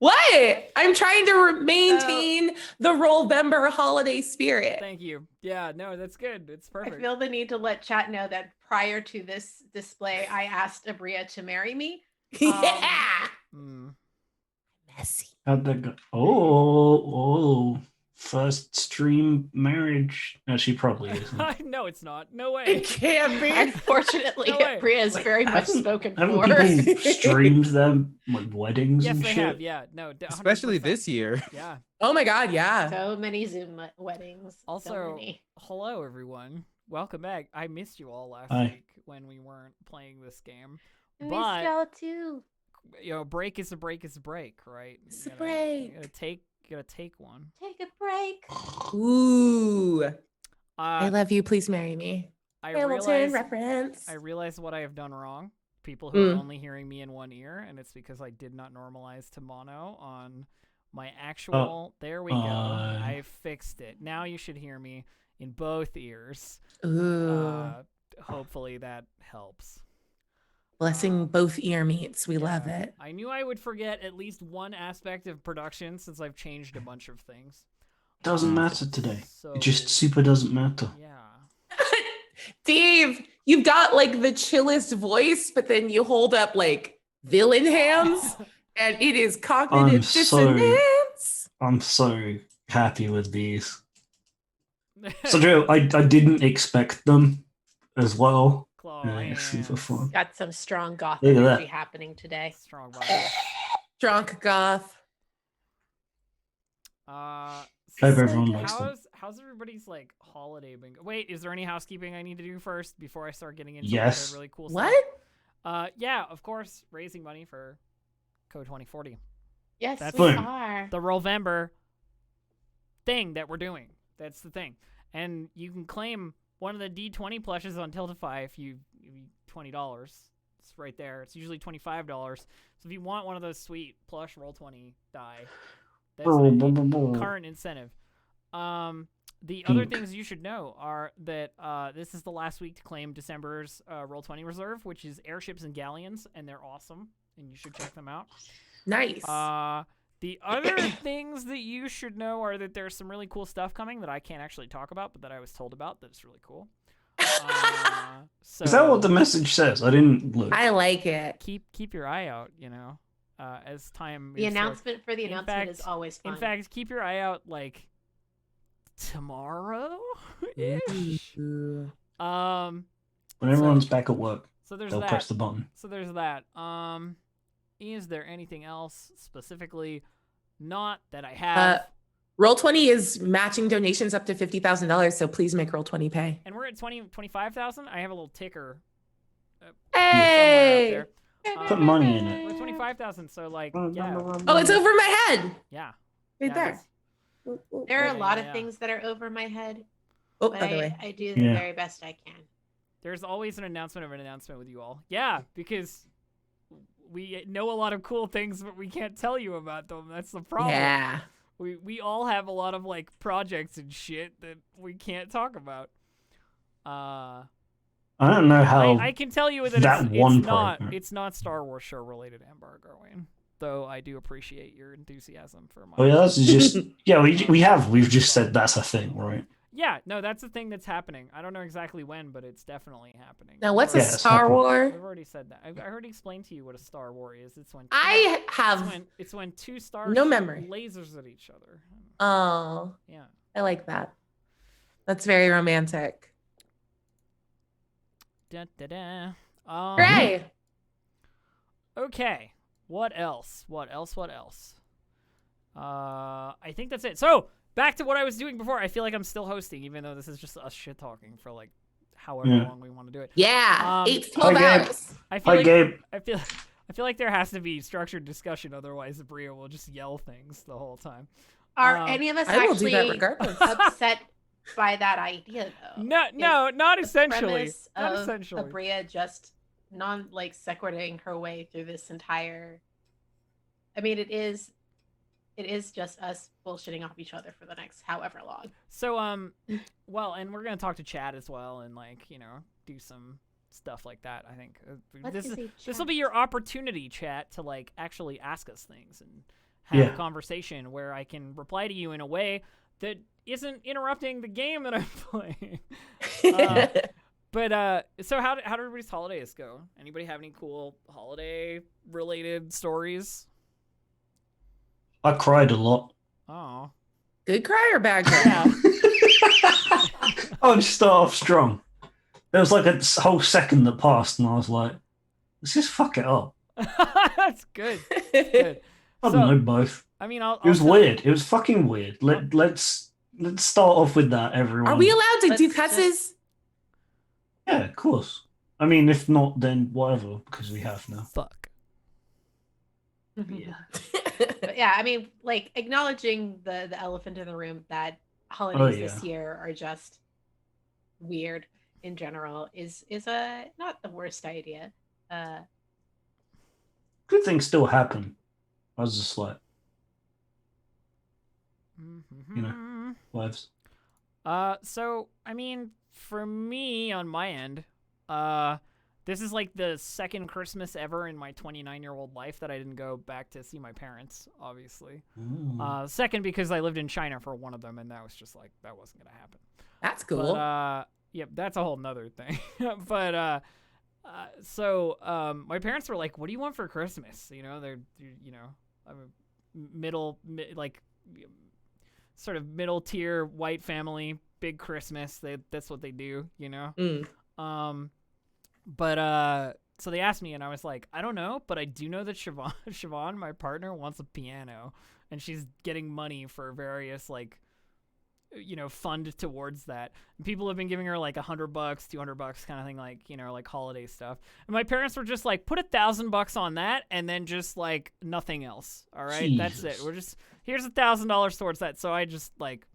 What? I'm trying to maintain the Rollvember holiday spirit. Thank you. Yeah, no, that's good. It's perfect. I feel the need to let chat know that prior to this display, I asked Abria to marry me. Yeah. Messy. How'd that go? Oh, first stream marriage. No, she probably isn't. No, it's not. No way. It can't be. Unfortunately, No way. Abria is very much spoken Haven't for. people streamed their weddings Yes, and they shit? have. Yeah, no, 100%. Especially this year. Yeah. Oh my God, yeah. So many Zoom weddings. Also, so many. hello everyone. Welcome back. I missed you all last Hi. week when we weren't playing this game. I But miss y'all too. you know, break is a break is a break, right? It's a break. You gotta take one. Take a break. Ooh. I Uh, love you. Please marry me. Hamilton reference. I realize what I have done wrong. People who are only hearing me in one ear, and it's because I did not normalize to mono on my actual. There we go. I fixed it. Now you should hear me in both ears. Ooh. Hopefully that helps. Blessing both ear meats. We love it. I knew I would forget at least one aspect of production since I've changed a bunch of things. Doesn't matter today. So, It just super doesn't matter. Yeah. Dave, you've got like the chillest voice, but then you hold up like villain hands, and it is cognitive dissonance. I'm so happy with these. So Joe, I didn't expect them as well. Claw Super fun. Got some strong goth Look at that. energy happening today. Strong vibe. Drunk goth. Hope everyone likes them. How's everybody's like holiday bingo? Wait, is there any housekeeping I need to do first before I start getting into Yes. the really cool What? stuff? Yeah, of course, raising money for Code 2040. Yes, That's we Boom. are. The Rollvember thing that we're doing. That's the thing. And you can claim one of the D20 plushes on Tiltify if you $20. It's right there. It's usually $25. So if you want one of those sweet plush Roll20 die, that's the current incentive. The other things you should know are that this is the last week to claim December's Roll20 reserve, which is airships and galleons, and they're awesome, and you should check them out. Nice. The other things that you should know are that there's some really cool stuff coming that I can't actually talk about, but that I was told about that's really cool. So Is that what the message says? I didn't look. I like it. keep your eye out, you know, as time The moves forward. announcement for the announcement is always fun. In fact, keep your eye out like tomorrow-ish. Ooh. When everyone's back at work, So there's they'll that. press the button. So there's that. Is there anything else specifically? Not that I have. Roll20 is matching donations up to $50,000, so please make Roll20 pay. And we're at 25,000. I have a little ticker. Hey! Somewhere up there. Put money in it. We're at 25,000. So like, yeah, Oh, it's over my head. yeah. Right Yeah, there. it's- there are a lot Yeah. of things that are over my head, Oh, but other way. I do the Yeah. very best I can. There's always an announcement of an announcement with you all. Yeah, because we know a lot of cool things, but we can't tell you about them. That's the problem. Yeah. We all have a lot of like projects and shit that we can't talk about. I don't know how. I can tell you that, that one it's not Star Wars show related embargo, Wayne. Though I do appreciate your enthusiasm for my. Oh yeah, that's just yeah. We've just said that's a thing, right? Yeah, no, that's the thing that's happening. I don't know exactly when, but it's definitely happening. Now, what's a Yeah, it's Star happening. War? I've already said that. I already explained to you what a Star War is. It's when it's when two stars no shoot memory. lasers at each other. Oh, Yeah. I like that. That's very romantic. Da, da, da. Hooray! Okay. What else? I think that's it. So, back to what I was doing before. I feel like I'm still hosting, even though this is just us shit talking for like however long we want to do it. Yeah, 8 to 12 Hi, Gabe. hours. I feel Hi, like Gabe. I feel like there has to be structured discussion, otherwise Bria will just yell things the whole time. Are any of us I will do actually that regardless. upset by that idea, though? No, not essentially. Premise Not of essentially. Abria just sequiturting her way through this entire. I mean, it is just us bullshitting off each other for the next however long. So well, and we're gonna talk to Chad as well, and like do some stuff like that. I think What this is a this will chat? be your opportunity, chat, to like actually ask us things and have a Yeah. conversation where I can reply to you in a way that isn't interrupting the game that I'm playing. But so how did everybody's holidays go? Anybody have any cool holiday related stories? I cried a lot. Oh, Good cry or bad cry? yeah. I'll just start off strong. There was like a whole second that passed, and I was like, let's just fuck it up. That's good. Good. I don't know, both. I mean, I'll It was tell- weird. It was fucking weird. Let's start off with that, everyone. Are we allowed to do Let's just- cusses? Yeah, of course. I mean, if not, then whatever, because we have now. Fuck. Yeah. But yeah, I mean, like acknowledging the elephant in the room that holidays this yeah. year are just weird in general is a not the worst idea. Good things still happen. I was just like, lives. So I mean, for me on my end, this is like the second Christmas ever in my 29-year-old life that I didn't go back to see my parents, obviously. Second because I lived in China for one of them, and that was just like, that wasn't gonna happen. That's cool. But, yep, that's a whole nother thing. But, so, my parents were like, what do you want for Christmas? You know, I'm a sort of middle tier white family, big Christmas. That's what they do, you know? But so they asked me, and I was like, I don't know, but I do know that Siobhan, my partner, wants a piano, and she's getting money for various, like, fund towards that. And people have been giving her like $100, $200 kind of thing, like, like holiday stuff. And my parents were just like, put $1,000 on that, and then just like nothing else. All right, Jesus. that's it. Here's $1,000 towards that. So I just like,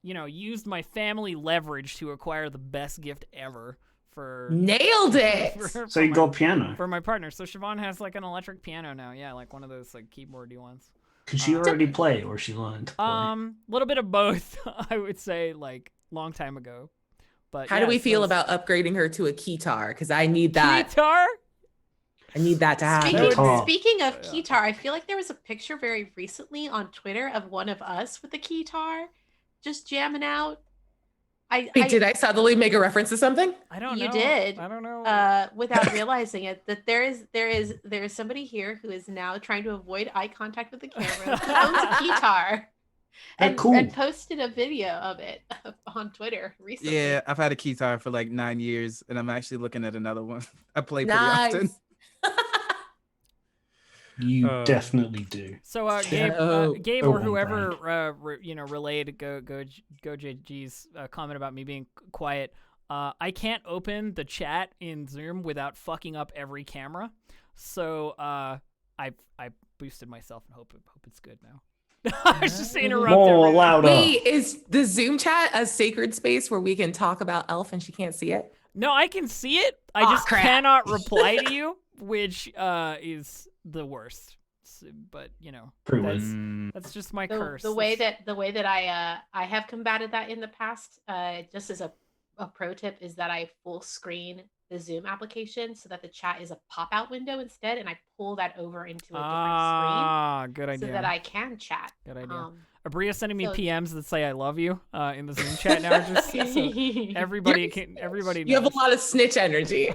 used my family leverage to acquire the best gift ever for Nailed it. So you got a piano. for my partner. So Siobhan has like an electric piano now. Yeah, like one of those like keyboardy ones. Could she already play, or she learned to play? Little bit of both, I would say, like long time ago. But How do we feel about upgrading her to a keytar? Because I need that. guitar? I need that to happen. Guitar. Speaking of Yeah. keytar, I feel like there was a picture very recently on Twitter of one of us with a keytar just jamming out. Wait, did I suddenly make a reference to something? I don't know. You did. I don't know. Without realizing it, that there is somebody here who is now trying to avoid eye contact with the camera, who owns a keytar, and, cool. and posted a video of it on Twitter recently. Yeah, I've had a keytar for like 9 years, and I'm actually looking at another one. I play pretty Nice. often. You definitely do. So, Gabe or whoever, relayed Go JG's comment about me being quiet. I can't open the chat in Zoom without fucking up every camera. So, I boosted myself and hope it's good now. I was just interrupting. More louder. Wait, is the Zoom chat a sacred space where we can talk about Elf and she can't see it? No, I can see it. I Aw, just crap. cannot reply to you, which is the worst. But Pretty that's, weird. that's just my The, curse. the way that I have combated that in the past, just as a pro tip, is that I full screen the Zoom application so that the chat is a pop-out window instead, and I pull that over into a different good screen idea. so that I can chat. Good idea. Um, Abria's sending me so- PMs that say I love you in the Zoom chat now. Just so everybody knows. You have a lot of snitch energy.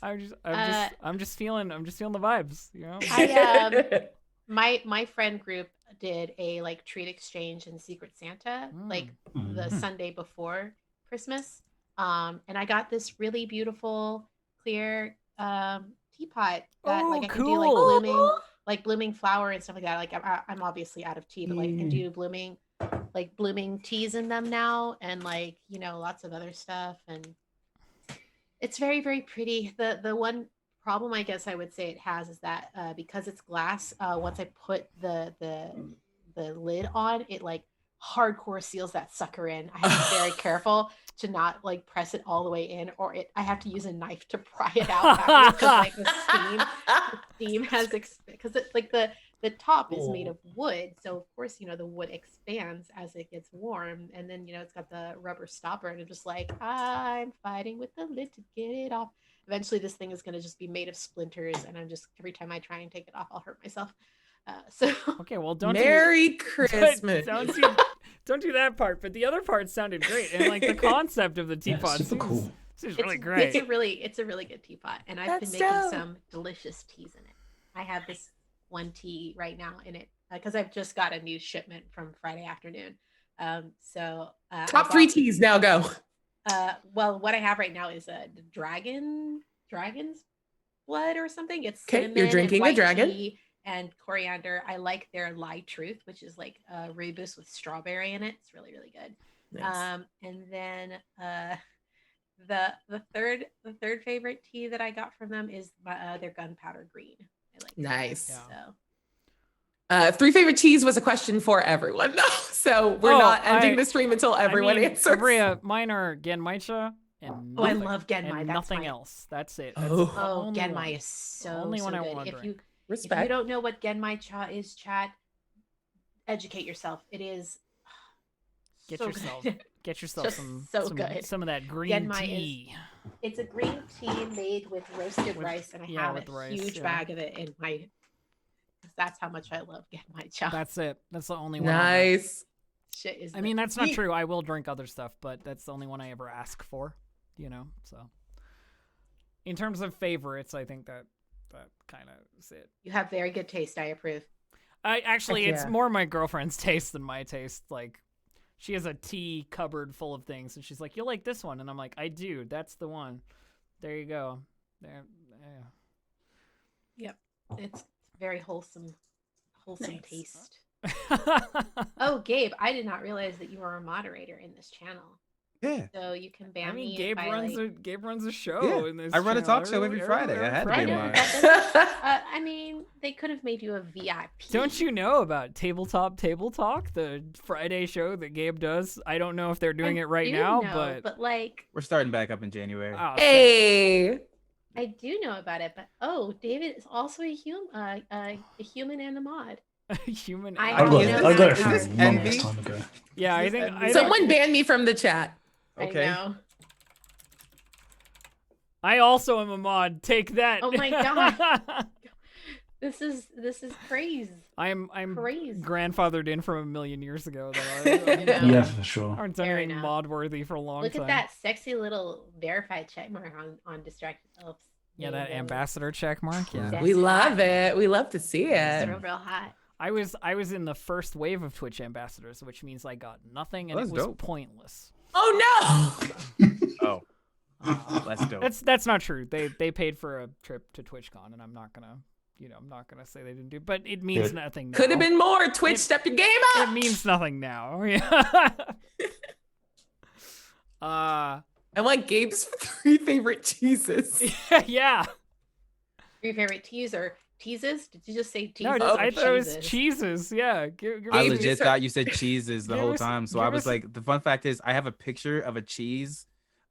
I'm just feeling the vibes, my friend group did a like treat exchange and Secret Santa like the Sunday before Christmas, and I got this really beautiful clear teapot that like I can do like blooming flower and stuff like that. Like I'm obviously out of tea, but like I can do blooming teas in them now, and like lots of other stuff, and it's very, very pretty. The one problem I guess I would say it has is that because it's glass, once I put the lid on, it like hardcore seals that sucker in. I have to be very careful to not like press it all the way in, or I have to use a knife to pry it out backwards, because like the steam has because it's like the the top is made of wood, so of course, the wood expands as it gets warm, and then it's got the rubber stopper, and I'm just like, I'm fighting with the lid to get it off. Eventually this thing is going to just be made of splinters, and I'm just, every time I try and take it off, I'll hurt myself. Okay, well, don't Merry Christmas. don't do that part, but the other part sounded great, and like the concept of the teapot super cool. seems really great. It's a really good teapot, and I've been making dope. some delicious teas in it. I have this one tea right now in it because I've just got a new shipment from Friday afternoon. Top 3 teas now go. Well, what I have right now is a dragon's blood or something. It's Okay, cinnamon you're drinking and a white dragon. tea and coriander. I like their Lie Truth, which is like a rooibos with strawberry in it. It's really, really good. Nice. And then the third favorite tea that I got from them is their gunpowder green. I like Nice. that. So 3 favorite teas was a question for everyone. So we're not ending the stream until everyone answers. Mine are Genmaicha and I love Genmai. and That's nothing my- else. That's it. That's Oh. the only Genmai one. is so Only one I good. wanna If drink. you Respect. don't know what Genmai cha is, chat, educate yourself. It is Get so yourself good. Get yourself Just some so good. some of that green Genmai is- tea. It's a green tea made with roasted With- rice, and I yeah, have with a rice, huge yeah. bag of it in my. That's how much I love Genmai cha. That's it. That's the only one. I'll drink. Nice. Shit is. I mean, that's not true. I will drink other stuff, but that's the only one I ever ask for. So in terms of favorites, I think that kind of is it. You have very good taste. I approve. Actually, Heck it's yeah. more my girlfriend's taste than my taste. Like, she has a tea cupboard full of things, and she's like, "You'll like this one," and I'm like, "I do. That's the one." There you go. There. Yep, it's very wholesome Nice. taste. Oh, Gabe, I did not realize that you were a moderator in this channel. Yeah. So you can ban I mean, me. Gabe if I, runs like... Gabe runs a show Yeah, in this. I run a channel talk show every Friday. I had to be I a know, mod. but that doesn't- I mean, they could have made you a VIP. Don't you know about Tabletop Table Talk, the Friday show that Gabe does? I don't know if they're doing it right do now, know, but like, We're starting back up in January. oh, Hey. I do know about it. But David is also a human and a mod. human. I I have got no it. I got it Is from this a envy? long time ago. Yeah, I Is think this I, Someone banned me from the chat. Okay. I know. I also am a mod. Take that. Oh my God. This is crazy. I'm Crazy. grandfathered in from a million years ago. Though. I know. Yeah, for sure. Aren't done Fair anything enough. mod worthy for a long Look time. at that sexy little verified checkmark on distracted elves. Yeah, that There you go. ambassador check mark. Yeah. That's We love hot. it. We love to see It's it. real hot. I was in the first wave of Twitch ambassadors, which means I got nothing and Oh, it that's was dope. pointless. Oh Oh. That's dope. That's not true. They paid for a trip to TwitchCon, and I'm not gonna say they didn't do. But it means Good. nothing. no! Could have now. been more. Twitch, step your game up. It means nothing now. Yeah. I want Gabe's 3 favorite cheeses. Yeah. Your favorite teases? Did you just say teases? No, or I thought it was cheeses? cheeses. Yeah. Give I me- Gabe, legit so- thought you said cheeses the Give whole us- time. So give I was us- like, the fun fact is I have a picture of a cheese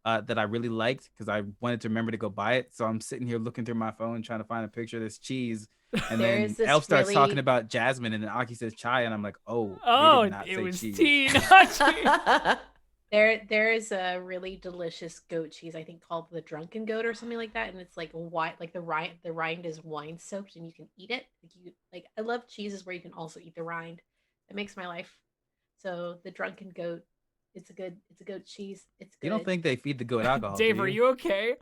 that I really liked because I wanted to remember to go buy it. So I'm sitting here looking through my phone trying to find a picture of this cheese. And There then is this Elf starts really- talking about jasmine and then Aki says chai. And I'm like, oh, Oh, they did not it say was cheese. tea, not cheese. There is a really delicious goat cheese, I think called the Drunken Goat or something like that, and it's like white, like the rind is wine soaked, and you can eat it. I love cheeses where you can also eat the rind. It makes my life. So the Drunken Goat, it's a goat cheese. It's good. You don't think they feed the goat alcohol? Dave, do are you okay?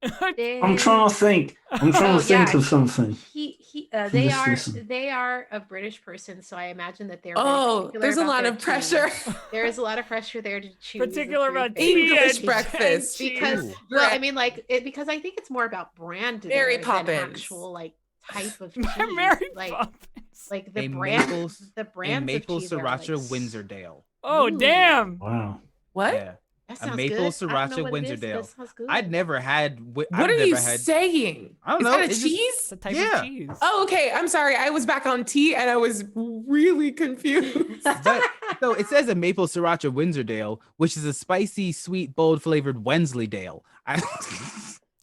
I'm trying to think. I'm trying to think yeah. of something. They Just are listen. they are a British person, so I imagine that they're very Oh, particular there's a about lot their of pressure. cheese. There is a lot of pressure there to choose. the Particular three about favorites. tea English and breakfast. cheese. Because Ooh. well, I mean, because I think it's more about brand Mary there than Poppins. actual like type of cheese. Mary like Poppins. like the A brand, maple- the A brands maple of cheese are, sriracha like, Windsoredale. Oh, Ooh. damn. Wow. What? Yeah. That A sounds maple good. I don't sriracha know what it is, but Windsoredale. that sounds good. I'd never had. What I've are you never had. saying? I don't Is know. that a It's just- cheese? It's a type Yeah. of cheese. Oh, okay. I'm sorry. I was back on tea and I was really confused. But so it says a maple sriracha Windsoredale, which is a spicy, sweet, bold flavored Wensleydale.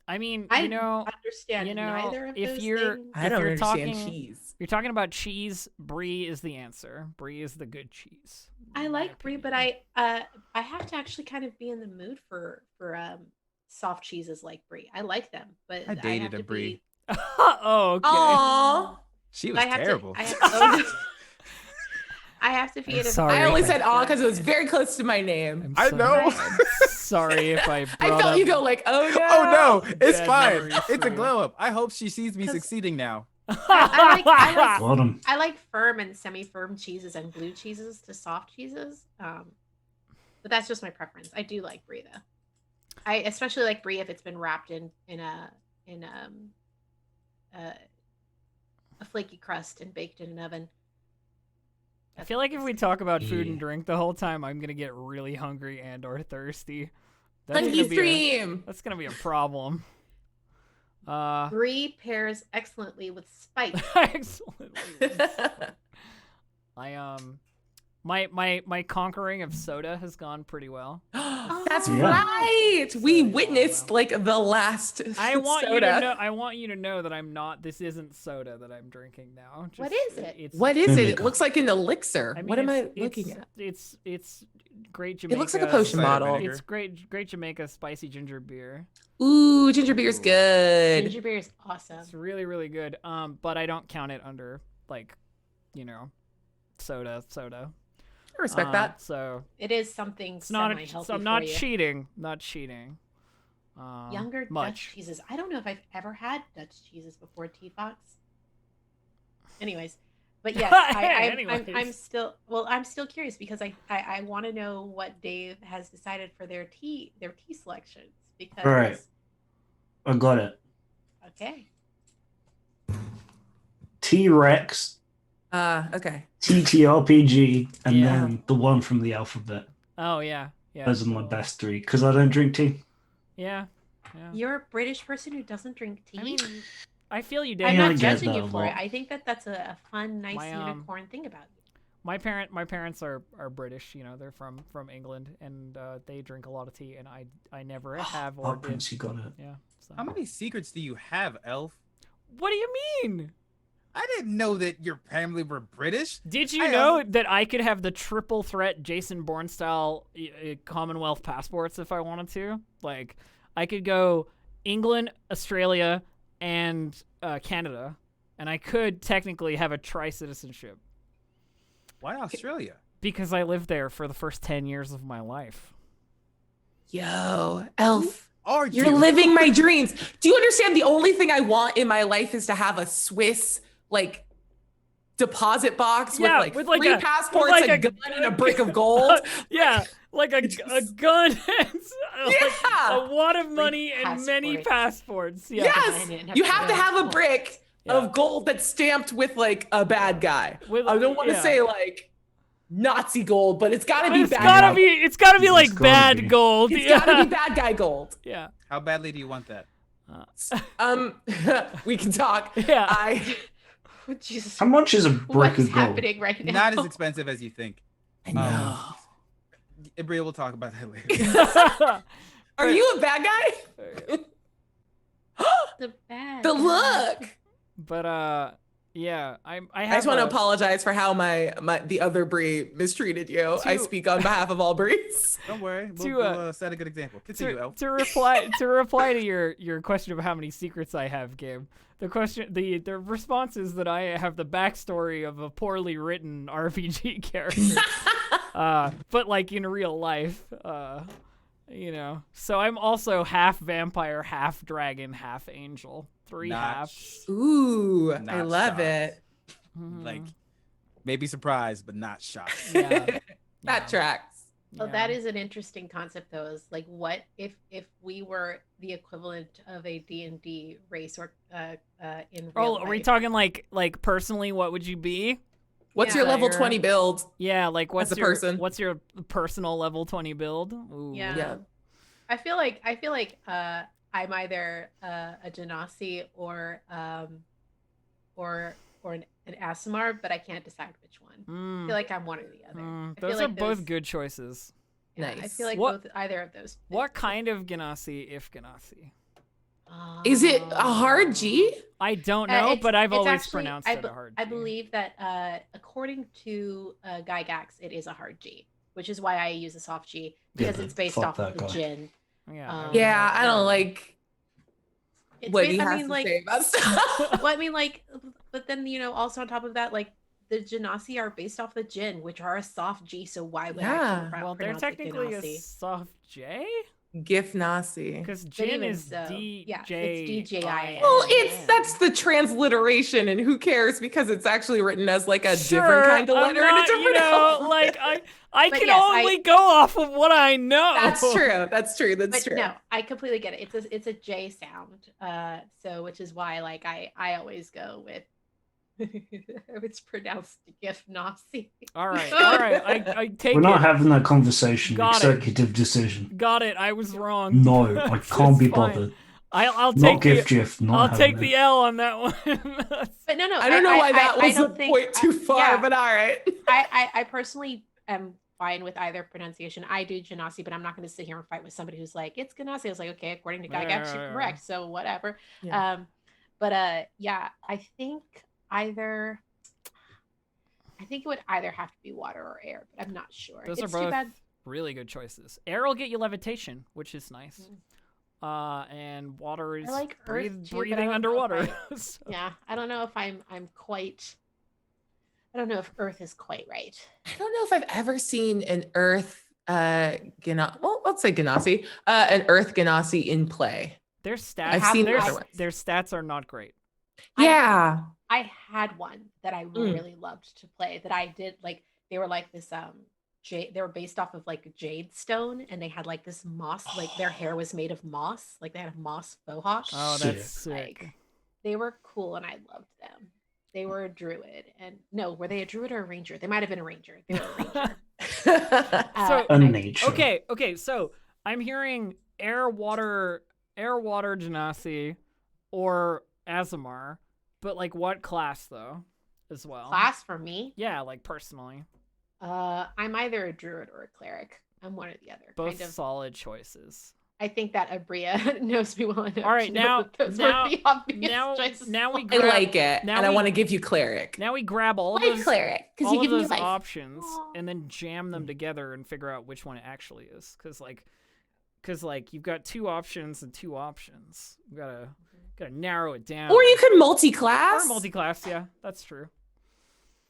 I mean, I you know, understand neither of if those you're things. I don't you're understand talking, cheese. you're talking about cheese, brie is the answer. Brie is the good cheese. I in my like brie, but opinion. I have to actually kind of be in the mood for soft cheeses like brie. I like them, but I I dated have a to brie. be. Oh, okay. Aww. She I was have terrible. to. I have to be I'm in a. sorry. I only Okay. said aw because it was very close to my name. I'm I so- know. I'm sorry if I I brought felt up. you go like, oh no. Oh no, it's Bad fine. memories It's for a you. glow up. I hope she sees me 'Cause- succeeding now. I Got him. I like firm and semi-firm cheeses and blue cheeses to soft cheeses. But that's just my preference. I do like brie though. I especially like brie if it's been wrapped in a flaky crust and baked in an oven. I feel like if we talk about food and Yeah. drink the whole time, I'm gonna get really hungry and or thirsty. Hungry gonna be stream. that's gonna be a problem. Brie pairs excellently with spice. Excellent. I my conquering of soda has gone pretty well. That's Yeah. right. We So, witnessed like the last I want soda. you to know. I want you to know that I'm not. This isn't soda that I'm drinking now. What Just- is it? It's, What is it? It Vinegar. looks like an elixir. I mean, What am I it's- looking it's- at? It's great Jamaica. It looks like a potion Cider bottle. vinegar. It's great Jamaica spicy ginger beer. Ooh, ginger beer's Ooh. good. Ginger beer is awesome. It's really good. But I don't count it under like, soda. I respect that. So It is something it's not. semi-healthy So I'm not for you. cheating. Not cheating. Younger much. Dutch cheeses. I don't know if I've ever had Dutch cheeses before, T-Fox. Anyways, but yes, I'm still curious because I want to know what Dave has decided for their tea selections because All right. I got it. okay. T-Rex, Okay. TTRPG, and Yeah. then the one from the alphabet. Oh yeah. Those are my best three because I don't drink tea. Yeah. You're a British person who doesn't drink tea. I mean, I feel you, I'm Dave. Yeah, I not get judging that you a for it. lot. I think that's a fun, nice My, unicorn thing about you. My parents are British. They're from England, and they drink a lot of tea, and I never have or Oh, did. Prince, you got it. Yeah. So. How many secrets do you have, Elf? What do you mean? I didn't know that your family were British. Did you I know that I could have the triple threat Jason Bourne style Commonwealth passports if I wanted to? Like, I could go England, Australia, and Canada, and I could technically have a tri-citizenship Why Australia? because I lived there for the first 10 years of my life. Yo, Elf. Are You're you? living my dreams. Do you understand? The only thing I want in my life is to have a Swiss like deposit box Yeah, with with, like, three a- passports, with, like, a a- gun, and a brick of gold. Yeah, like a gun, like Yeah. a wad of money and many passports. passports. Yeah. Yes, Design it and you have have to to- have a brick Yeah. of gold that's stamped with like a bad guy. With- I don't want to yeah. say like Nazi gold, but it's got to But be it's bad gotta guy. be. It's gotta be It's like gotta bad be. gold. It's yeah. got to be bad guy gold. Yeah. How badly do you want that? We can talk. Yeah. Oh, Jesus. How much is a brick What's of gold? happening right now? Not as expensive as you think. I know. Ibri, we'll talk about that later. Are you a bad guy? The bad. The look. But yeah, I I have. just want to apologize for how the other Bree mistreated you. I To- speak on behalf of all Brees. Don't worry, To, we'll set a good example. Continue, Elf. to reply to your question of how many secrets I have, Gabe. The response is that I have the backstory of a poorly written RPG character, but like in real life, So I'm also half vampire, half dragon, half angel. Three Not halves. Ooh, I Not love shocked. it. Like, maybe surprised, but not shocked. Yeah. That tracks. Well, that is an interesting concept, though. Is like, what if we were the equivalent of a D&D race or in real Oh, life? are we talking like personally? What would you be? What's Yeah. your level Fire. 20 build? Yeah, like what's a your person. what's your personal level 20 build? Ooh. Yeah. Yeah. I feel like I'm either a Genasi or an Asimar, but I can't decide which one. I feel like I'm one or the other. I feel Those like are both good choices. Yeah, I Nice. feel like What- both either of those. What kind of Ganassi, if Ganassi? Is it a hard G? I don't know, but I've it's always actually- pronounced I it be- a hard I G. believe that according to Gygax, it is a hard G, which is why I use a soft G because Yeah, it's based fuck off of that the guy. gin. Yeah. Yeah, I don't like It's what ba- he I has mean, to like, say about stuff. well, I mean, like, but then also on top of that, like the Genasi are based off the gin, which are a soft G. So why would Yeah. I Well, they're pronounce it technically a Genasi? soft J Gif Nasi. because But gin even is so, D yeah, it's J DJIN. Well, that's the transliteration, and who cares because it's actually written as like a Sure, different kind of I'm letter not, in a different alphabet. like I But can yes, only go off of what I know. That's true. That's true. That's But true. no, I completely get it. It's a J sound. So which is why like I always go with it's pronounced Gif Nasi. All right. I take We're not it. having that conversation. Got it. Executive decision. Got it. I was wrong. No, I It's can't be fine. bothered. I'll Not take gift the GIF. Not I'll having take it. the L on that one. But no, I don't know why that was don't a think- point too far, yeah. but all right. I personally am fine with either pronunciation. I do Genasi, but I'm not going to sit here and fight with somebody who's like, it's Genasi. I was like, okay, according to Gygax, you're correct. So whatever. Yeah. Yeah, I think it would either have to be water or air, but I'm not sure. Those It's are too both bad. really good choices. Air will get you levitation, which is nice. And water is I like earth too, but I breathing don't know if underwater. So, yeah, I don't know if I'm quite. I don't know if Earth is quite right. I don't know if I've ever seen an Earth well, let's say Ganassi, an Earth Ganassi in play. Their stats, I've seen their, other ones. their stats are not great. Yeah. I had one that I really loved to play that I did like they were like this jade, they were based off of like jade stone and they had like this moss, like their hair was made of moss, like they had a moss mohawk. Oh, that's sick. Like, they were cool and I loved them. They were a druid and no, were they a druid or a ranger? They might have been a ranger. They were a ranger. So A nature. Okay, so I'm hearing air, water Genasi or Azamar, but like what class though as well? Class for me. Yeah, like personally. I'm either a druid or a cleric. I'm one or the other. Both kind of. solid choices. I think that Abria knows me well enough. All right, to know that those were the obvious choices. now we I grab, like it. now And I we- want to give you cleric. Now we grab all of Like those, cleric, because all you of give me those life. options Aw. and then jam them together and figure out which one it actually is. Because you've got two options and two options. You gotta narrow it down. Or you could multi-class. Or multi-class, yeah, that's true.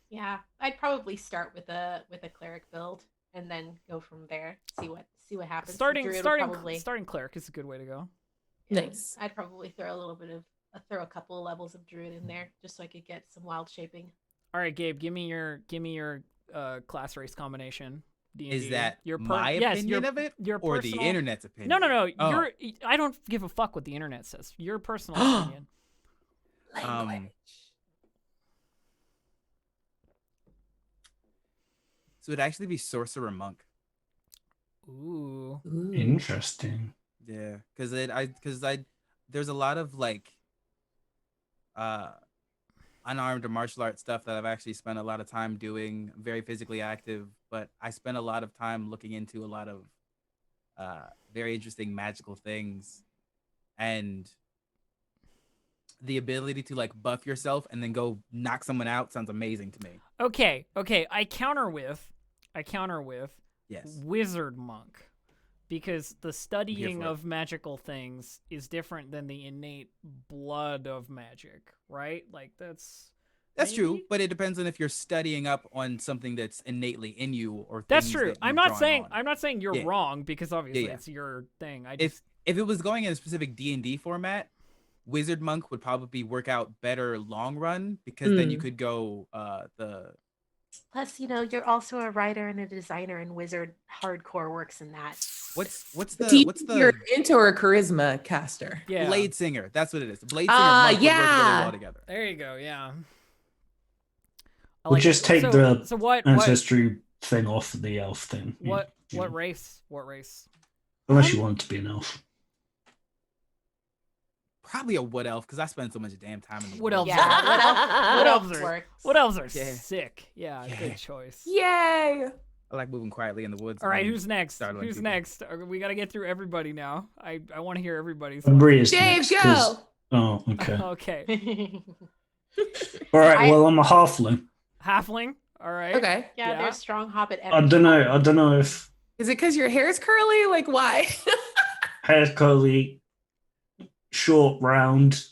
Yeah, I'd probably start with a cleric build and then go from there. See what happens. Starting Druid would starting starting cleric is a good way to go. Nice. I'd probably throw a couple of levels of druid in there just so I could get some wild shaping. All right, Gabe, give me your class race combination. D&D. Is that your my opinion of it your or personal... the internet's opinion? No. Oh. I don't give a fuck what the internet says. Your personal opinion. Language. So it'd actually be sorcerer monk. Ooh. Interesting. Yeah, because there's a lot of like unarmed or martial arts stuff that I've actually spent a lot of time doing, very physically active, but I spent a lot of time looking into a lot of very interesting magical things, and the ability to like buff yourself and then go knock someone out sounds amazing to me. Okay. I counter with Yes. wizard monk, because the studying Different. of magical things is different than the innate blood of magic, right? Like that's True, maybe? but it depends on if you're studying up on something that's innately in you or That's things true. that I'm you're not drawing on. saying you're Yeah. wrong, because obviously Yeah. it's your thing. I If just it was going in a specific D&D format, wizard monk would probably work out better long run, because then you could go the Plus, you're also a writer and a designer, and wizard hardcore works in that. what's You're the into or charisma caster. yeah. blade singer? That's what it is. The blade singer monk would work really yeah. well together. There you go. Yeah. I We'll like just it. take the so what ancestry thing off the elf thing. what Yeah. what race? What race? Unless you want it to be an elf. Probably a wood elf, because I spend so much damn time in the Wood woods. elves. Yeah, What what elves else are works? What elves are Yeah. sick? Yeah, Yeah. good choice. Yay. I like moving quietly in the woods. All right, and who's next? startling Who's people. next? We got to get through everybody now. I want to hear everybody's. Bria's Dave, next, go! 'cause- Oh, okay. Okay. All right. I- Well, I'm a halfling. Halfling. All right. Okay. Yeah, Yeah. there's strong hobbit I energy. don't know. I don't know if Is it because your hair's curly? Like, why? hair's curly, short, round,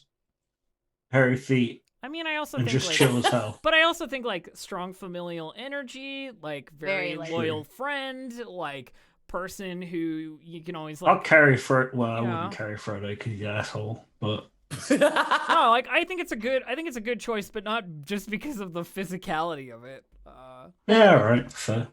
hairy feet, I mean, I also and think just like, chill as hell. but I also think like strong familial energy, like very Very, like- loyal friend, like person who you can always I'll like. carry Frodo. Well, I Yeah. wouldn't carry Frodo because he's an asshole. But No, like I think it's a good choice, but not just because of the physicality of it. yeah, all right, fair.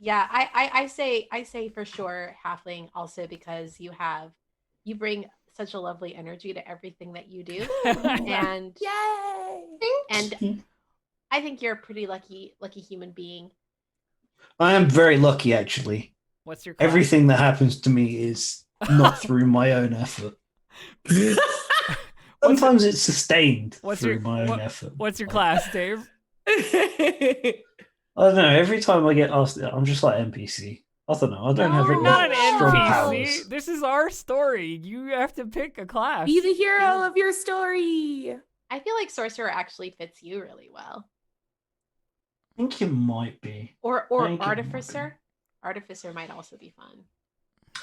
Yeah, I say for sure halfling also because you bring such a lovely energy to everything that you do. And Yay! and I think you're a pretty lucky human being. I am very lucky, actually. What's your class? Everything that happens to me is not through my own effort. Sometimes it's sustained What's through your- my own what- effort. What's your Like, class, Dave? I don't know. Every time I get asked, I'm just like NPC. I don't know. I don't have No, You're not any an strong NPC. powers. This is our story. You have to pick a class. Be the hero of your story. I feel like sorcerer actually fits you really well. I think it might be. Or think it might artificer. Artificer might also be fun.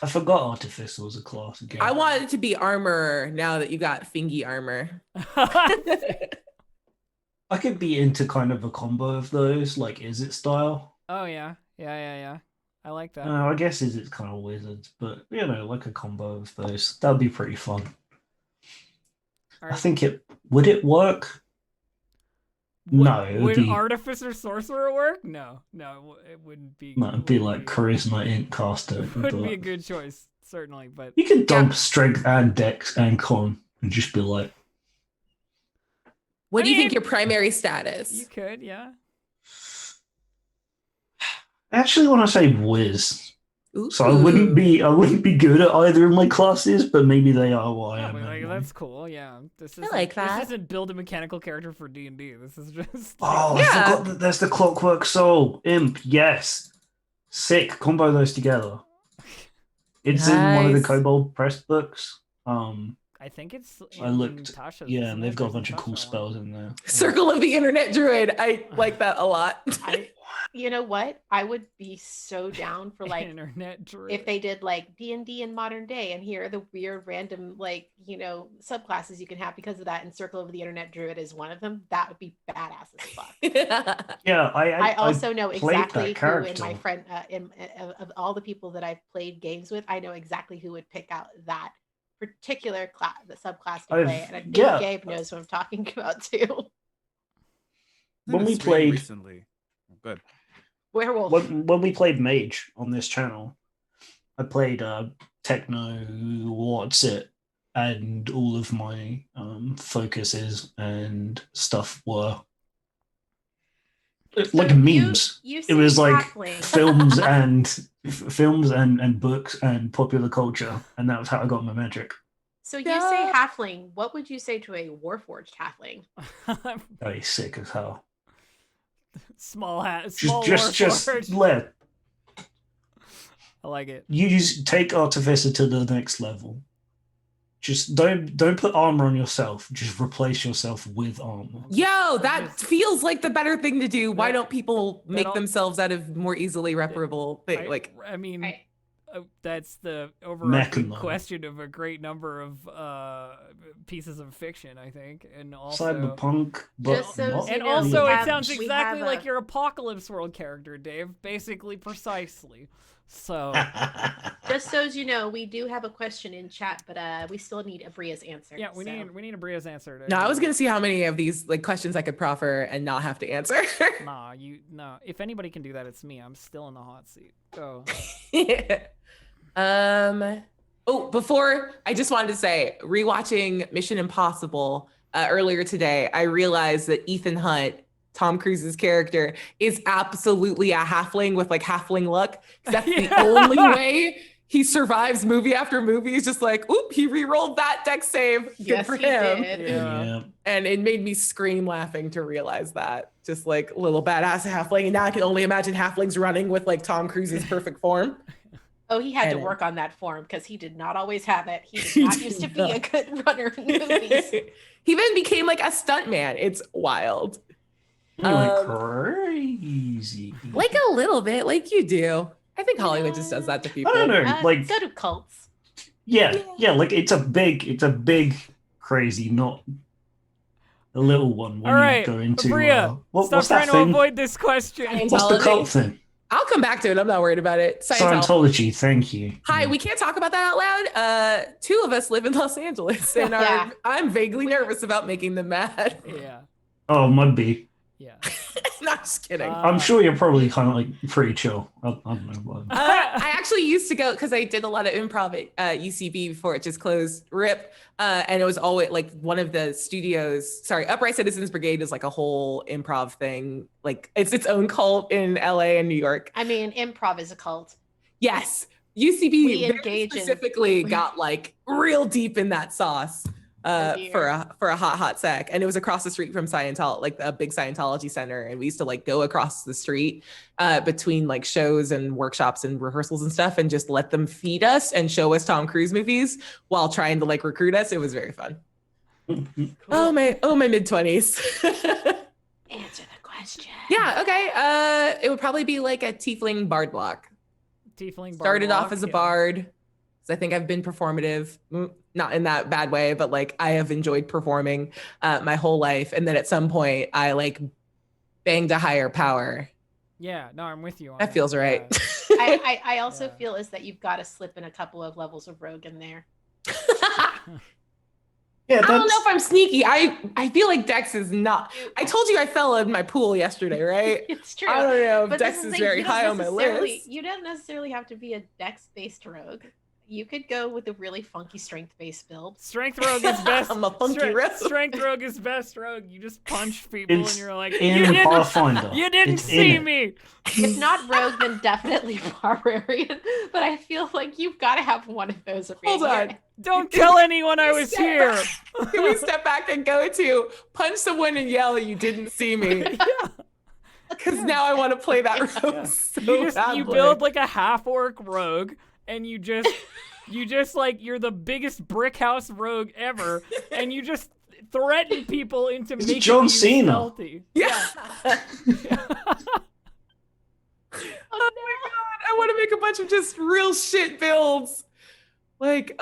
I forgot Artificer was a class again. I want it to be armor now that you got fingy armor. I could be into kind of a combo of those, like Is It style. Oh yeah. I like that. I guess Is It's kind of wizards, but you know, like a combo of those. That'd be pretty fun. All I right. think it would it work? No, it would would be artificer sorcerer work? No, it wouldn't be. no, it'd be wouldn't like charisma int caster. Wouldn't be a but- good choice, certainly. But You can dump strength and dex and con and just be like, What I do you think mean, your primary you status? could, yeah. I actually want to say whiz. Ooh. So I wouldn't be good at either of my classes, but maybe they are what I Yeah, am. but, like, anyway. that's cool. Yeah, this is like that. This isn't build a mechanical character for D&D. This is just. Oh, Yeah. I forgot that there's the Clockwork Soul imp. Yes, sick. Combo those together. It's in one of the Nice. Kobold Press books. I think it's. I looked. Tasha's, Yeah, isn't and it? they've got a There's bunch of Tasha cool one. spells in there. Circle of the Internet Druid. I like that a lot. You know what? I would be so down for like Internet druid. if they did like D&D in modern day, and here are the weird random like subclasses you can have because of that, and Circle of the Internet Druid is one of them. That would be badass as fuck. Yeah, I also know played that exactly who in character. my friend of all the people that I've played games with, I know exactly who would pick out that particular class, the subclass to play, and I think yeah. Gabe knows what I'm talking about too. When Did a we stream played- recently. Good. Werewolf. when we played Mage on this channel, I played Techno, What's It, and all of my focuses and stuff were like So memes. You It was say like halfling. films and books and popular culture, and that was how I got my magic. So you say halfling. What would you say to a warforged halfling? Very sick as hell. Small hat. Just Small just warforged. let I like it. you just take Artificer to the next level. Just don't put armor on yourself. Just replace yourself with armor. Yo, that feels like the better thing to do. Why That- don't people make all- themselves out of more easily reparable thing? I mean, Right. that's the overarching Mechanol. question of a great number of pieces of fiction, I think, and also. Cyberpunk, but Just so not you And know, also, we it have- sounds we exactly have like a- your Apocalypse World character, Dave. Basically, precisely. So, Just so as you know, we do have a question in chat, but we still need Abria's answer. yeah, we so. need Abria's answer. To, No, I was gonna see how many of these like questions I could proffer and not have to answer. No. If anybody can do that, it's me. I'm still in the hot seat. Go. Before I just wanted to say, rewatching Mission Impossible earlier today, I realized that Ethan Hunt, Tom Cruise's character, is absolutely a halfling with like halfling luck. 'Cause that's the only way he survives movie after movie. He's just like, oop, he re-rolled that dex save. Good Yes, for he him. did. Yeah. And it made me scream laughing to realize that. Just like little badass halfling. And now I can only imagine halflings running with like Tom Cruise's perfect form. Oh, he had to And- work on that form because he did not always have it. He did not used to be a good runner in movies. He then became like a stuntman. It's wild. He went crazy. Like a little bit, like you do. I think Hollywood just does that to people. I don't know. Like, So do cults. yeah, like it's a big crazy, not a little one when All right, you go into Bria, stop trying what's that to thing? avoid this question. What's the cult thing? I'll come back to it. I'm not worried about it. Scientology. Thank you. Hi, we can't talk about that out loud. Two of us live in Los Angeles, and Yeah. I'm vaguely nervous about making them mad. Yeah. Oh, might be. Yeah. Not just kidding. I'm sure you're probably kind of like pretty chill. I don't know. I actually used to go because I did a lot of improv at UCB before it just closed. RIP. And it was always like one of the studios. Sorry, Upright Citizens Brigade is like a whole improv thing. Like it's its own cult in LA and New York. I mean, improv is a cult. Yes, We UCB very engage in- specifically got like real deep in that sauce. For a hot sec, and it was across the street from Scientology, like a big Scientology center, and we used to like go across the street between like shows and workshops and rehearsals and stuff, and just let them feed us and show us Tom Cruise movies while trying to like recruit us. It was very fun. Oh my mid-20s. Answer the question. Yeah, okay. It would probably be like a tiefling bard block. Tiefling Started bard off as a block, bard. 'Cause I think I've been performative, not in that bad way, but like I have enjoyed performing my whole life. And then at some point I like banged a higher power. Yeah, no, I'm with you on That feels right. Yeah. I also Yeah. feel is that you've got to slip in a couple of levels of rogue in there. Yeah, I don't know that's if I'm sneaky. I feel like Dex is not. I told you I fell in my pool yesterday, right? It's true. I don't know if But Dex this is the very thing, you don't high on my necessarily- list. You don't necessarily have to be a dex-based rogue. You could go with a really funky strength-based build. Strength rogue is best. I'm a funky rogue. Strength rogue is best rogue. You just punch people It's and you're like, in you didn't, Pathfinder. you didn't It's in see it. me. If not rogue, then definitely barbarian. But I feel like you've got to have one of those. Hold on. Don't tell anyone I was Step here. back. Can we step back and go to punch someone and yell you didn't see me? Yeah. Because now I want to play that rogue so You badly. build like a half orc rogue and you just like you're the biggest brick house rogue ever and you just threaten people into It's making John you Cena. stealthy. Yeah. Oh my god, I want to make a bunch of just real shit builds. Like,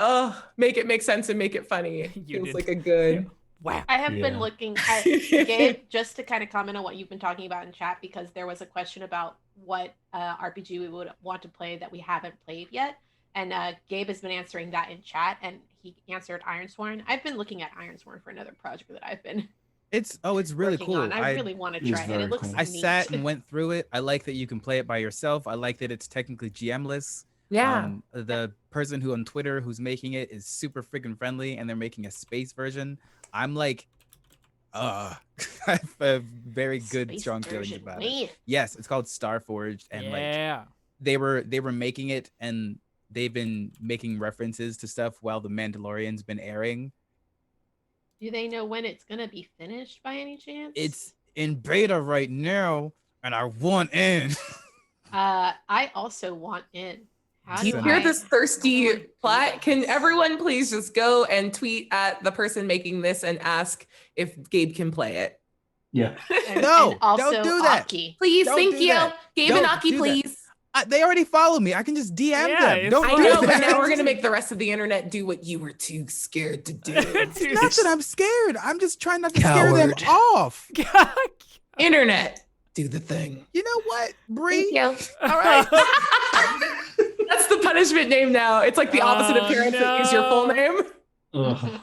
make it make sense and make it funny. You Feels did. like a good. Wow. I have been Yeah. looking at Gabe just to kind of comment on what you've been talking about in chat because there was a question about what RPG we would want to play that we haven't played yet. And Gabe has been answering that in chat and he answered Ironsworn. I've been looking at Ironsworn for another project that I've been It's really working cool. on. I really want to It is try it. And very it looks cool. I neat. sat and went through it. I like that you can play it by yourself. I like that it's technically GM-less. Yeah. The person who on Twitter who's making it is super freaking friendly, and they're making a space version. I'm like, I have a very good, Space strong feelings version. about it. Man. Yes, it's called Starforged, and like Yeah. they were making it, and they've been making references to stuff while the Mandalorian's been airing. Do they know when it's going to be finished by any chance? It's in beta right now, and I want in. I also want in. How Do you I- hear this thirsty plot? Can everyone please just go and tweet at the person making this and ask if Gabe can play it? yeah. And, No, and also don't do that. Aki. Please, Don't thank do you. that. Gabe and Don't Aki, do that. please. They already follow me. I can just DM Yeah, them. it's Don't I do know, but that. now we're gonna make the rest of the internet do what you were too scared to do. Dude. Not that I'm scared. I'm just trying not to scare them Coward. off. Internet, do the thing. You know what, Bree? you. All right. That's the punishment name now. It's like the opposite of Oh, parents that use your full no. name. Ugh.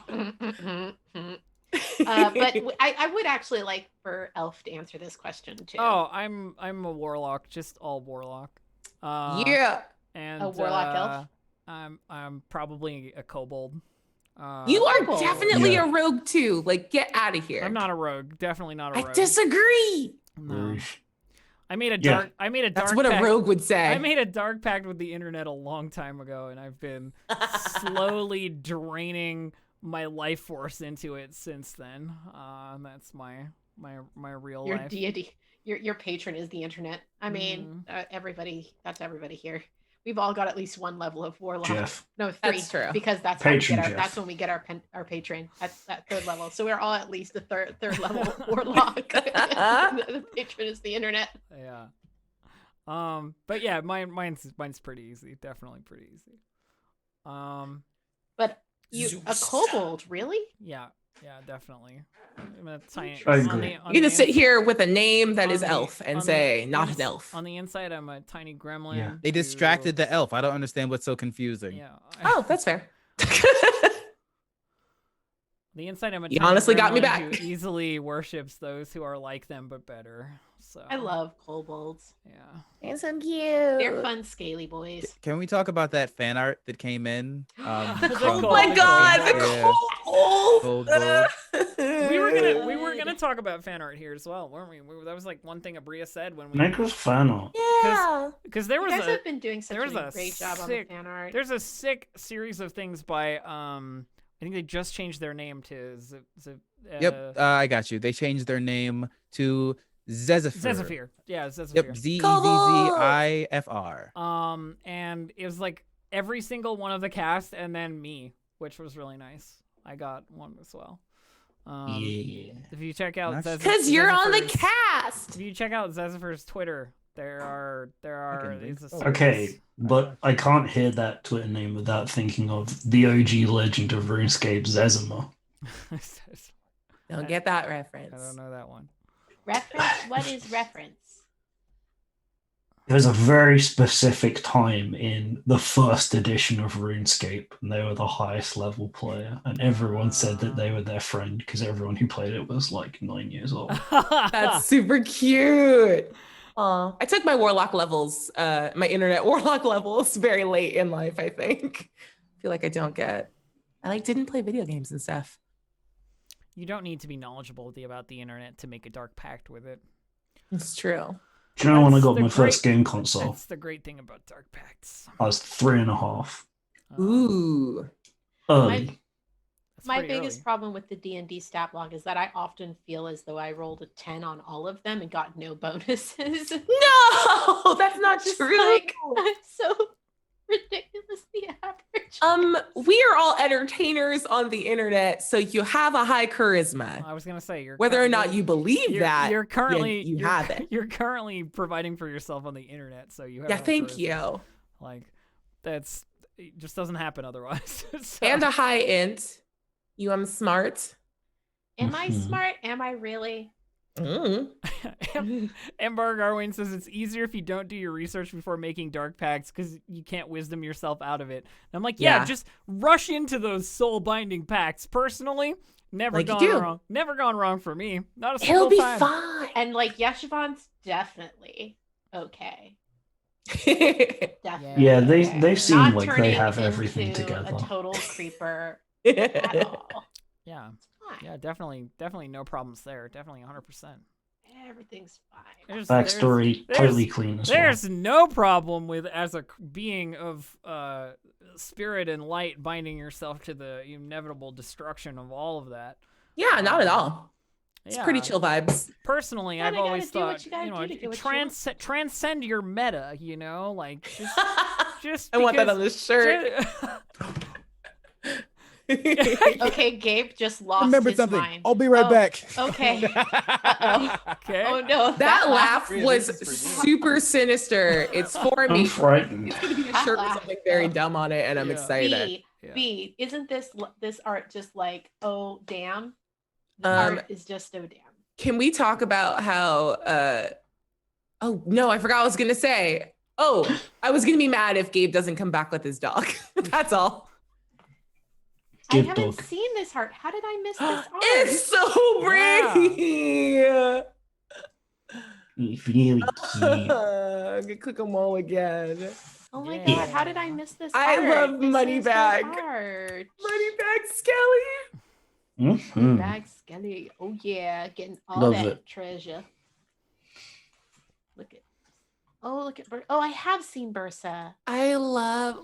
But I would actually like for Elf to answer this question too. Oh, I'm a warlock, just all warlock. Yeah. And A warlock elf? I'm probably a kobold. You are Kobold. definitely Yeah. a rogue too. Like, get out of here. I'm not a rogue. Definitely not a I rogue. disagree. No. I made a Yeah. dark. I made a dark. That's what a pact. rogue would say. I made a dark pact with the internet a long time ago, and I've been slowly draining my life force into it since then. That's my real Your life. deity, your patron is the internet. I mean, that's everybody here. We've all got at least one level of warlock. Jeff. No, 3. That's true. Because that's Patron how we get Jeff. that's when we get our patron at that 3rd level. So we're all at least the third level warlock. The patron is the internet. Yeah. But yeah, mine's pretty easy. Definitely pretty easy. But a Zeus. kobold, really? Yeah, definitely. I'm gonna tiny, I on agree. the- You're on gonna the sit ins- here with a name that on is the- elf and on the say, not ins- an elf. On the inside, I'm a tiny gremlin. Yeah. They distracted the elf. I don't understand what's so confusing. Yeah. Oh, that's fair. The inside, I'm a You tiny honestly got me gremlin back. who easily worships those who are like them but better. So I love kobolds. Yeah. They're so cute. They're fun, scaly boys. Can we talk about that fan art that came in? The from- Oh my god, the Yeah. kobold! Gold, gold. We were gonna talk about fan art here as well, weren't we? That was like one thing Abria said when we Make us fan art. Yeah. because there You was guys have been doing such there was a a great job on the sick- fan art. there's a sick series of things by I think they just changed their name to Yep, I got you. They changed their name to Zezifir. Zezifir. Yeah, Zezifir. Yep, Zezzifr. And it was like every single one of the cast and then me, which was really nice. I got one as well. Yeah. If you check out Nice. Because you're on the Zezifir's- cast. If you check out Zezifir's Twitter, there are it's a series. Okay, but I can't hear that Twitter name without thinking of the OG legend of RuneScape, Zezima. Don't get that I reference. don't know that one. Reference? What is reference? There was a very specific time in the first edition of RuneScape, and they were the highest level player, and everyone said that they were their friend because everyone who played it was like 9 years old. That's super cute. Aw. I took my warlock levels, my internet warlock levels very late in life, I think. I feel like I didn't play video games and stuff. You don't need to be knowledgeable about the internet to make a dark pact with it. It's true. Do you know when I That's got the my first great- game console? That's the great thing about dark pacts. I was 3.5. Ooh. Early. That's My pretty biggest early. problem with the D&D stat block is that I often feel as though I rolled a 10 on all of them and got no bonuses. No, that's not Just true. like, I'm so ridiculously average. We are all entertainers on the internet, so you have a high charisma. I was gonna say you're Whether or not currently- you believe that, you're currently you you're- have it. You're currently providing for yourself on the internet, so you have. Yeah, that thank charisma. you. Like, it just doesn't happen otherwise. So- And a high int. You am smart. Am I Mhm. smart? Am I really? Embar Garwin says it's easier if you don't do your research before making dark pacts because you can't wisdom yourself out of it. And I'm like, yeah, just rush into those soul binding pacts. Personally, never Like you gone do. wrong. Never gone wrong for me. Not a single It'll be time. fine. And like Yeshivan's definitely okay. Definitely. Yeah, they okay. seem Not like they turning have everything into together. A total creeper at all. Yeah, It's fine. yeah, definitely no problems there. Definitely 100%. Everything's fine. Backstory, there's- totally clean as well. There's no problem with, as a being of spirit and light, binding yourself to the inevitable destruction of all of that. Yeah, not at all. It's Yeah. pretty chill vibes. Personally, You I've gotta always do what thought, you gotta do to get what you want. transcend your meta, like just I want that on because- this shirt. Okay, Gabe just lost Remembered his something. mind. I'll be right Oh, back. Okay. Uh-oh. Okay. Oh no. That laugh Really, was this is for you. super sinister. It's for I'm me. frightened. It's gonna be a That shirt with laugh, something very though. dumb on it, and I'm Yeah. excited. B, Yeah. B, isn't this art just like, oh damn? This Um, art is just oh damn. Can we talk about how? Oh no, I forgot what I was gonna say. Oh, I was gonna be mad if Gabe doesn't come back with his dog. That's all. I Give haven't dog. seen this art. How did I miss this art? It's so pretty. Really cute. I can click them all again. Oh my Yeah. god, how did I miss this I art? love This is Moneybag. good art. Moneybag Skelly. Mhm. Bag Skelly. Oh yeah, getting all Love that it. treasure. Look at. Oh, look at. Oh, I have seen Bursa. I love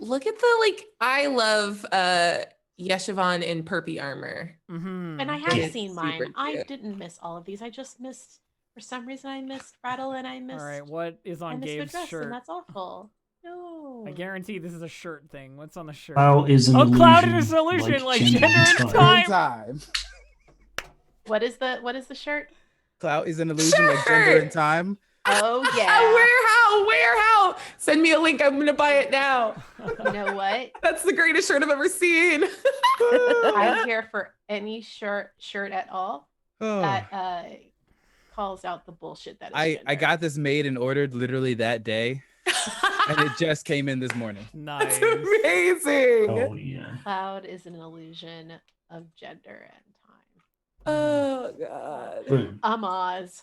Yeshivon in Perpy armor. Mm-hmm. And I have It's seen super mine. I cute. didn't miss all of these. I just missed. For some reason, I missed Rattle, and I missed. All right, what is I on missed Gabe's Address, shirt? and that's awful. No. I guarantee this is a shirt thing. What's on the shirt? Cloud is an illusion. Cloud is an illusion, like gender and time. Time. What is the shirt? Clout is an illusion like gender and time. Oh yeah. Where how? Send me a link. I'm gonna buy it now. You know what? That's the greatest shirt I've ever seen. I'm here for any shirt at all Oh. that calls out the bullshit that is I gender. got this made and ordered literally that day, and it just came in this morning. Nice. That's amazing. Oh yeah. Cloud is an illusion of gender and time. Oh god. Boom. Amaz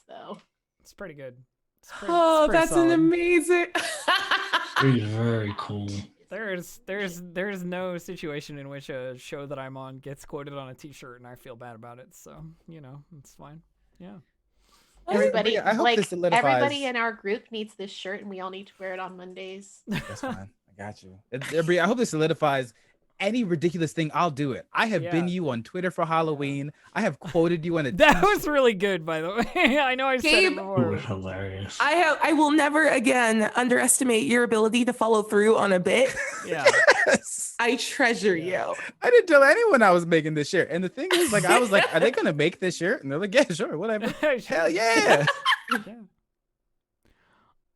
though. It's pretty good. It's Oh, it's pretty that's solid. an amazing. It's very cool. There's no situation in which a show that I'm on gets quoted on a T-shirt and I feel bad about it. So it's fine. Yeah. Everybody, I hope like this solidifies. everybody in our group needs this shirt, and we all need to wear it on Mondays. That's fine. I got you. I hope this solidifies any ridiculous thing. I'll do it. I have been you on Twitter for Halloween. I have quoted you on a. That was really good, by the way. I know I said it Gabe- before. Oh, hilarious. I will never again underestimate your ability to follow through on a bit. Yeah. Yes. I treasure you. I didn't tell anyone I was making this shirt. And the thing is, like, I was like, are they gonna make this shirt? And they're like, yeah, sure, whatever. Hell yeah.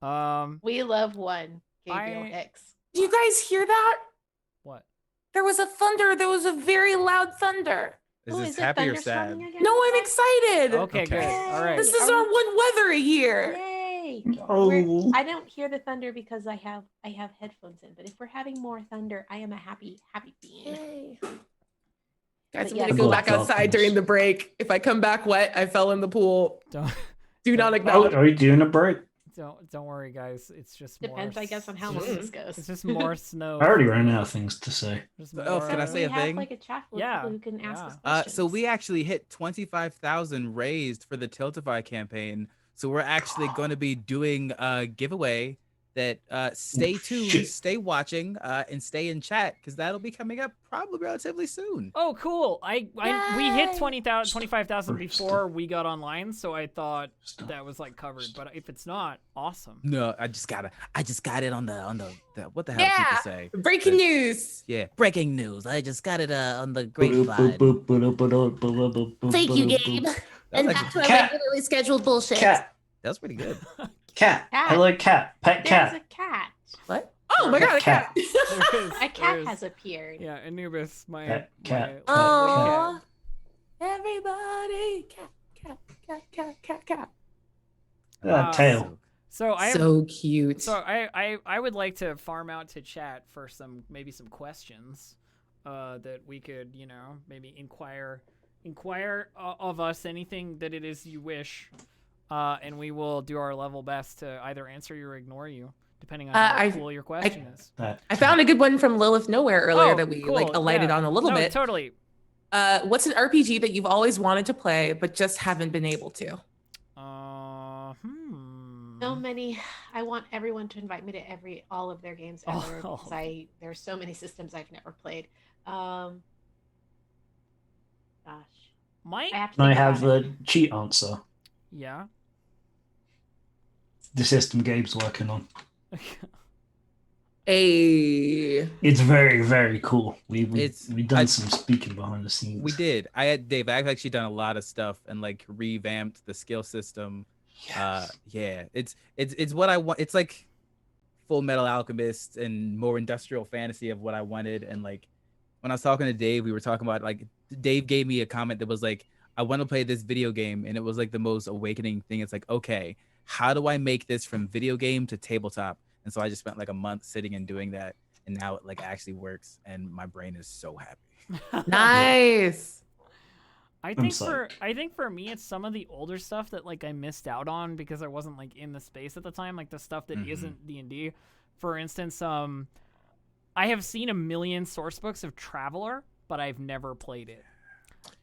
Yeah. We love one Gabriel X. Do you guys hear that? What? There was a thunder. There was a very loud thunder. Is Oh, this is it happy or sad? thunderstorming again? No, I'm excited. Okay, good. All right. This is our one weather a year. Yay! Oh. I don't hear the thunder because I have headphones in. But if we're having more thunder, I am a happy being. Yay. But Guys, I'm yeah, gonna go so- back outside during the break. If I come back wet, I fell in the pool. Don't Do not Oh, acknowledge. are you doing a break? don't worry, guys. It's just Depends, more I guess, on how it's long just- this goes. It's just more snow. I already ran out of things to say. Just Oh, can I more- say a we have thing? like a chat with Yeah, people who can ask yeah. us questions. So we actually hit 25,000 raised for the Tiltify campaign. So we're actually going to be doing a giveaway that stay tuned, shit. stay watching, and stay in chat because that'll be coming up probably relatively soon. Oh, cool. We hit Yay. 25,000 before we got online, so I thought Stop. that was like covered. But if it's not, awesome. No, I just got it on the what the hell Yeah. do people say? Breaking news. Yeah, breaking news. I just got it on the grapevine. Thank you, Gabe. And like back to our cat. regularly scheduled bullshit. Cat. That's pretty good. Cat. Hello, cat. Pet There's cat. a cat. What? Oh my god, a cat. There is, A there cat is. has appeared. Yeah, Anubis, my Cat, cat, my- Aww. Everybody. Cat. Tail. So I have, So cute. so I would like to farm out to chat for some questions that we could maybe inquire of us anything that it is you wish, and we will do our level best to either answer you or ignore you depending on how cool your question is. I found a good one from Lilith Nowhere earlier that we cool. like alighted Yeah. on a little No, bit. Totally. What's an RPG that you've always wanted to play but just haven't been able to? So many. I want everyone to invite me to all of their games ever Oh. because there are so many systems I've never played. Gosh, Mike? I have to. And I think have about it. the cheat answer. Yeah. The system Gabe's working on. A It's very, very cool. We've done I- some speaking behind the scenes. We did. Dave. I've actually done a lot of stuff and like revamped the skill system. Yes. Yeah, it's what I want. It's like Full Metal Alchemist and more industrial fantasy of what I wanted. And like when I was talking to Dave, we were talking about like Dave gave me a comment that was like, I want to play this video game, and it was like the most awakening thing. It's like, okay, how do I make this from video game to tabletop? And so I just spent like a month sitting and doing that, and now it like actually works, and my brain is so happy. nice. I think for me it's some of the older stuff that like I missed out on because I wasn't like in the space at the time, like the stuff that isn't D&D. For instance, I have seen a million source books of Traveler, but I've never played it.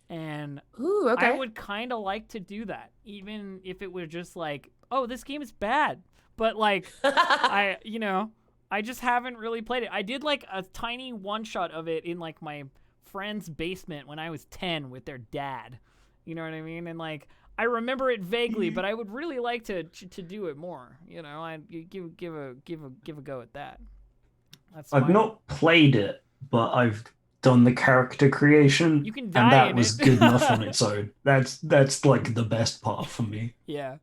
And Ooh, okay. I would kind of like to do that, even if it were just like, oh, this game is bad. But like, I just haven't really played it. I did like a tiny one-shot of it in like my friend's basement when I was 10 with their dad. You know what I mean? And like, I remember it vaguely, but I would really like to do it more. You know, I'd give a go at that. I've not played it, but I've done the character creation, You can die and that in was it. good enough on its own. That's like the best part for me. Yeah.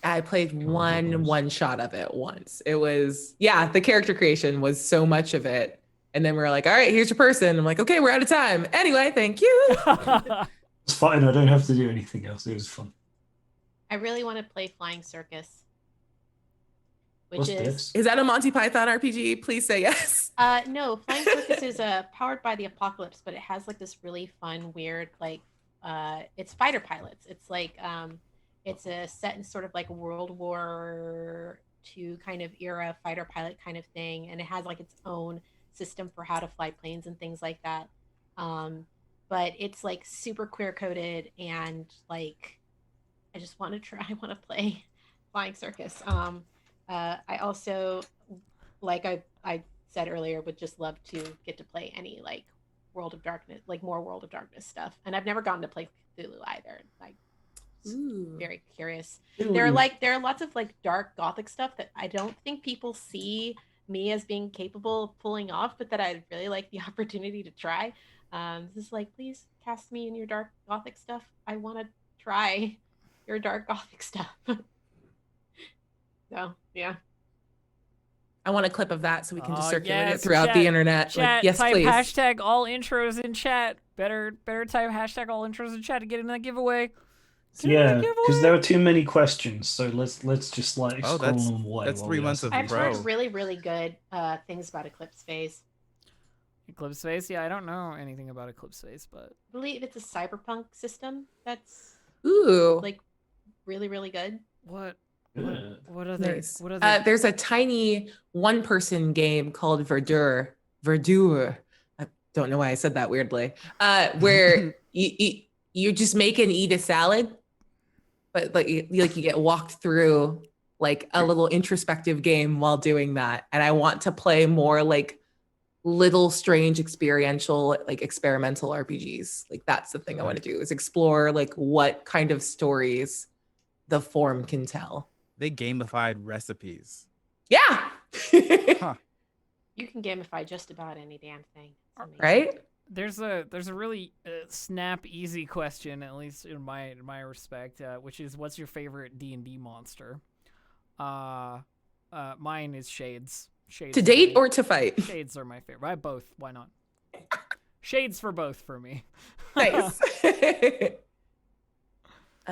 I played one shot of it once. It was, the character creation was so much of it. And then we were like, all right, here's your person. I'm like, okay, we're out of time. Anyway, thank you. It's fine. I don't have to do anything else. It was fun. I really want to play Flying Circus. What's this? Is that a Monty Python RPG? Please say yes. No, Flying Circus is powered by the apocalypse, but it has like this really fun, weird, like it's fighter pilots. It's like it's a set in sort of like World War II kind of era fighter pilot kind of thing, and it has like its own system for how to fly planes and things like that. But it's like super queer coded, and like I just want to try. I want to play Flying Circus. I also, like I said earlier, would just love to get to play any like World of Darkness, like more World of Darkness stuff. And I've never gotten to play Cthulhu either. Like, very curious. There are lots of like dark gothic stuff that I don't think people see me as being capable of pulling off, but that I'd really like the opportunity to try. This is like, please cast me in your dark gothic stuff. I want to try your dark gothic stuff. So yeah. I want a clip of that so we can just circulate yes, it throughout the internet. Chat, like, yes, type please. hashtag all intros in chat. Better type hashtag all intros in chat to get in that giveaway. Yeah, because there are too many questions, so let's just like scroll them away. That's 3 months of I've pro. heard really, really good things about Eclipse Phase. Eclipse Phase? Yeah, I don't know anything about Eclipse Phase, but I believe it's a cyberpunk system that's like really, really good. What What are nice. What are they? There's a tiny one-person game called Verdure. I don't know why I said that weirdly. Where you just make and eat a salad, but like you get walked through like a little introspective game while doing that. And I want to play more like little strange experiential, like experimental RPGs. Like that's the thing I want to do, is explore like what kind of stories the form can tell. They gamified recipes. Yeah. Huh. You can gamify just about any damn thing. Right? There's a really snap easy question, at least in my respect, which is, what's your favorite D&D monster? Mine is Shades. Shades to date or to fight? Shades are my favorite. I both. Why not? Shades for both for me. Nice.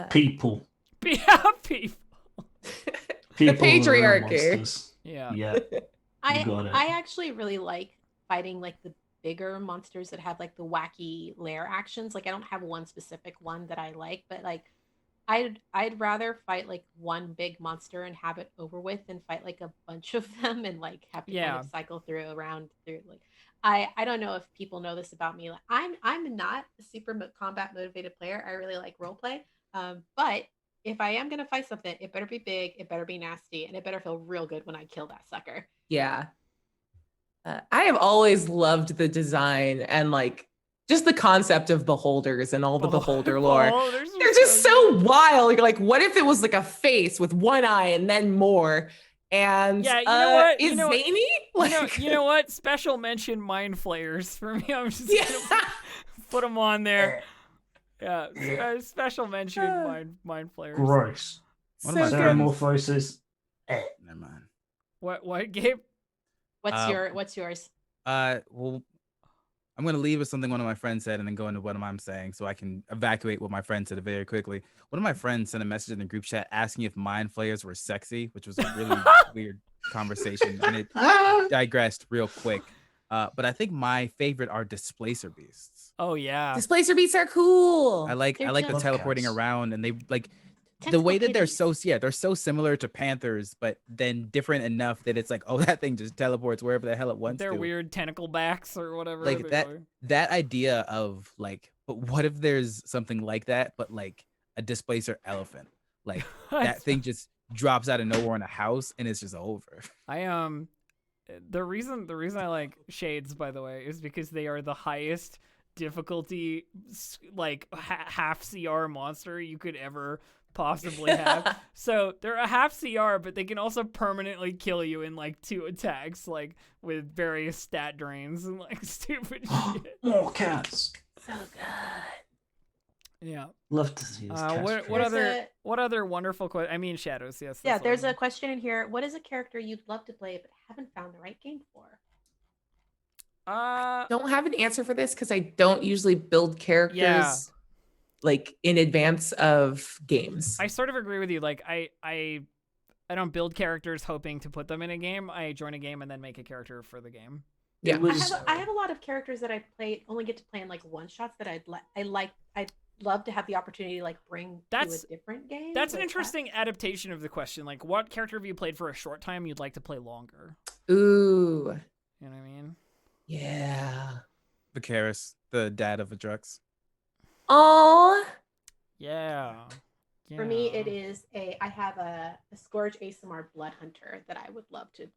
People. Yeah, people. The patriarchy. Yeah. I actually really like fighting like the bigger monsters that have like the wacky lair actions. Like I don't have one specific one that I like, but like I'd rather fight like one big monster and have it over with than fight like a bunch of them and like have to kind of cycle through like I don't know if people know this about me. Like I'm not a super combat motivated player. I really like role play. But if I am gonna fight something, it better be big, it better be nasty, and it better feel real good when I kill that sucker. Yeah. I have always loved the design and like just the concept of beholders and all the beholder lore. They're just so wild. You're like, what if it was like a face with one eye and then more? And yeah, you know what? Is zany? Like, you know what? Special mention mind flayers for me. I'm just gonna put them on there. Yeah, special mention mind flayers. Gross. One of my Metamorphosis. Never mind. What Gabe? What's yours? Well, I'm gonna leave with something one of my friends said and then go into what I'm saying so I can evacuate what my friend said very quickly. One of my friends sent a message in the group chat asking if mind flayers were sexy, which was a really weird conversation, and it digressed real quick. But I think my favorite are displacer beasts. Oh yeah, displacer beasts are cool. I like the teleporting around, and they like the way that they're so similar to panthers, but then different enough that it's like, oh, that thing just teleports wherever the hell it wants. They're weird tentacle backs or whatever. Like that idea of like but what if there's something like that, but like a displacer elephant? Like that thing just drops out of nowhere in a house and it's just over. The reason I like shades, by the way, is because they are the highest difficulty, like half CR monster you could ever possibly have. So they're a half CR, but they can also permanently kill you in like 2 attacks, like with various stat drains and like stupid shit. More cats. So good. Yeah. Love to see this. What other wonderful I mean, shadows. Yes. Yeah, there's a question in here. What is a character you'd love to play but haven't found the right game for? Don't have an answer for this because I don't usually build characters like in advance of games. I sort of agree with you. Like I don't build characters hoping to put them in a game. I join a game and then make a character for the game. Yeah, I have a lot of characters that I only get to play in like one shots that I'd love to have the opportunity to like bring to a different game. That's an interesting adaptation of the question. Like, what character have you played for a short time you'd like to play longer? Ooh. You know what I mean? Yeah. Vicaris, the dad of Adrux. Oh. Yeah. For me, it is I have a Scourge ASMR Blood Hunter that I would love to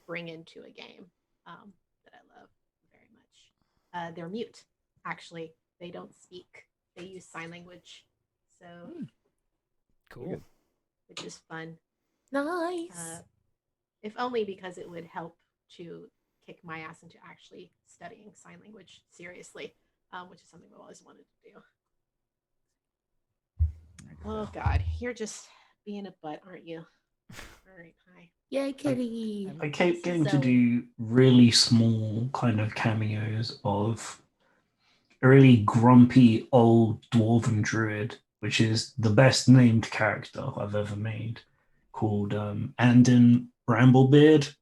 bring into a game that I love very much. They're mute, actually. They don't speak. They use sign language. So cool. Which is fun. Nice. If only because it would help to kick my ass into actually studying sign language seriously, which is something I've always wanted to do. Oh God, you're just being a butt, aren't you? All right, hi. Yay, kitty. I kept getting to do really small kind of cameos of a really grumpy old dwarven druid, which is the best named character I've ever made, called Andon Bramblebeard,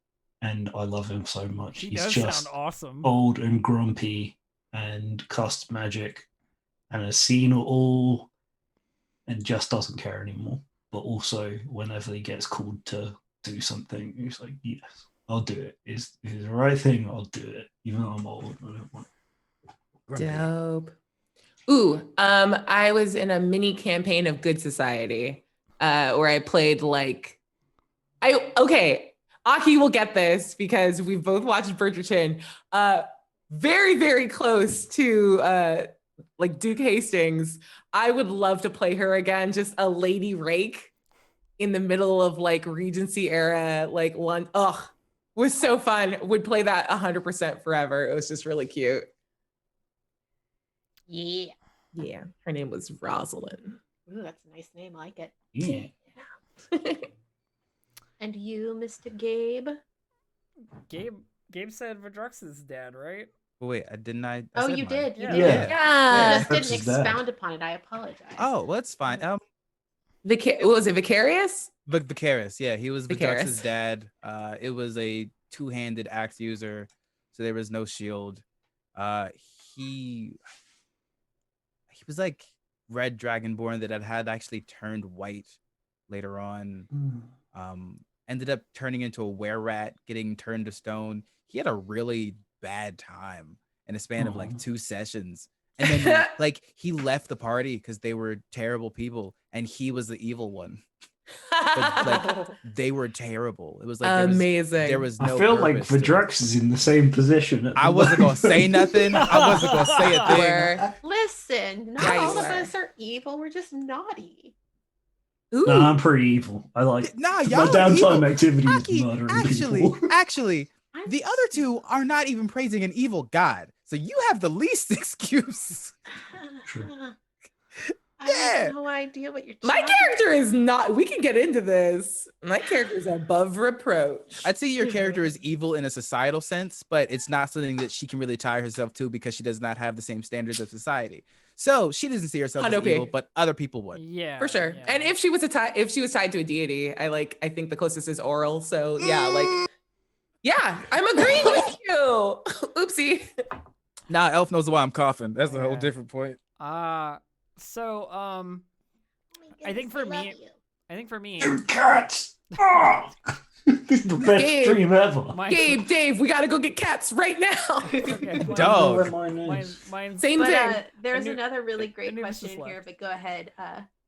and I love him so much. He He's does just sound awesome. Old and grumpy and casts magic and has seen it all and just doesn't care anymore. But also, whenever he gets called to do something, he's like, yes, I'll do it. It's the right thing, I'll do it. Even though I'm old, I don't want it. Dope. Ooh, I was in a mini campaign of Good Society, where I played like, Aki will get this because we've both watched Bridgerton. Very, very close to like Duke Hastings. I would love to play her again, just a lady rake in the middle of like Regency era, like one. Was so fun. Would play that 100% forever. It was just really cute. Yeah. Yeah. Her name was Rosalind. Ooh, that's a nice name. I like it. Yeah. And you, Mr. Gabe? Gabe said Vadrux's dad, right? Wait, didn't I? You mine. did. Yeah. You just That's didn't bad. expound upon it. I apologize. Oh, well, that's fine. What was it, Vicarious? Vicaris, yeah, he was Vicaris. Vadrux's dad. It was a two-handed axe user, so there was no shield. He was like red dragonborn that had actually turned white later on. Ended up turning into a were-rat, getting turned to stone. He had a really bad time in a span of like 2 sessions. And then like he left the party because they were terrible people and he was the evil one. But like they were terrible. It was like amazing. There was no I feel like purpose to it. Vadrux is in the same position. At the I wasn't gonna say nothing. I wasn't gonna say a thing. Where- Listen, not Yeah, you all of were. us are evil. We're just naughty. Ooh. No, I'm pretty evil. I like Nah, my y'all are downtime evil. activity is Aki, murdering people. actually, I'm the other two are not even praising an evil god. So you have the least excuse. True. I Yeah. have no idea what you're My talking character is not, we can get into this. My character is above reproach. I'd say your character is evil in a societal sense, but it's not something that she can really tie herself to because she does not have the same standards of society. So she doesn't see herself as Hundo evil, P. but other people would. Yeah, For sure. yeah. And if she was tied to a deity, I think the closest is Auril. So yeah, I'm agreeing with you. Oopsie. Nah, Elf knows why I'm coughing. That's a whole Yeah. different point. So Oh my I think goodness, for love me- you. I think for me, You cats! Oh! This is the best Gabe. dream ever. Mine's- Dave, we gotta go get cats right now. Okay, Dog. Mine's Same thing. There's knew- another really great knew this question was in here, left. but go ahead.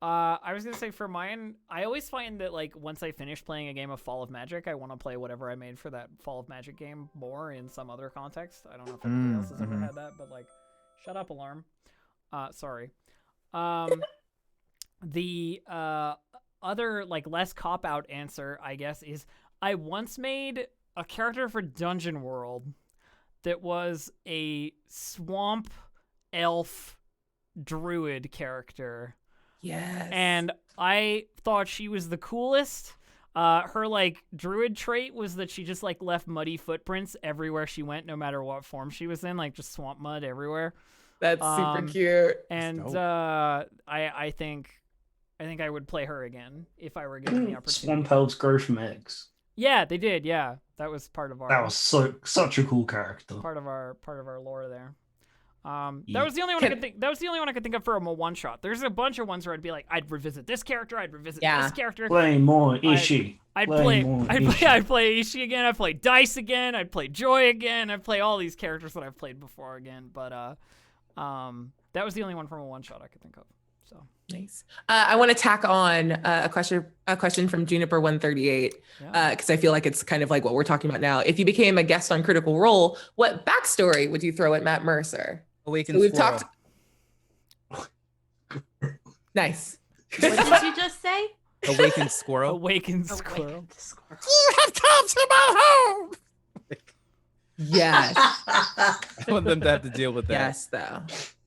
I was gonna say for mine, I always find that like once I finish playing a game of Fall of Magic, I want to play whatever I made for that Fall of Magic game more in some other context. I don't know if anybody else has ever had that, but like, shut up, alarm. Sorry. The other like less cop out answer, I guess, is I once made a character for Dungeon World that was a swamp elf druid character. Yes. And I thought she was the coolest. Her like druid trait was that she just like left muddy footprints everywhere she went, no matter what form she was in, like just swamp mud everywhere. That's super cute. And I think I would play her again if I were given the opportunity. Swamp elves grow from eggs. Yeah, they did. Yeah, that was part of our. That was such a cool character. Part of our lore there. Yeah. That was the only one I could think. That was the only one I could think of for a one shot. There's a bunch of ones where I'd be like, I'd revisit this character. I'd revisit this character. Play more Ishii. I'd play Ishii again. I'd play Dice again. I'd play Joy again. I'd play all these characters that I've played before again. But that was the only one from a one shot I could think of. So nice. I want to tack on a question from Juniper 138 because I feel like it's kind of like what we're talking about now. If you became a guest on Critical Role, what backstory would you throw at Matt Mercer? Awakened So we've Squirrel. talked. Nice. What did you just say? Awakened Squirrel. Awakened Squirrel. Awakened squirrel. You have come to my home. Yes. I want them to have to deal with that. Yes, though.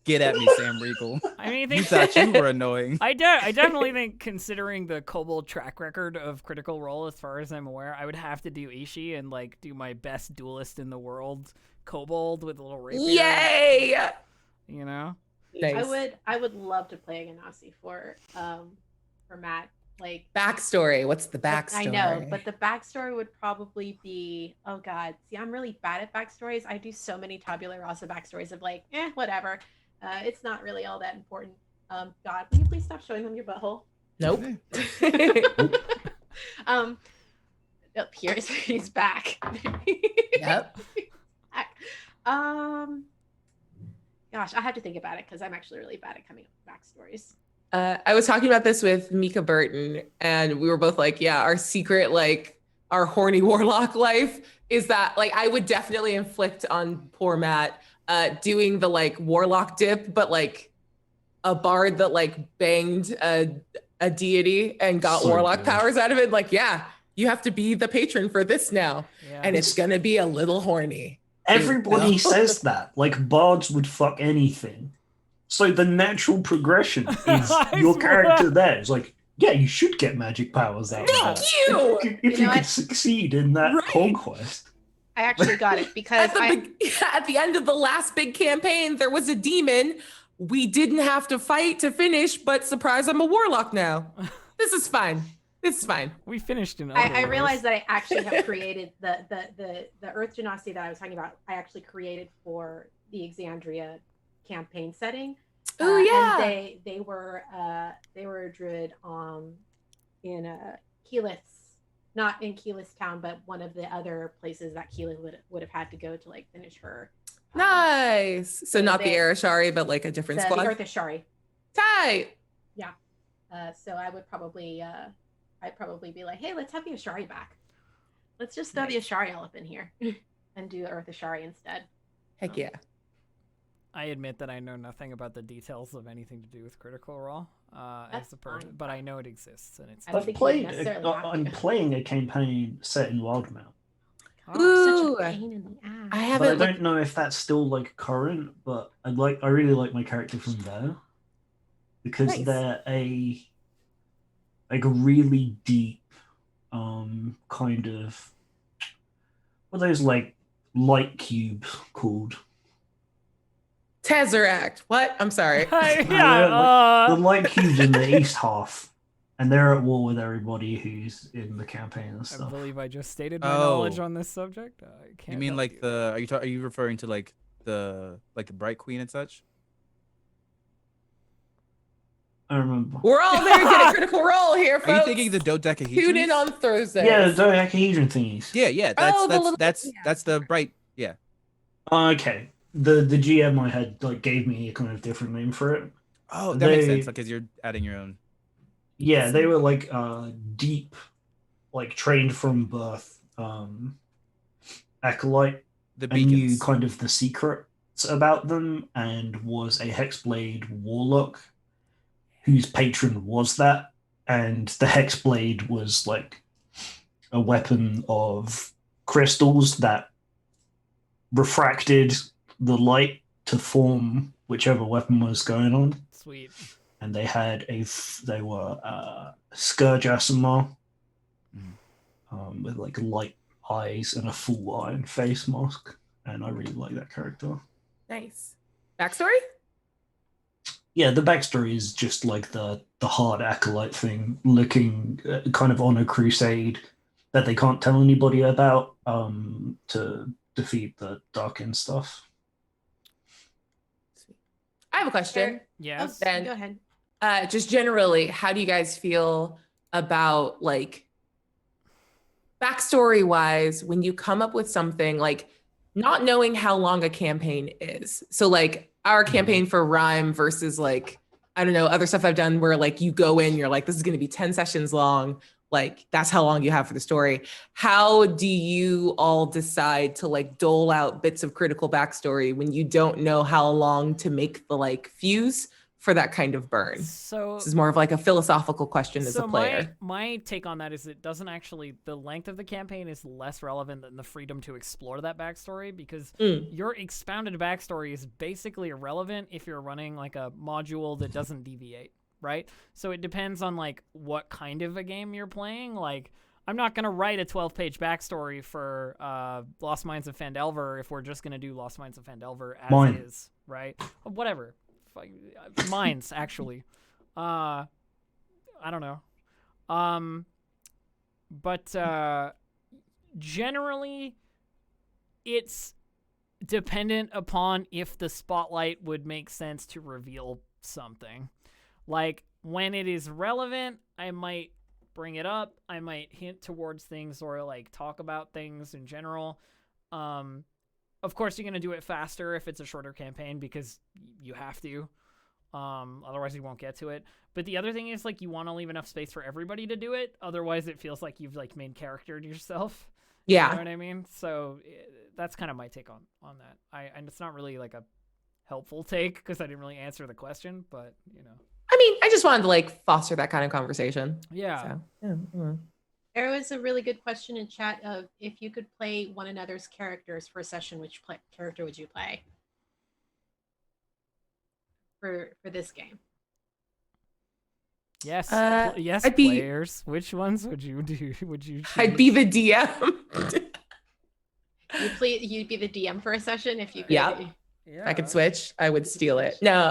Get at me, Sam Riegel. I mean, You thought you were annoying. I definitely think, considering the Kobold track record of Critical Role, as far as I'm aware, I would have to do Ishii and like do my best duelist in the world, Kobold with a little rapier. Yay! You know. Nice. I would love to play a Ganassi for Matt. Like Backstory. What's the backstory? I know, but the backstory would probably be, oh god, see, I'm really bad at backstories. I do so many tabula rasa backstories of like, whatever. It's not really all that important. God, will you please stop showing them your butthole? Nope. Oh, he's back. Yep. Back. Gosh, I have to think about it because I'm actually really bad at coming up with backstories. I was talking about this with Mika Burton, and we were both like, yeah, our secret, like, our horny warlock life is that, like, I would definitely inflict on poor Matt doing the, like, warlock dip, but, like, a bard that, like, banged a deity and got So warlock good. powers out of it. Like, yeah, you have to be the patron for this now. Yeah. And it's going to be a little horny. Everybody No. says that. Like, bards would fuck anything. So the natural progression is your character there. It's like, yeah, you should get magic powers out of Thank that. you! If you know could what? succeed in that Right. conquest. I actually got it because At the end of the last big campaign, there was a demon. We didn't have to fight to finish, but surprise, I'm a warlock now. This is fine. This is fine. We finished in. I realized that I actually have created the Earth Genasi that I was talking about. I actually created for the Exandria campaign setting. Oh yeah. And they were a druid in Keyleth, not in Keyleth town, but one of the other places that Keyleth would have had to go to like finish her. Nice. So not the they- Arashari, but like a different The squad. Earth Ashari. Tight. So I would probably I'd probably be like, hey, let's have the Ashari back. Let's just throw the Ashari all up in here and do Earth Ashari instead. Heck yeah. I admit that I know nothing about the details of anything to do with Critical Role That's as a person, fine. but I know it exists and it's. I don't I've think you played. necessarily have I'm to. playing a campaign set in Wildmount, Ooh. Such a pain in the ass. I but I haven't. don't know if that's still like current. But I really like my character from there because Nice. they're a really deep kind of what are those like light cubes called? Tesseract. What? I'm sorry. The light cubes in the east half, and they're at war with everybody who's in the campaign and I stuff. believe I just stated my Oh. knowledge on this subject. I can't. You mean help like you. the? Are you referring to like the Bright Queen and such? I remember. We're all very good at Critical Role here, folks. Are you thinking the dodecahedrons? Tune in on Thursday. Yeah, the dodecahedron thingies. Yeah. That's the bright. Yeah. Okay. The GM I had gave me a kind of different name for it. Oh, that makes sense because you're adding your own. Yeah, they were deep, trained from birth, acolyte. The and knew beacons. kind of the secrets about them, and was a hexblade warlock whose patron was that, and the hexblade was a weapon of crystals that refracted the light to form whichever weapon was going on. Sweet. And they had they were Scourge Asimar, with light eyes and a full iron face mask, and I really like that character. Nice. Backstory? Yeah, the backstory is just the hard acolyte thing, looking kind of on a crusade that they can't tell anybody about, to defeat the Darkin stuff. I have a question. Yes. Oh, go ahead. Just generally, how do you guys feel about backstory wise when you come up with something not knowing how long a campaign is? So our campaign for Rhyme versus I don't know, other stuff I've done where you go in, you're this is going to be 10 sessions long. That's how long you have for the story. How do you all decide to dole out bits of critical backstory when you don't know how long to make the fuse for that kind of burn? So this is more of a philosophical question as a player. My take on that is it doesn't actually, the length of the campaign is less relevant than the freedom to explore that backstory, because your expounded backstory is basically irrelevant if you're running a module that doesn't deviate, right? So it depends on what kind of a game you're playing. I'm not going to write a 12-page backstory for Lost Mines of Phandelver if we're just going to do Lost Mines of Phandelver as is, right? Whatever. Mines, actually. I don't know. But generally, it's dependent upon if the spotlight would make sense to reveal something. When it is relevant, I might bring it up. I might hint towards things or talk about things in general. Of course, you're going to do it faster if it's a shorter campaign because you have to. Otherwise, you won't get to it. But the other thing is, you want to leave enough space for everybody to do it. Otherwise, it feels like you've, main charactered yourself. Yeah. You know what I mean? So that's kind of my take on that. And it's not really, a helpful take because I didn't really answer the question, but, I mean, I just wanted to foster that kind of conversation. Yeah. So, There was a really good question in chat of if you could play one another's characters for a session, which character would you play for this game? Yes. Yes, I'd be- players. Which ones would you do? Would you choose? I'd be the DM. You'd be the DM for a session if you could. Yeah. Yeah. If I could switch, I would steal it. No,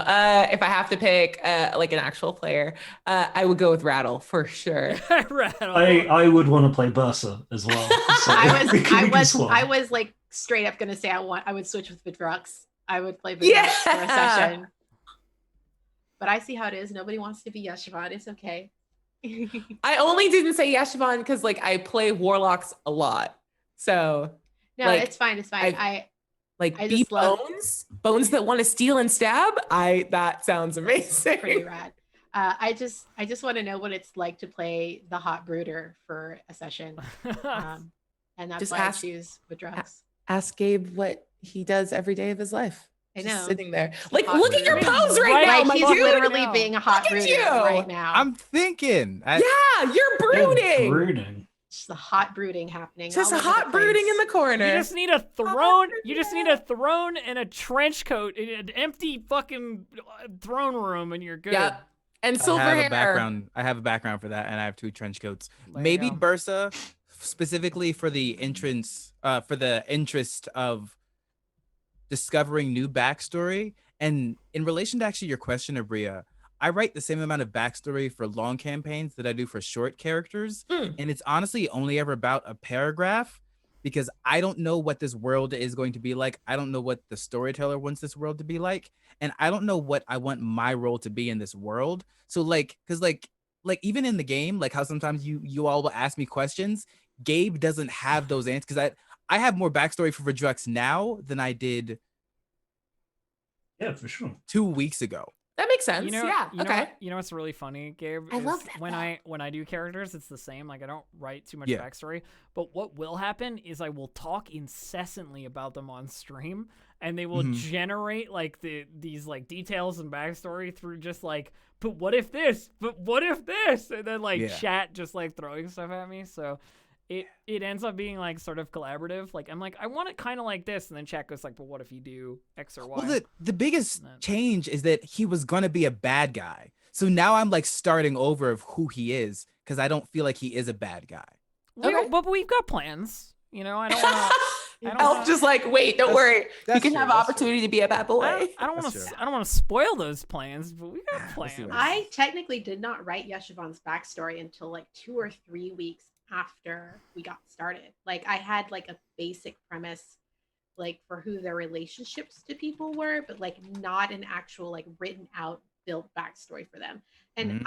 if I have to pick an actual player, I would go with Rattle for sure. Rattle. I would want to play Bursa as well. So I was straight up gonna say I would switch with Vidrux. I would play Vidrux for a session. But I see how it is. Nobody wants to be Yashavan. It's okay. I only didn't say Yashavan because I play Warlocks a lot. So no, it's fine. It's fine. I be bones that want to steal and stab. That sounds amazing. Pretty rad. I just want to know what it's like to play the hot brooder for a session. And that's Just why I choose Vidrux. Ask Gabe what he does every day of his life. I know. Just sitting there. Look at your pose right now, my he's dude. literally being a hot brooder right now. I'm thinking. Yeah, you're brooding. Brooding. Just the hot brooding happening. Just all a over hot the brooding place. in the corner. You just need a throne. You just need a throne and a trench coat, an empty fucking throne room, and you're good. Yep. And silver hair. I have a background for that, and I have 2 trench coats. There you Maybe go. Bursa, specifically for the interest of discovering new backstory. And in relation to actually your question, Abria, I write the same amount of backstory for long campaigns that I do for short characters. And it's honestly only ever about a paragraph because I don't know what this world is going to be like. I don't know what the storyteller wants this world to be like, and I don't know what I want my role to be in this world. So like, because like even in the game, like how sometimes you all will ask me questions, Gabe doesn't have those answers, because I have more backstory for Redrux now than I did. Yeah, for sure. 2 weeks ago. That makes sense. You know, yeah. Okay. You know what's really funny, Gabe? I is love that, when I do characters, it's the same. Like I don't write too much Yeah. backstory, but what will happen is I will talk incessantly about them on stream, and they will generate like these like details and backstory through just like, but what if this? But what if this? And then like chat just like throwing stuff at me. So it ends up being like sort of collaborative. Like I'm like, I want it kind of like this, and then chat goes like, but what if you do X or Y? Well, the biggest change is that he was gonna be a bad guy, so now I'm like starting over of who he is, because I don't feel like he is a bad guy. But we've got plans. You know, I don't want to. Elf just like, wait, don't worry. You can have opportunity to be a bad boy. I don't want to spoil those plans, but we got plans. I technically did not write Yeshivon's backstory until like 2 or 3 weeks after we got started. Like I had like a basic premise like for who their relationships to people were, but like not an actual like written out built backstory for them. And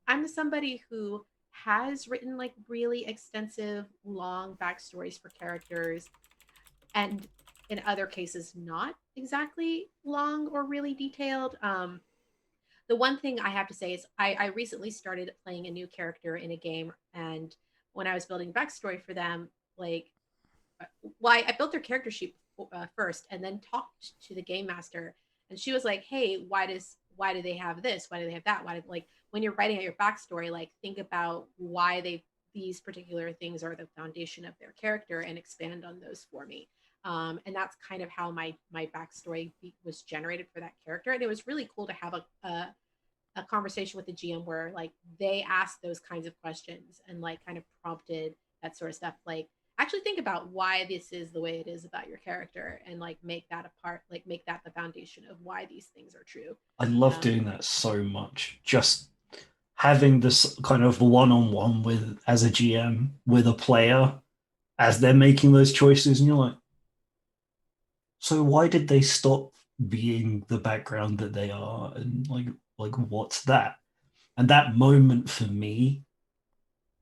I'm somebody who has written like really extensive long backstories for characters, and in other cases not exactly long or really detailed. The one thing I have to say is I recently started playing a new character in a game, and when I was building backstory for them, like, I built their character sheet first, and then talked to the game master, and she was like, "Hey, why do they have this? Why do they have that? Like when you're writing out your backstory, like think about why these particular things are the foundation of their character, and expand on those for me." And that's kind of how my backstory was generated for that character, and it was really cool to have a conversation with the GM where like they asked those kinds of questions and like kind of prompted that sort of stuff. Like actually think about why this is the way it is about your character, and like make that the foundation of why these things are true. I love doing that so much. Just having this kind of one-on-one with, as a GM, with a player as they're making those choices, and you're like, so why did they stop being the background that they are? And like what's that? And that moment for me,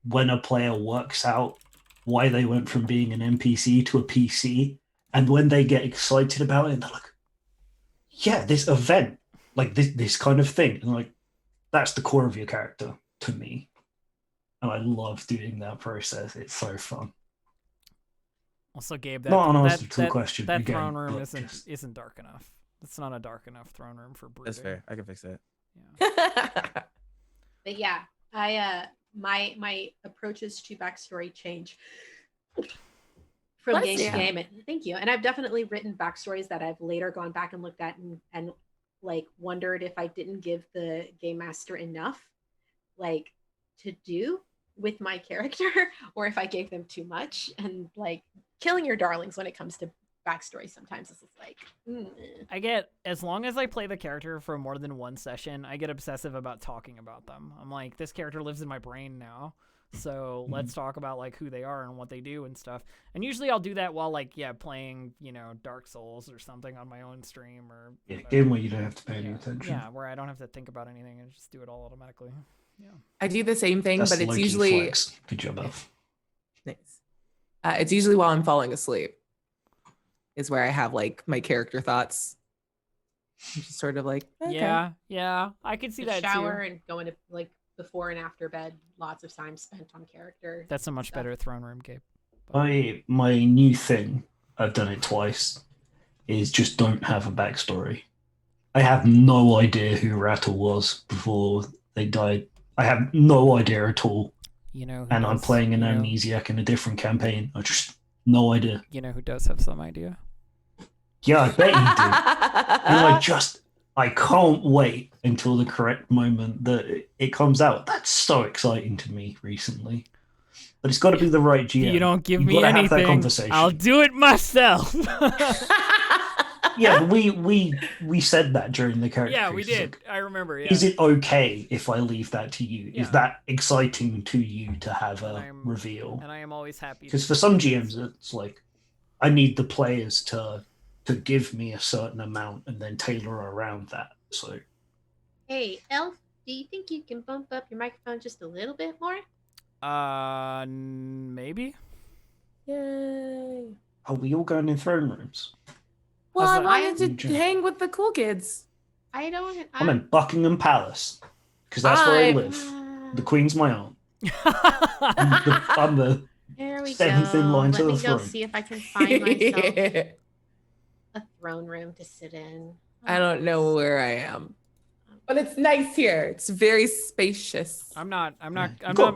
when a player works out why they went from being an NPC to a PC, and when they get excited about it, and they're like, yeah, this event, like this kind of thing, and like that's the core of your character to me. And I love doing that process. It's so fun. Also, Gabe, not an answer to the question. That again, throne room isn't dark enough. It's not a dark enough throne room for brooding. That's fair. I can fix it. Yeah. But yeah, I my approaches to backstory change from game to game. And thank you. And I've definitely written backstories that I've later gone back and looked at and like wondered if I didn't give the game master enough like to do with my character, or if I gave them too much, and like killing your darlings when it comes to backstory sometimes is like I get, as long as I play the character for more than one session, I get obsessive about talking about them. I'm like, this character lives in my brain now, so let's talk about like who they are and what they do and stuff. And usually I'll do that while like playing Dark Souls or something on my own stream, or game where you don't have to pay any attention. Where I don't have to think about anything and just do it all automatically. I do the same thing, That's but it's low-key usually flex. Good job, Elf. nice. It's usually while I'm falling asleep is where I have like my character thoughts. I'm just sort of like, okay. Yeah, I could see that shower too. and go into like before and after bed, lots of time spent on character. That's a much better throne room, Gabe. My new thing, I've done it twice, is just don't have a backstory. I have no idea who Rattle was before they died. I have no idea at all. And I'm playing an amnesiac in a different campaign. I just no idea. You know who does have some idea? Yeah, I bet you do. And I can't wait until the correct moment that it comes out. That's so exciting to me recently. But it's got to be the right GM. You don't give me anything, I'll do it myself. Yeah, but we said that during the character. Yeah, we did. Like, I remember. Yeah. Is it okay if I leave that to you? Yeah. Is that exciting to you to have a reveal? And I am always happy. Because for some GMs, it's like, I need the players to give me a certain amount and then tailor around that. So, Hey, Elf, do you think you can bump up your microphone just a little bit more? Maybe. Yay. are we all going in throne rooms? Well, I How's wanted to hang with the cool kids. I don't. I'm in Buckingham Palace because that's where I live. The Queen's my aunt. I'm the There we seventh go. in line to Let the me go throne. see if I can find myself a throne room to sit in. I don't know where I am, but it's nice here. It's very spacious. I'm not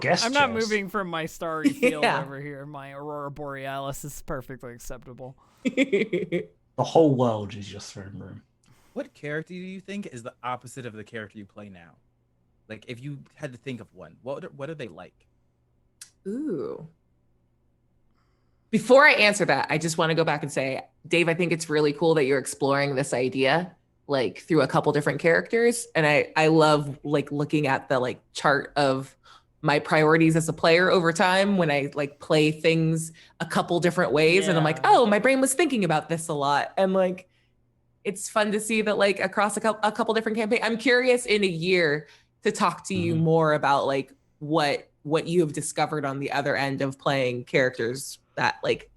guest chairs. moving from my starry field Yeah. over here. My Aurora Borealis is perfectly acceptable. The whole world is your throne room. What character do you think is the opposite of the character you play now? Like, if you had to think of one, what are they like? Ooh. Before I answer that, I just want to go back and say, Dave, I think it's really cool that you're exploring this idea like through a couple different characters. And I love like looking at the like chart of my priorities as a player over time when I like play things a couple different ways. And I'm like, oh, my brain was thinking about this a lot. And like, it's fun to see that like across a couple different campaigns. I'm curious in a year to talk to you more about like what you have discovered on the other end of playing characters that like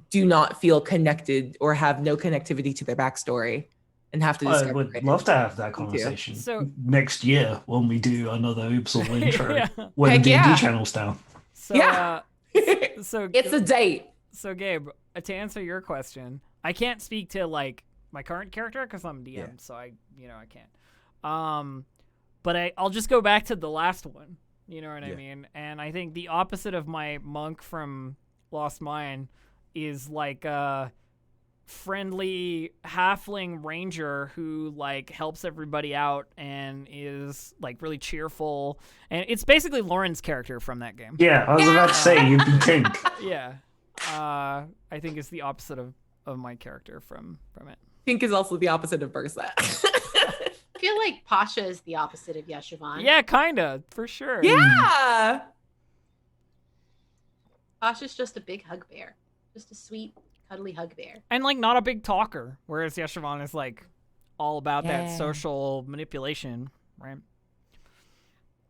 do not feel connected or have no connectivity to their backstory and have to discover. I would love to have that conversation next year when we do another Oops All intro when Heck the yeah. D channel's down. So, so it's a date. So Gabe, to answer your question, I can't speak to like my current character because I'm DM, so I can't. But I'll just go back to the last one. You know what I mean? And I think the opposite of my monk from Lost Mine is like a friendly halfling ranger who like helps everybody out and is like really cheerful. And it's basically Lauren's character from that game. Yeah, I was about to say you'd be Tink. Yeah. I think it's the opposite of my character from it. Pink is also the opposite of Bersa. I feel like Pasha is the opposite of Yeshivon. Yeah, kinda, for sure. Yeah. Pasha's just a big hug bear. Just a sweet, cuddly hug bear. And like not a big talker, whereas Yeshivon is like all about that social manipulation, right?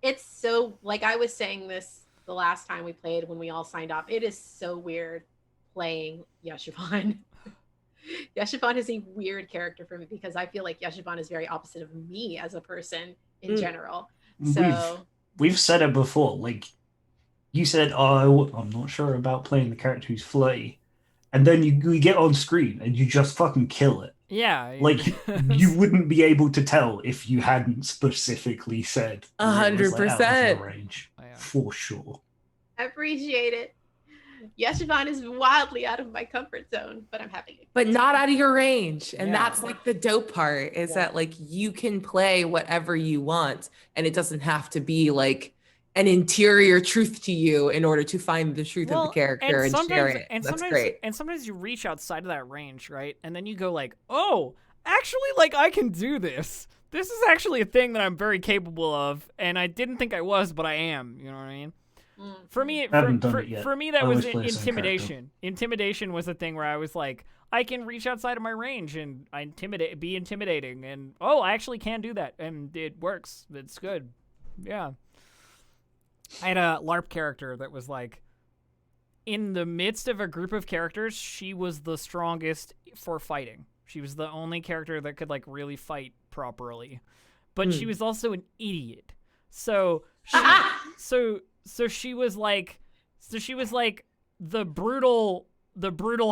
It's so, like I was saying this the last time we played when we all signed up, it is so weird playing Yeshivon. Yeshivon is a weird character for me because I feel like Yeshivon is very opposite of me as a person in general. So we've said it before. Like you said, oh, I'm not sure about playing the character who's flirty, and then we get on screen and you just fucking kill it. Yeah, like you wouldn't be able to tell if you hadn't specifically said 100% range for sure. I appreciate it. Yeshivon is wildly out of my comfort zone, but I'm having it. But not out of your range. And that's like the dope part is that like you can play whatever you want and it doesn't have to be like an interior truth to you in order to find the truth of the character and share it. And that's great. And sometimes you reach outside of that range, right? And then you go like, oh, actually, like I can do this. This is actually a thing that I'm very capable of. And I didn't think I was, but I am. You know what I mean? For me, for me, that was intimidation. Intimidation was a thing where I was like, I can reach outside of my range and be intimidating, and I actually can do that, and it works. It's good. Yeah. I had a LARP character that was like, in the midst of a group of characters, she was the strongest for fighting. She was the only character that could like really fight properly, but she was also an idiot. So she was like the brutal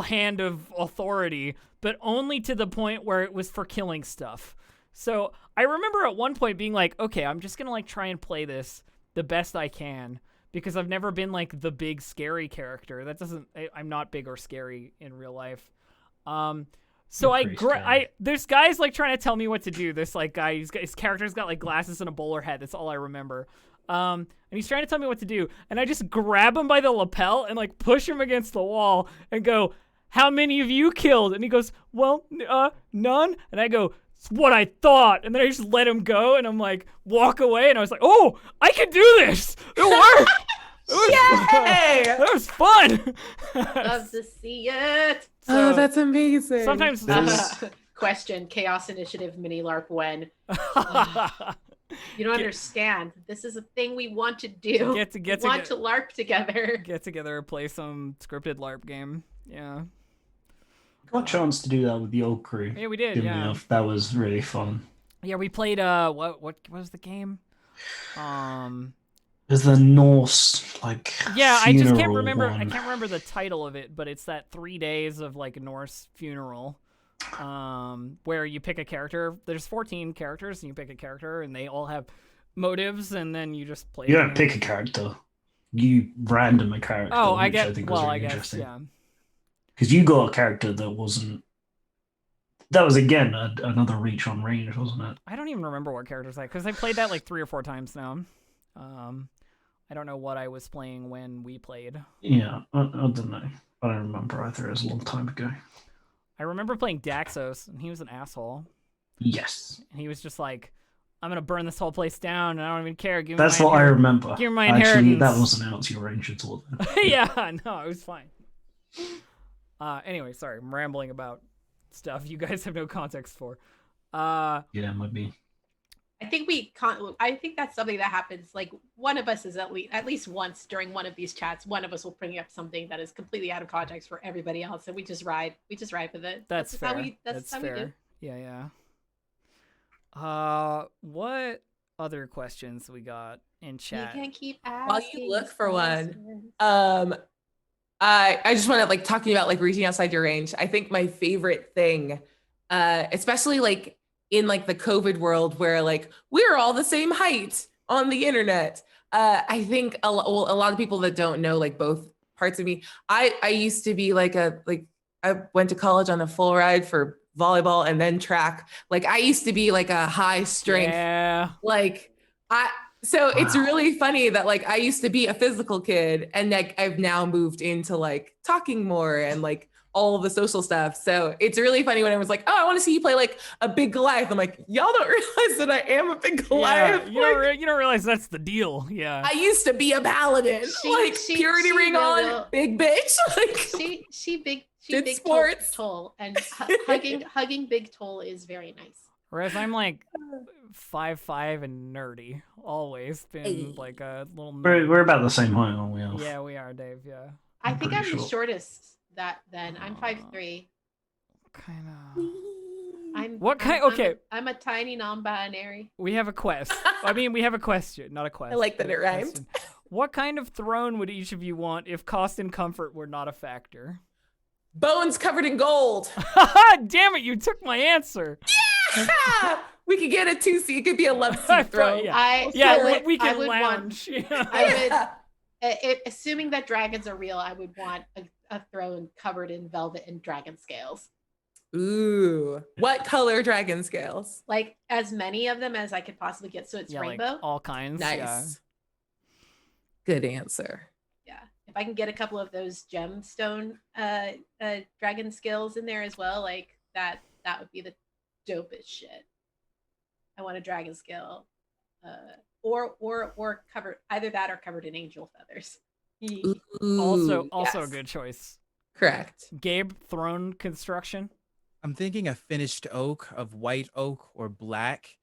hand of authority, but only to the point where it was for killing stuff. So I remember at one point being like, okay, I'm just gonna like try and play this the best I can because I've never been like the big scary character. I'm not big or scary in real life. So there's guys like trying to tell me what to do. This like guy, his character's got like glasses and a bowler hat. That's all I remember. And he's trying to tell me what to do. And I just grab him by the lapel and like push him against the wall and go, how many of you killed? And he goes, well, none. And I go, it's what I thought. And then I just let him go and I'm like, walk away. And I was like, oh, I can do this. It worked. That was fun. Love to see it. Oh, that's amazing. Sometimes Question: Chaos Initiative mini LARP when? You don't understand. This is a thing we want to do. We want to LARP together. Get together, play some scripted LARP game. Yeah. Got a chance to do that with the old crew. Yeah, we did. Didn't Yeah. we? That was really fun. Yeah, we played. What was the game? There's the Norse like. Yeah, I just can't funeral remember. one. I can't remember the title of it, but it's that 3 days of like a Norse funeral, where you pick a character. There's 14 characters, and you pick a character, and they all have motives, and then you just play. You don't pick a character. You random a character. Oh, which I think was really interesting. yeah. Because you got a character that wasn't. That was again another reach on range, wasn't it? I don't even remember what characters because I played that like 3 or 4 times now. I don't know what I was playing when we played. Yeah, I don't know. I don't remember either. It was a long time ago. I remember playing Daxos, and he was an asshole. Yes. And he was just like, I'm going to burn this whole place down, and I don't even care. That's what I remember. Give me my Actually, inheritance. that wasn't out to your range at all. Yeah, no, it was fine. Anyway, sorry, I'm rambling about stuff you guys have no context for. Yeah, might be. I think that's something that happens. Like one of us is at least once during one of these chats, one of us will bring up something that is completely out of context for everybody else, and we just ride with it. That's fair. That's how fair. we do. Yeah. What other questions we got in chat? You can keep asking. While you look for one, I just want to like talking about like reaching outside your range. I think my favorite thing, especially like in like the COVID world where like we're all the same height on the internet. I think a lot of people that don't know like both parts of me. I used to be I went to college on a full ride for volleyball and then track. Like I used to be like a high strength. Yeah. So it's really funny that like I used to be a physical kid and like I've now moved into like talking more and like all of the social stuff. So it's really funny when I was like, oh, I want to see you play like a big Goliath. I'm like, y'all don't realize that I am a big Goliath. Yeah, you don't realize that's the deal. Yeah. I used to be a paladin. Purity ring on, big bitch. Like she big sports. Toll and hugging big Toll is very nice. Whereas I'm like 5'5" and nerdy. Always been like a little nerd. We're about the same height, aren't we? Alf? Yeah, we are, Dave. Yeah. I think I'm the shortest. Then I'm 5'3". Kind of. Okay. I'm a tiny non-binary. We have a quest. I mean, we have a question, not a quest. I like that it rhymed. What kind of throne would each of you want if cost and comfort were not a factor? Bones covered in gold. Damn it! You took my answer. Yeah! We could get a 2-seat. It could be a love seat throne. We can lounge. Assuming that dragons are real, I would want a throne covered in velvet and dragon scales. Ooh, what color dragon scales? Like as many of them as I could possibly get, so it's rainbow. Like all kinds. Nice. Yeah. Good answer. Yeah, if I can get a couple of those gemstone dragon scales in there as well, like that would be the dopest shit. I want a dragon scale, or covered, either that or covered in angel feathers. Ooh, also a good choice. Correct. Gabe, throne construction. I'm thinking a finished oak of white oak or black,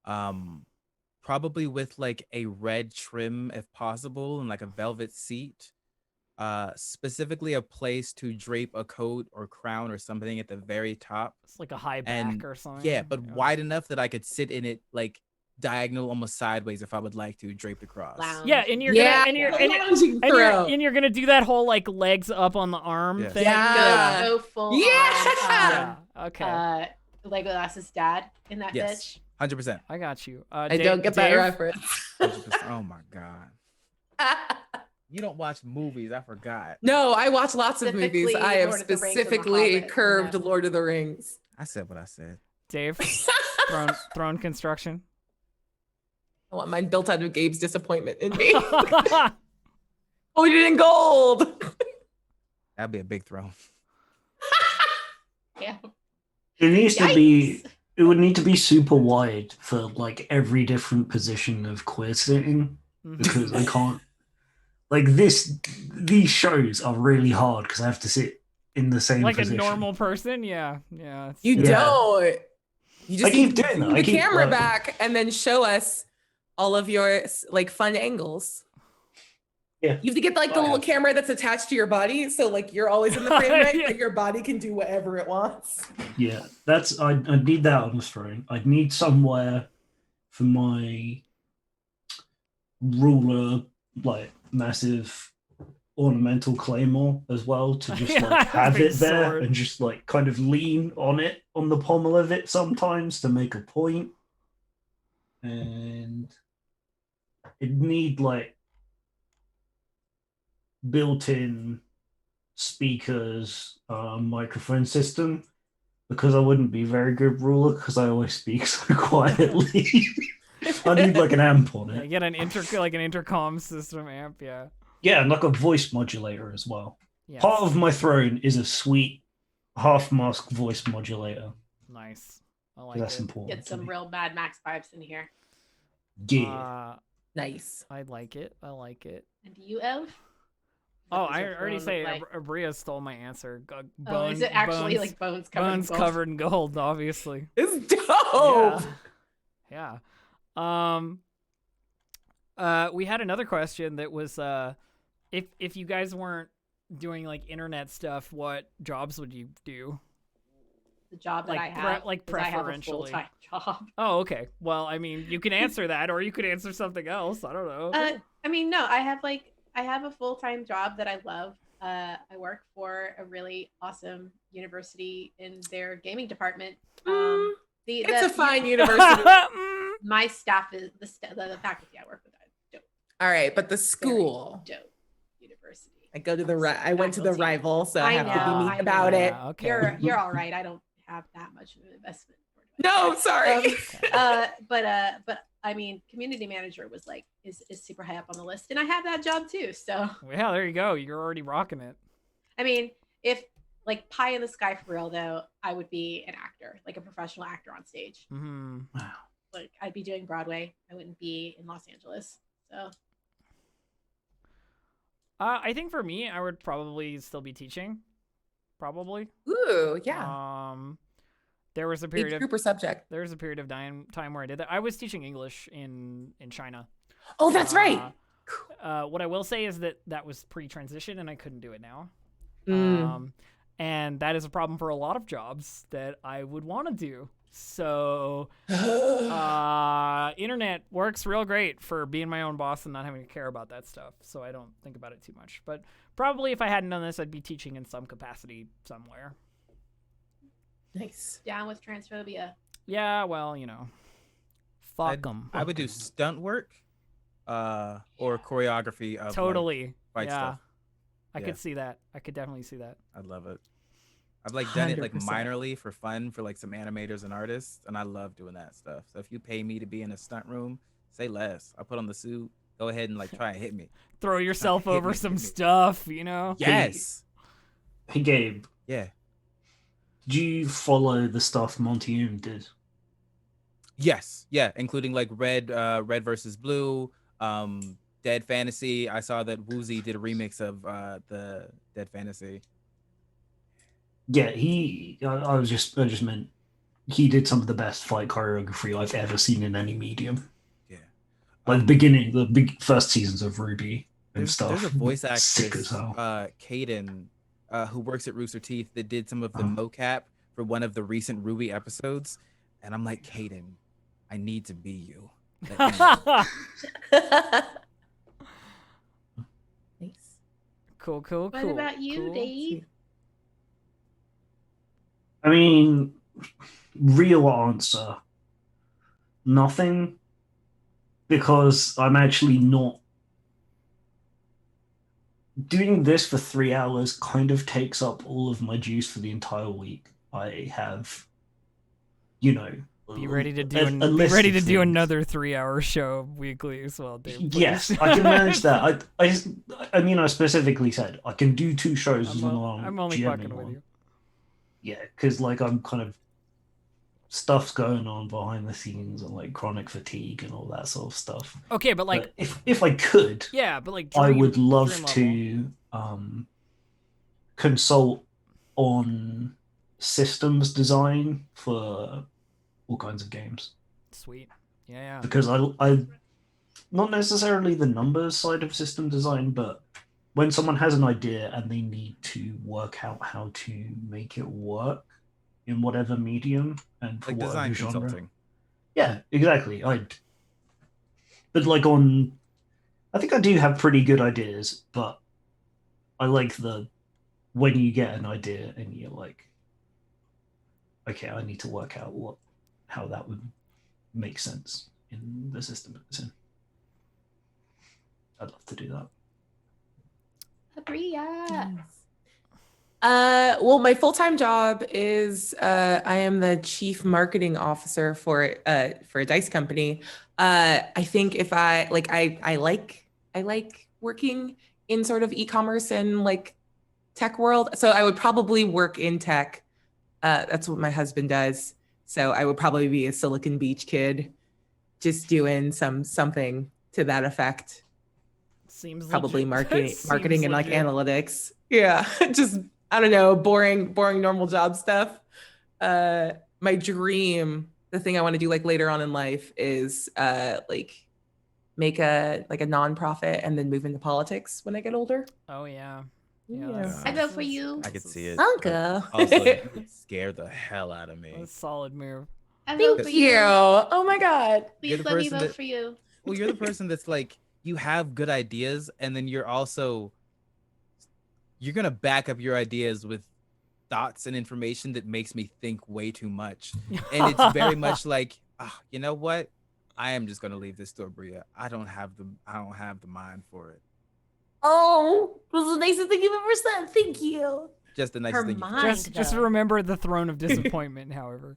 probably with like a red trim if possible and like a velvet seat. Specifically a place to drape a coat or crown or something at the very top. It's like a high back or something. Yeah, but wide enough that I could sit in it like diagonal, almost sideways if I would like to, draped across. Lounge. Yeah, and you're gonna do that whole like legs up on the arm thing. Yeah. Go full. Yeah. Okay. Legolas's dad in that bitch. 100%. I got you. I don't get that reference. 100%. Oh my god. You don't watch movies, I forgot. No, I watch lots of movies. I have specifically curved Lord of the Rings. I said what I said. Dave, throne construction. I want mine built out of Gabe's disappointment in me. Oh, you in gold. That'd be a big throne. Yeah. It needs to be. It would need to be super wide for like every different position of queer sitting, because I can't. like these shows are really hard because I have to sit in the same like position. a normal person. Yeah. You don't. You just I keep need to doing that. bring I the keep, camera like- back and then show us all of your like fun angles. Yeah. You have to get like the little camera that's attached to your body, so like you're always in the frame rate, Yeah. but your body can do whatever it wants. Yeah, that's I need that on the throne. I'd need somewhere for my ruler, like massive ornamental claymore as well, to just Yeah, like have big it there sword. and just like kind of lean on it on the pommel of it sometimes to make a point. And it'd need like built-in speakers, microphone system, because I wouldn't be very good ruler because I always speak so quietly. I need like an amp on Yeah, it. get an intercom system amp. Yeah. Yeah, and like a voice modulator as well. Yes. Part of my throne is a sweet half mask voice modulator. Nice. I like That's it. important. Get some real Mad Max vibes in here. Yeah. Nice. I like it. And And you, Ev? Oh, What does I your already throne say look like? Abria stole my answer. Oh, is it actually like bones covered in bones gold? covered in gold? Obviously. It's dope. Yeah. We had another question that was if you guys weren't doing like internet stuff, what jobs would you do? The job that Like, I have, like is I have a preferentially. full-time job. Oh, okay. Well, I mean, you can answer that, or you could answer something else. I don't know. I mean, no, I have a full-time job that I love. I work for a really awesome university in their gaming department. It's a fine university. My staff is the faculty I work with. Dope. All right, but the school. Dope university. I go to I went to the Faculty. rival, so I have to be know, mean I about know. it. Yeah, okay. You're all right. I don't have that much of an investment. No, sorry. But I mean, community manager was like is super high up on the list, and I have that job too. So Yeah, there you go. You're already rocking it. I mean, if like pie in the sky for real though, I would be an actor, like a professional actor on stage. Mm-hmm. Wow. Like I'd be doing Broadway. I wouldn't be in Los Angeles. So I think for me, I would probably still be teaching. Probably. Ooh, yeah. There was a Age period group or subject. there was a period of time where I did that. I was teaching English in China. Oh, that's right. What I will say is that was pre-transition, and I couldn't do it now. Mm. And that is a problem for a lot of jobs that I would want to do. So, internet works real great for being my own boss and not having to care about that stuff. So I don't think about it too much. But probably if I hadn't done this, I'd be teaching in some capacity somewhere. Nice. down with transphobia. Yeah, well, fuck them. I would do stunt work, or choreography of Totally. like, fight Yeah. stuff. I Yeah. could see that. I could definitely see that. I'd love it. I've like done it like 100%. minorly for fun for like some animators and artists, and I love doing that stuff. So if you pay me to be in a stunt room, say less. I'll put on the suit. Go ahead and like try and hit me. Throw yourself hit over me, some hit me. stuff, Yes. Hey Gabe, Yeah. did you follow the stuff Monty Oom did? Yes. Yeah. Including like Red versus Blue, Dead Fantasy. I saw that Woozy did a remix of the Dead Fantasy. Yeah, I just meant he did some of the best fight choreography I've ever seen in any medium. Yeah. Like the big first seasons of Ruby and There's stuff. a voice Sick actress, as hell. Kaden, who works at Rooster Teeth, that did some of the mocap for one of the recent Ruby episodes, and I'm like, Kaden, I need to be you. Let me know. Nice. Cool. What about you, cool. Dave? I mean, real answer, nothing, because I'm actually not doing this for 3 hours. Kind of takes up all of my juice for the entire week. I have, Be ready to do a list of things. another 3-hour show weekly as well, Dave. Please. Yes, I can manage that. I mean, I specifically said I can do 2 shows as long as I'm only GMing fucking with one. you. Yeah, because like I'm kind of stuff's going on behind the scenes and like chronic fatigue and all that sort of stuff. Okay, but like, But if I could, yeah, but like, I would love dream to consult on systems design for all kinds of games. Sweet. Yeah. Because I not necessarily the numbers side of system design, but when someone has an idea and they need to work out how to make it work in whatever medium and for Like whatever design genre. consulting. Yeah, exactly. But like I think I do have pretty good ideas, but I like when you get an idea and you're like, okay, I need to work out how that would make sense in the system it's in. I'd love to do that. Abria. Well, my full-time job is I am the chief marketing officer for a dice company. I think if I like working in sort of e-commerce and like tech world. So I would probably work in tech. That's what my husband does. So I would probably be a Silicon Beach kid, just doing something to that effect. Seems probably legit. marketing and like legit. analytics. Yeah, just I don't know, boring normal job stuff. My dream, the thing I want to do like later on in life is like make a nonprofit and then move into politics when I get older. Oh yeah. Yeah. I go for you. I could see it. Uncle. Also, you would scare the hell out of me. That's a solid move. I vote Thank for you. Oh my God. You're Please the let me person vote that- for you. Well, you're the person that's like, you have good ideas, and then you're gonna back up your ideas with thoughts and information that makes me think way too much. And it's very much like, you know what? I am just gonna leave this to Bria. I don't have the mind for it. Oh, it was the nicest thing you've ever said. Thank you. Just the nicest Her thing. mind. Just though. remember the throne of disappointment, however.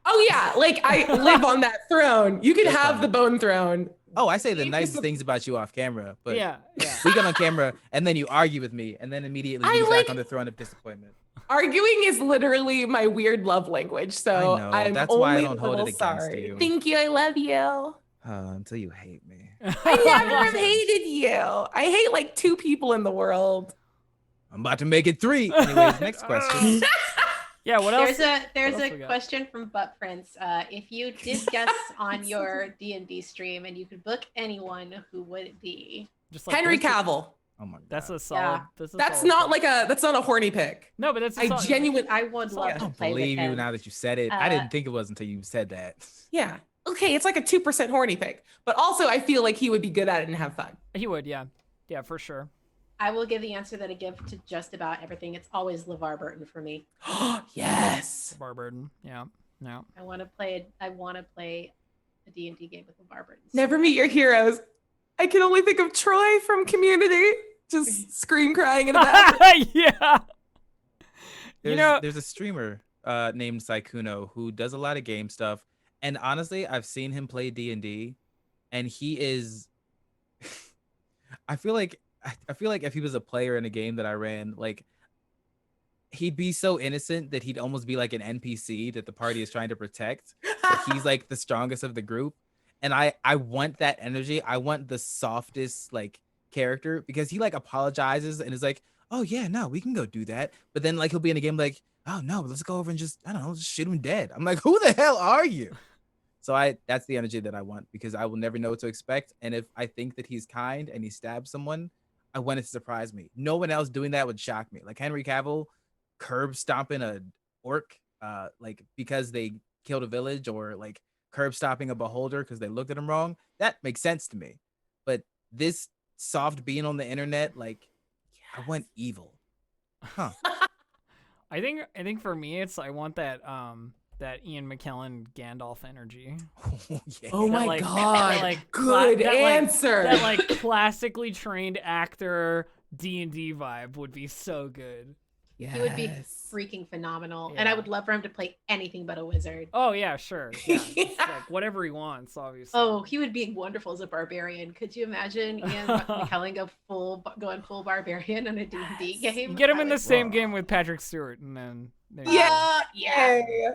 Oh yeah, like I live on that throne. You can That's have fine. the bone throne. Oh, I say the nicest things about you off camera, but Yeah. we get on camera and then you argue with me, and then immediately I you like- back on the throne of disappointment. Arguing is literally my weird love language. So I know. I'm That's why I only don't a hold it little against sorry. you. Thank you. I love you. Until you hate me. I never have hated you. I hate like 2 people in the world. I'm about to make it 3. Anyways, next question. Yeah, what else? There's else a we got? question from Butt Prince. If you did guests on your D&D stream and you could book anyone, who would it be? Just like Henry this- Cavill. Oh my god. That's a solid. Yeah. That's solid not pick. that's not a horny pick. No, but that's a I solid- genuinely I would love I to don't play with believe you him. now that you said it. I didn't think it was until you said that. Yeah. Okay, it's like a 2% horny pick. But also I feel like he would be good at it and have fun. He would, yeah, for sure. I will give the answer that I give to just about everything. It's always LeVar Burton for me. Yes. Bar burden, yeah. I want to play a D&D game with LeVar Burton. Never meet your heroes. I can only think of Troy from Community. Just scream crying in a bathroom. Yeah. There's a streamer named Saikuno who does a lot of game stuff, and honestly, I've seen him play D&D, and he is. I feel like if he was a player in a game that I ran, like, he'd be so innocent that he'd almost be like an NPC that the party is trying to protect. But he's like the strongest of the group, and I want that energy. I want the softest like character, because he like apologizes and is like, oh yeah, no, we can go do that. But then like he'll be in a game like, oh no, let's go over and just, I don't know, just shoot him dead. I'm like, who the hell are you? So that's the energy that I want, because I will never know what to expect. And if I think that he's kind and he stabs someone, I want it to surprise me. No one else doing that would shock me. Like Henry Cavill curb stomping a orc, like because they killed a village, or like curb stomping a beholder because they looked at him wrong. That makes sense to me. But this soft being on the internet, like, I want evil. Huh. I think for me I want that Ian McKellen Gandalf energy. Yeah. Oh my like- God. that, like, Good that, like- answer. That like classically trained actor D&D vibe would be so good. yes. He would be freaking phenomenal. And I Yeah. would love for him to play anything but a wizard. Oh yeah, sure. Yeah, just, like whatever he wants, obviously. Oh, he would be wonderful as a barbarian. Could you imagine Ian McKellen going full barbarian on a D&D game? You get him in the would- same game with Patrick Stewart, and then there you go. Yeah. Yay.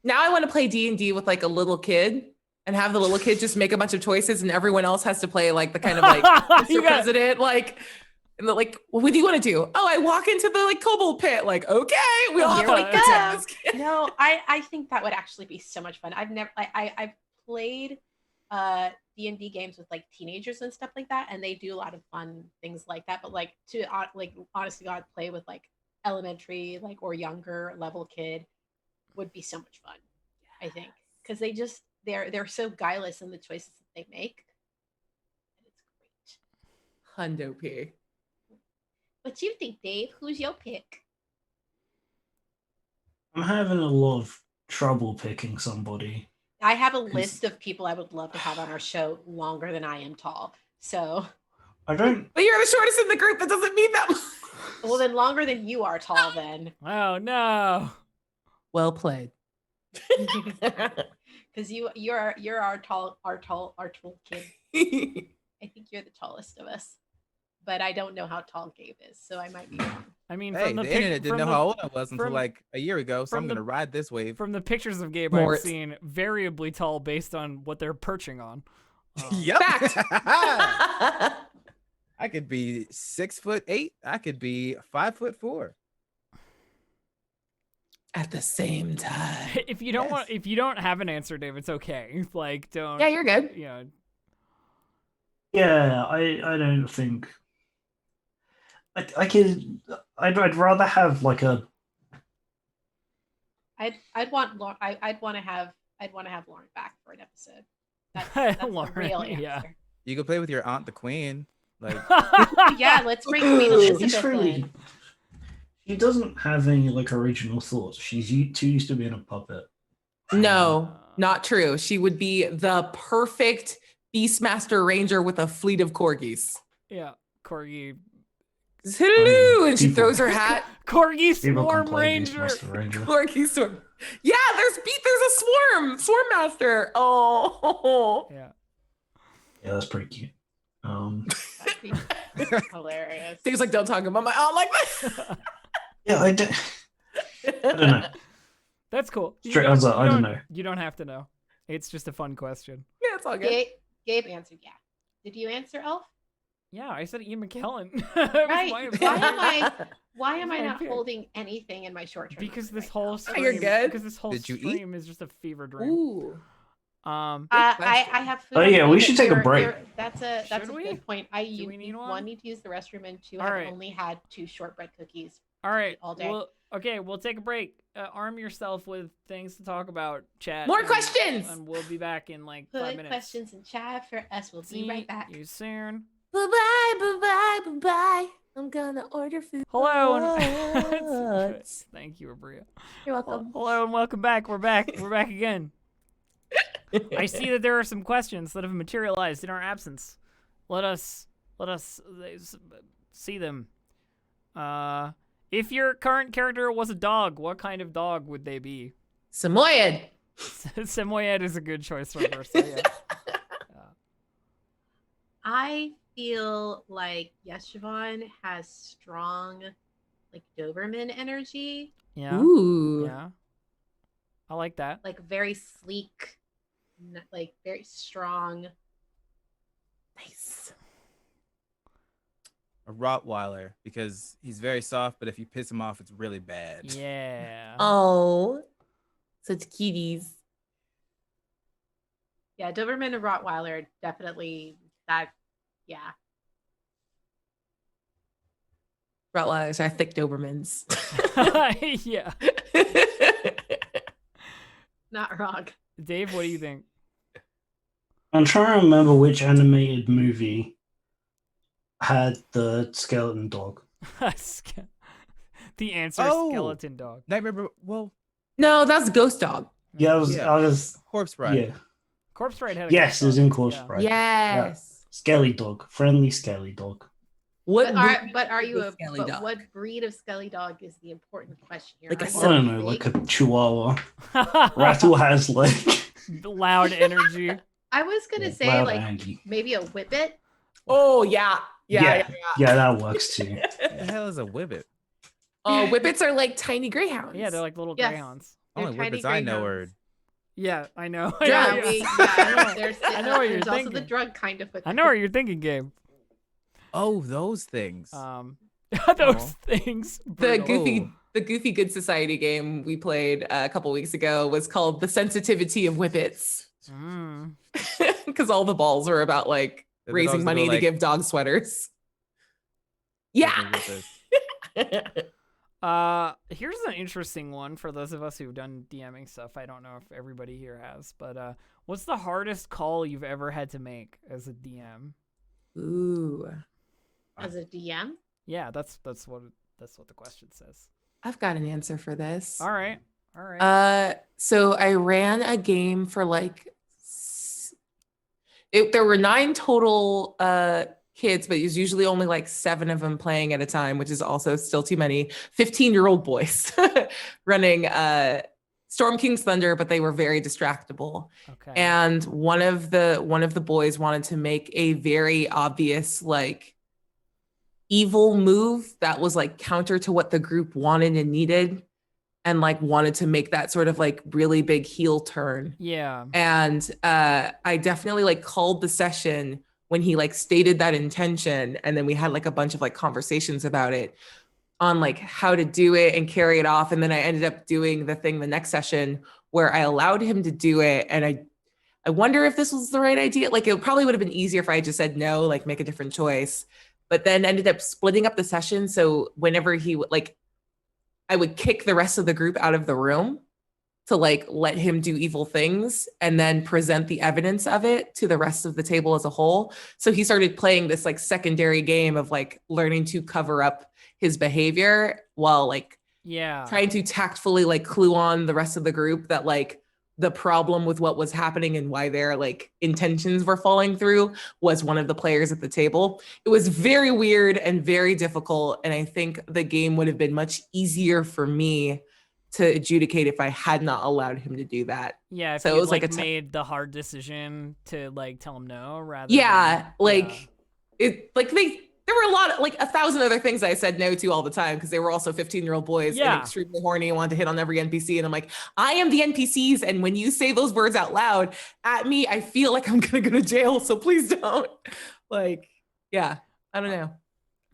Now I want to play D&D with like a little kid and have the little kid just make a bunch of choices and everyone else has to play like the kind of like Mr. President, like, and like, well, what do you want to do? Oh, I walk into the like kobold pit. Like, okay, we all Here have we to go. this kid. No, I think that would actually be so much fun. I've played D&D games with like teenagers and stuff like that, and they do a lot of fun things like that. But like to like honestly, God, play with like elementary like or younger level kid would be so much fun. I think because they're so guileless in the choices that they make. And it's great. Hundo P. What do you think, Dave? Who's your pick? I'm having a lot of trouble picking somebody. I have a list of people I would love to have on our show longer than I am tall. So I don't. But you're the shortest in the group. That doesn't mean that much. well, then longer than you are tall. Then Oh no. Well played. because you're our tall kid. I think you're the tallest of us, but I don't know how tall Gabe is, so I might be wrong. I mean, Hey, from the the internet didn't know how old I was until from- like a year ago, so from I'm the- gonna ride this wave. From the pictures of Gabe Mort. I've seen, variably tall based on what they're perching on. Yep. Fact. I could be 6'8". I could be 5'4". At the same time. If you don't want, if you don't have an answer, Dave, it's okay. Like, don't. Yeah, you're good. You know, Yeah, I don't think. I could. I'd rather have like a. I'd want to have Lauren back for an episode. That's Lauren, the real answer. yeah. You could play with your aunt, the queen. Like, Yeah, let's bring Queen Elizabeth She's really. in. She doesn't have any like original thoughts. She's too used to being a puppet. No, not true. She would be the perfect Beastmaster Ranger with a fleet of corgis. Yeah, Corgi. Hello, and she people- throws her hat. Corgi People can Swarm play Ranger. Beastmaster Ranger. Corgi swarm. Yeah, there's a swarm master. Oh, Yeah. Yeah, that's pretty cute. That'd be hilarious. Dave's like, don't talk about my aunt like that. Yeah, I don't know. That's cool. You Straight answer, I don't know. You don't have to know. It's just a fun question. Yeah, it's all good. Gabe answered yeah. Did you answer, Elf? Yeah, I said Ian McKellen. Right. Why am I my not pick. holding anything in my short term? Because memory this right whole now? stream, You're good. Because this whole Did you eat? stream is just a fever dream. Ooh. I have food. Oh, on yeah, me, we but should take a break. That's a Should we? good point. Do we need one? Need to use the restroom, and two, All I've right. only had 2 shortbread cookies. All right. all day. Well, okay, we'll take a break. Arm yourself with things to talk about, chat. More and- questions! And we'll be back in like 5 Put minutes. questions in chat for us. We'll be See right back. you soon. Bye-bye, bye-bye, bye-bye. I'm gonna order food. Hello and thank you, Abria. You're welcome. Hello and welcome back. We're back. We're back again. I see that there are some questions that have materialized in our absence. Let us see them. If your current character was a dog, what kind of dog would they be? Samoyed. Samoyed is a good choice for her. So yeah. I feel like Yeshivon has strong, like Doberman energy, Yeah. Ooh. Yeah. I like that. like very sleek, like very strong. Nice. a Rottweiler because he's very soft, but if you piss him off, it's really bad. Yeah. Oh, such cuties. Yeah, Doberman and Rottweiler definitely that. Yeah, Rottweilers are thick Dobermans. Yeah. not wrong. Dave, what do you think? I'm trying to remember which animated movie had the skeleton dog. The answer is Oh. skeleton dog. Nightmare. Well, No, that's Ghost Dog. Yeah, Yeah. I was. Corpse Bride. Yeah. Corpse Bride had a Yes, good it was dog. in Corpse Yeah. Bride. Yes. Skelly dog, friendly Skelly dog. What? But are you is a Skelly but dog? what breed of Skelly dog is the important question here? Like a Are I you don't know, big? like a Chihuahua. Rattle has like Loud energy. I was gonna say loud like Angie. maybe a whippet. Oh yeah. Yeah. Yeah, that works too. What the hell is a Whippet? Oh, whippets are like tiny greyhounds. Yeah, they're like little Yes. greyhounds. Only They're words tiny I know greyhounds. are Yeah, I know. Yeah, Drugs. I know what you're there's also the thinking. drug kind of. I know what you're thinking, Gabe. those things. Those things. The Brutal. Goofy Good Society game we played a couple weeks ago was called The Sensitivity of Whippets. Because all the balls were about like The raising dogs that go, money to like, give dog sweaters. Yeah. Here's an interesting one for those of us who've done DMing stuff. I don't know if everybody here has, but what's the hardest call you've ever had to make as a DM? Ooh. As a DM? Yeah, that's what the question says. I've got an answer for this. All right. So I ran a game for like there were 9 total kids, but it was usually only like 7 of them playing at a time, which is also still too many. 15-year-old boys running Storm King's Thunder, but they were very distractible. Okay. And one of the boys wanted to make a very obvious like evil move that was like counter to what the group wanted and needed, and like wanted to make that sort of like really big heel turn. Yeah. And I definitely like called the session when he like stated that intention, and then we had like a bunch of like conversations about it on like how to do it and carry it off. And then I ended up doing the thing the next session where I allowed him to do it, and I wonder if this was the right idea. Like it probably would have been easier if I just said no, like make a different choice, but then ended up splitting up the session. So whenever he would like, I would kick the rest of the group out of the room to like let him do evil things and then present the evidence of it to the rest of the table as a whole. So he started playing this like secondary game of like learning to cover up his behavior while like trying to tactfully like clue on the rest of the group that like the problem with what was happening and why their like intentions were falling through was one of the players at the table. It was very weird and very difficult. And I think the game would have been much easier for me to adjudicate if I had not allowed him to do that. Yeah, if so you it was like made the hard decision to like tell him no rather it like there were a lot of like 1,000 other things I said no to all the time because they were also 15-year-old boys and extremely horny and wanted to hit on every NPC. And I'm like, I am the NPCs. And when you say those words out loud at me, I feel like I'm going to go to jail. So please don't. Like, yeah, I don't know.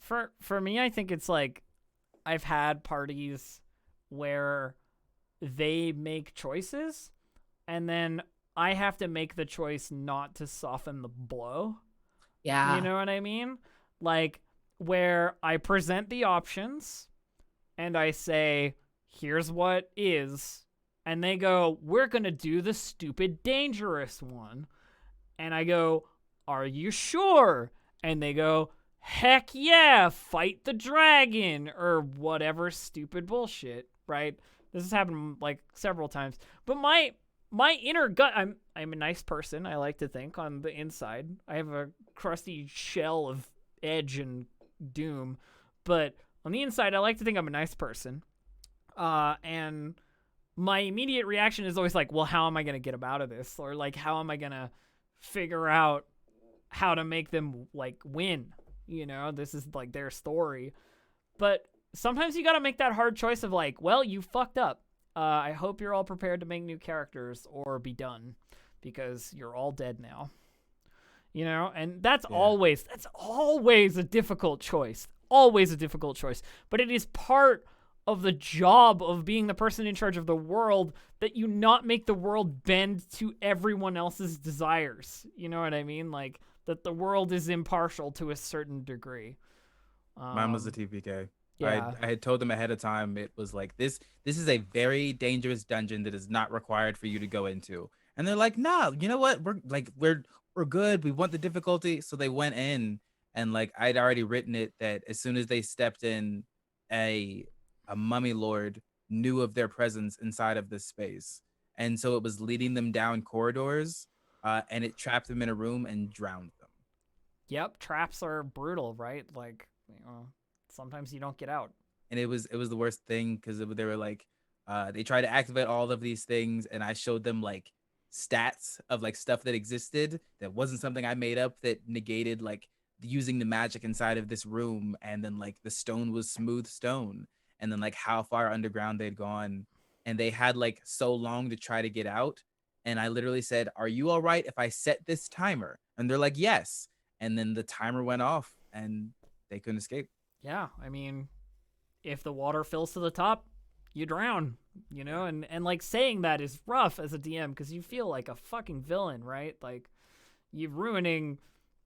For me, I think it's like I've had parties where they make choices and then I have to make the choice not to soften the blow. Yeah. You know what I mean? Like where I present the options and I say, here's what is, and they go, we're going to do the stupid dangerous one. And I go, are you sure? And they go, heck yeah, fight the dragon or whatever stupid bullshit, right? This has happened like several times. But my inner gut, I'm a nice person, I like to think, on the inside. I have a crusty shell of edge and doom, but on the inside I like to think I'm a nice person, and my immediate reaction is always like, well, how am I going to get them out of this, or like how am I going to figure out how to make them like win, you know, this is like their story. But sometimes you got to make that hard choice of like, well, you fucked up, I hope you're all prepared to make new characters or be done because you're all dead now. You know, and that's always a difficult choice. Always a difficult choice. But it is part of the job of being the person in charge of the world that you not make the world bend to everyone else's desires. You know what I mean? Like, that the world is impartial to a certain degree. Mine was the TPK. Yeah. I had told them ahead of time, it was like, this is a very dangerous dungeon that is not required for you to go into. And they're like, nah, you know what? We're good. We want the difficulty. So they went in and like, I'd already written it that as soon as they stepped in, a mummy lord knew of their presence inside of this space. And so it was leading them down corridors, and it trapped them in a room and drowned them. Yep. Traps are brutal, right? Like, you know, sometimes you don't get out. And it was the worst thing because they were like, they tried to activate all of these things, and I showed them like stats of like stuff that existed that wasn't something I made up that negated like using the magic inside of this room, and then like the stone was smooth stone, and then like how far underground they'd gone, and they had like so long to try to get out. And I literally said, "Are you all right if I set this timer?" And they're like, "Yes." And then the timer went off and they couldn't escape. Yeah, I mean, if the water fills to the top, you drown, you know? And like saying that is rough as a DM because you feel like a fucking villain, right? Like you're ruining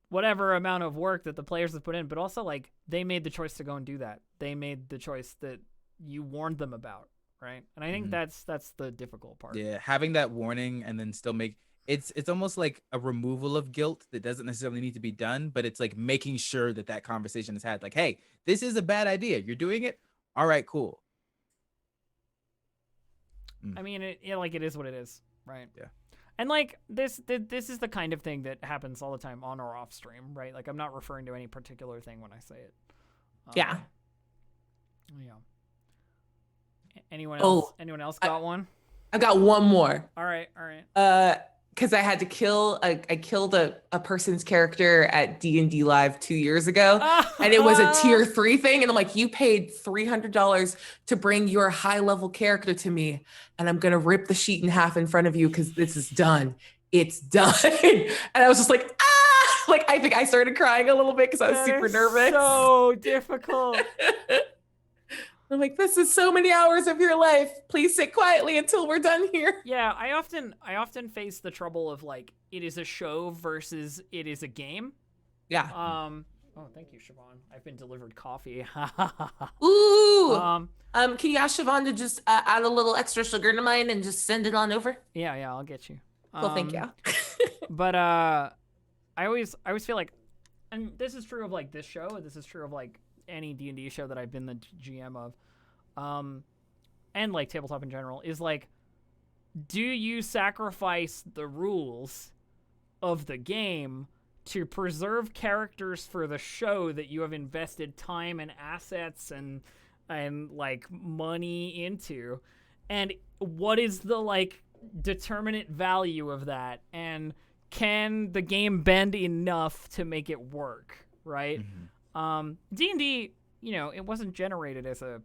whatever amount of work that the players have put in, but also like they made the choice to go and do that. They made the choice that you warned them about, right? And I think that's the difficult part. Yeah, having that warning and then still make it's almost like a removal of guilt that doesn't necessarily need to be done, but it's like making sure that that conversation is had. Like, hey, this is a bad idea. You're doing it. All right, cool. I mean, it is what it is, right? Yeah. And like this is the kind of thing that happens all the time on or off stream, right? Like I'm not referring to any particular thing when I say it. Yeah. Anyone else? Anyone else got one? I got one more. All right. Because I had to kill I killed a person's character at D&D Live 2 years ago, and it was a tier 3 thing, and I'm like, you paid $300 to bring your high level character to me, and I'm gonna rip the sheet in half in front of you because this is done. It's done. And I was just like, ah! Like I think I started crying a little bit because I was super nervous. So difficult. I'm like, this is so many hours of your life. Please sit quietly until we're done here. Yeah, I often face the trouble of like it is a show versus it is a game. Yeah. Oh, thank you, Siobhan. I've been delivered coffee. Ooh. Can you ask Siobhan to just add a little extra sugar to mine and just send it on over? Yeah, I'll get you. Well, thank you. But I always feel like, and this is true of like this show. This is true of like any D&D show that I've been the GM of, and like tabletop in general, is like, do you sacrifice the rules of the game to preserve characters for the show that you have invested time and assets and like money into? And what is the like determinate value of that? And can the game bend enough to make it work, right? D&D, you know, it wasn't generated as a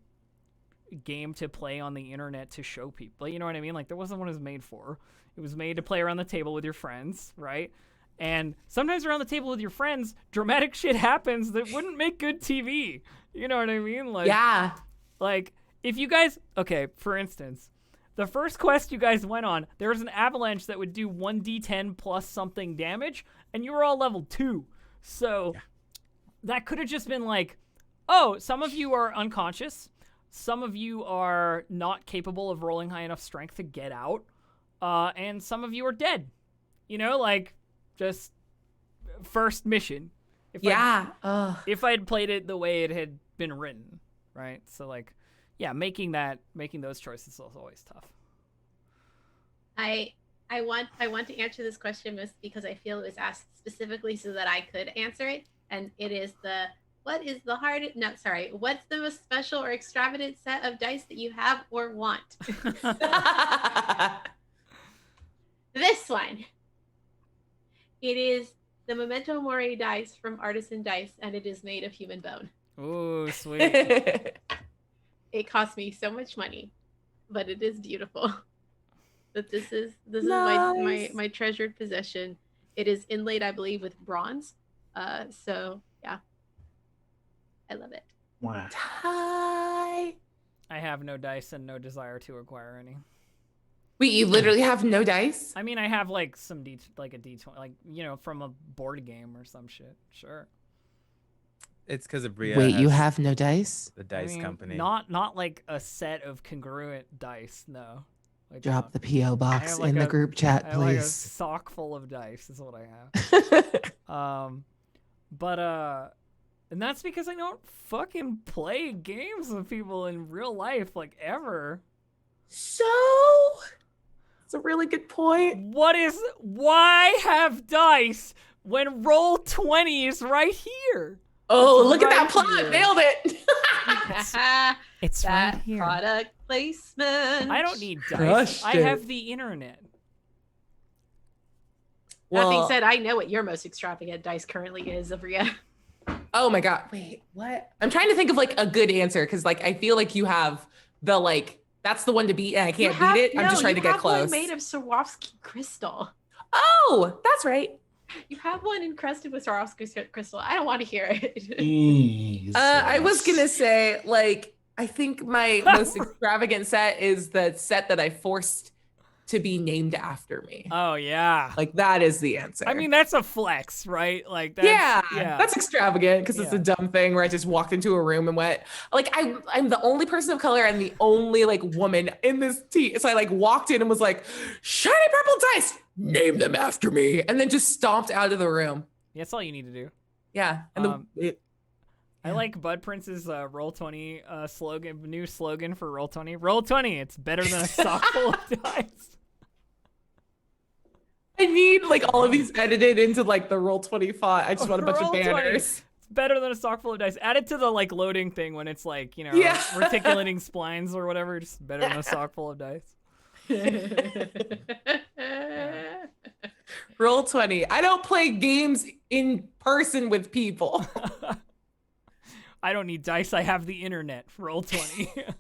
game to play on the internet to show people. You know what I mean? Like, that wasn't what it was made for. It was made to play around the table with your friends, right? And sometimes around the table with your friends, dramatic shit happens that wouldn't make good TV. You know what I mean? Like, yeah. Like, if you guys... Okay, for instance, the first quest you guys went on, there was an avalanche that would do 1d10 plus something damage, and you were all level 2. So... Yeah. That could have just been like, oh, some of you are unconscious. Some of you are not capable of rolling high enough strength to get out. And some of you are dead. You know, like, just first mission. If I'd played it the way it had been written, right? So, like, yeah, making those choices is always tough. I want to answer this question because I feel it was asked specifically so that I could answer it. And it is what's the most special or extravagant set of dice that you have or want? This one. It is the Memento Mori dice from Artisan Dice, and it is made of human bone. Ooh, sweet. It cost me so much money, but it is beautiful. But this is nice. my treasured possession. It is inlaid, I believe, with bronze. So yeah, I love it. Wow. Hi. I have no dice and no desire to acquire any. Wait, you literally have no dice? I mean, I have like a D20, like, you know, from a board game or some shit. Sure. It's because of Bria. Wait, you have no dice? The dice company. Not like a set of congruent dice. No. Drop the PO box like in the group chat, please. Like a sock full of dice is what I have. And that's because I don't fucking play games with people in real life, like, ever. So, it's a really good point. Why have dice when Roll20 is right here? Oh, look at that plot. Nailed it. It's that right here. Product placement. I don't need dice. Crushed I it. have the internet. That being said, I know what your most extravagant dice currently is, Abria. Oh my God. Wait, what? I'm trying to think of like a good answer because like I feel like you have the like That's the one to beat, and I can't beat it. I'm just trying to get close. You have one made of Swarovski crystal. Oh, that's right. You have one encrusted with Swarovski crystal. I don't want to hear it. I was gonna say, like, I think my most extravagant set is the set that I forced to be named after me. Oh yeah. Like that is the answer. I mean, that's a flex, right? Like that's, yeah, that's extravagant because it's a dumb thing where I just walked into a room and went like I'm the only person of color and the only like woman in this team. So I like walked in and was like, shiny purple dice, name them after me, and then just stomped out of the room. Yeah, that's all you need to do. Yeah, and I like Bud Prince's Roll20 slogan, new slogan for Roll20. Roll20, it's better than a sock full of dice. I need like all of these edited into like the Roll20 font. I just want a bunch of banners. It's better than a sock full of dice. Add it to the like loading thing when it's like, you know, reticulating splines or whatever. Just better than a sock full of dice. Roll20. I don't play games in person with people. I don't need dice. I have the internet. Roll20.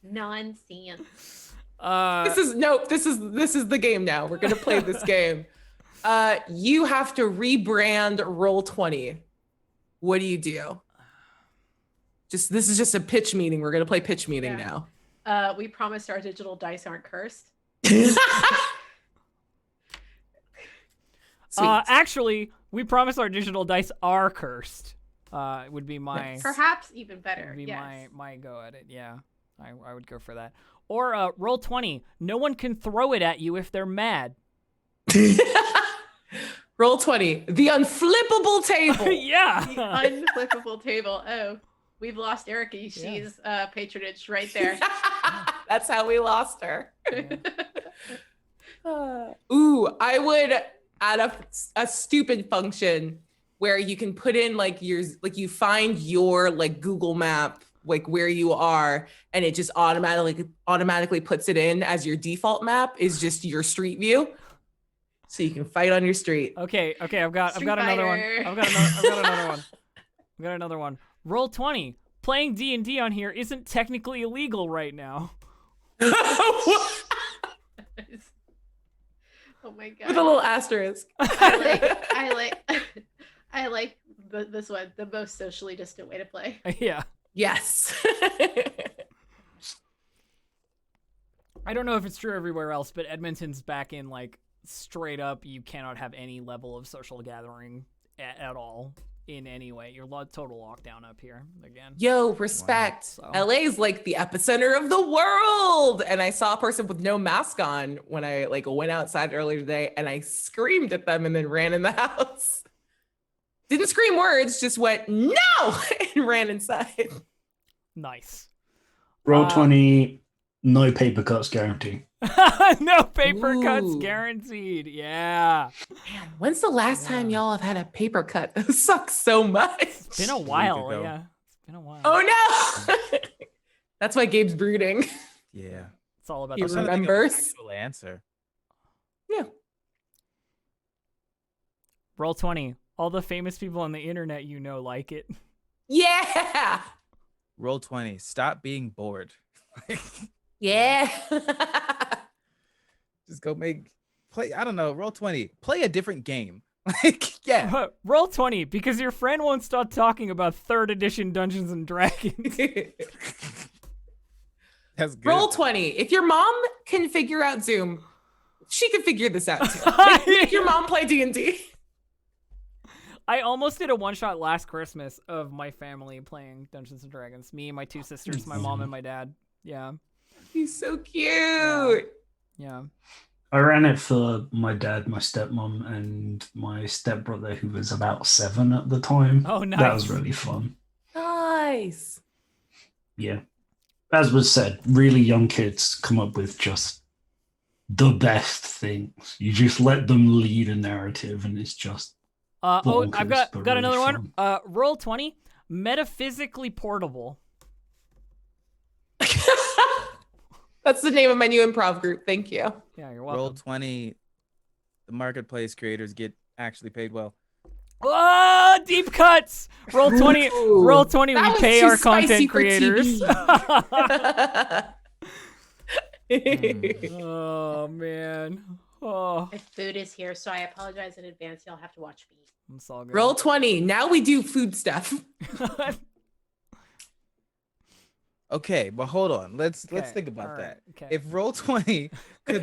Nonsense. This is the game now. We're gonna play this game. You have to rebrand Roll20. What do you do? This is just a pitch meeting. We're gonna play pitch meeting now. We promised our digital dice aren't cursed. Actually, we promise our digital dice are cursed. Would be my perhaps even better. Would be my go at it. Yeah, I would go for that. Or Roll20. No one can throw it at you if they're mad. Roll20. The unflippable table. Yeah. The unflippable table. Oh, we've lost Erica. She's patronage right there. That's how we lost her. Ooh, I would add a stupid function where you can put in like you find your like Google map, like where you are, and it just automatically puts it in as your default map is just your street view. So you can fight on your street. Okay, I've got another one. I've got another one. Roll20. Playing D&D on here isn't technically illegal right now. Oh my god. With a little asterisk. I like this one, the most socially distant way to play. Yeah. Yes. I don't know if it's true everywhere else, but Edmonton's back in like straight up, you cannot have any level of social gathering at all in any way. You're total lockdown up here again. Yo, respect. Wow. LA's like the epicenter of the world. And I saw a person with no mask on when I like went outside earlier today, and I screamed at them and then ran in the house. Didn't scream words, just went no and ran inside. Nice. Roll20, no paper cuts guaranteed. No paper cuts guaranteed. Yeah. Man, when's the last time y'all have had a paper cut? That sucks so much. It's been a while. Yeah. It's been a while. Oh no. That's why Gabe's brooding. Yeah. It's all about he remembers. Actual answer. Yeah. Roll20. All the famous people on the internet like it. Yeah. Roll20. Stop being bored. Yeah. Just go play. I don't know. Roll20. Play a different game. Yeah. Roll20 because your friend won't stop talking about 3rd edition Dungeons and Dragons. That's good. Roll20. If your mom can figure out Zoom, she can figure this out too. Make your mom play D&D. I almost did a one-shot last Christmas of my family playing Dungeons and Dragons. Me and my 2 sisters, my mom and my dad. Yeah. He's so cute. Yeah. I ran it for my dad, my stepmom, and my stepbrother, who was about 7 at the time. Oh, nice. That was really fun. Nice. Yeah. As was said, really young kids come up with just the best things. You just let them lead a narrative, and it's just bonkers, I've got really another fun. one. Roll20, metaphysically portable. That's the name of my new improv group. Thank you. Yeah, you're welcome. Roll20, the marketplace creators get actually paid well. Oh, deep cuts. Roll 20. Ooh, Roll 20. that We was pay too our spicy content for creators. TV. Oh man. Oh, My food is here, so I apologize in advance. Y'all have to watch me. it's all good. Roll 20. Now we do food stuff. Okay, but hold on. Let's Okay, think about all that. right, okay. If Roll20 could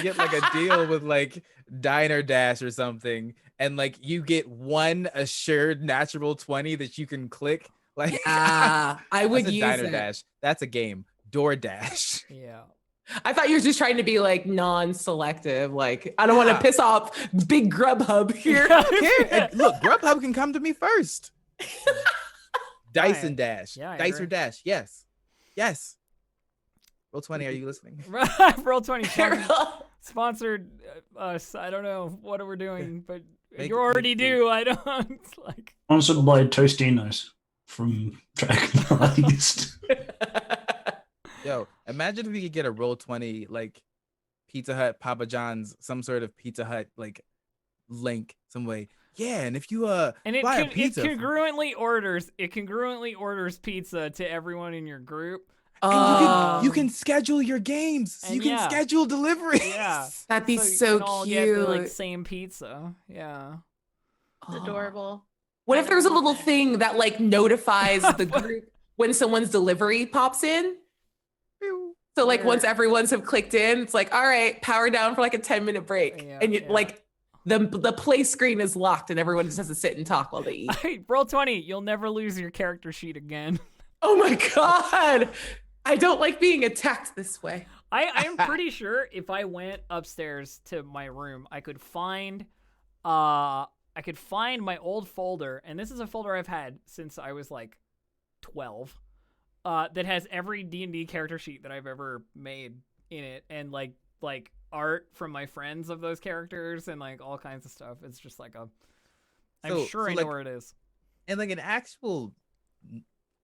get like a deal with like Diner Dash or something, and like you get one assured natural 20 that you can click, like Yeah, I would that's a use Diner it. Dash. That's a game. DoorDash. Yeah. I thought you were just trying to be like non-selective. Like, I don't want to piss off big Grubhub here. I don't care. And look, Grubhub can come to me first. Dyson Dash. Yeah, I Dicer agree. Dash. Yes. Yes. Roll20, are you listening? Roll 20 sponsored us. I don't know what we're doing, but Make- you already make do. I don't like. Sponsored by Tostinos from Dragon East. Yo, imagine if we could get a Roll20 like Pizza Hut, Papa John's, some sort of Pizza Hut like link some way. Yeah, and if you And it buy a it pizza, congruently orders pizza to everyone in your group. and you can schedule your games. So And you can yeah. schedule deliveries. Yeah. That'd be you so can all cute. get the like same pizza. Yeah. It's adorable. What if there's a I love little it. thing that like notifies the group when someone's delivery pops in? So like once everyone's have clicked in, it's like, all right, power down for like a 10-minute break. Yeah, and you yeah. like the play screen is locked and everyone just has to sit and talk while they eat. Hey, roll 20. You'll never lose your character sheet again. Oh my God. I don't like being attacked this way. I'm pretty sure if I went upstairs to my room, I could find my old folder, and this is a folder I've had since I was like 12. That has every D&D character sheet that I've ever made in it, and like art from my friends of those characters and like all kinds of stuff. It's just like I'm sure I know like, where it is. And like an actual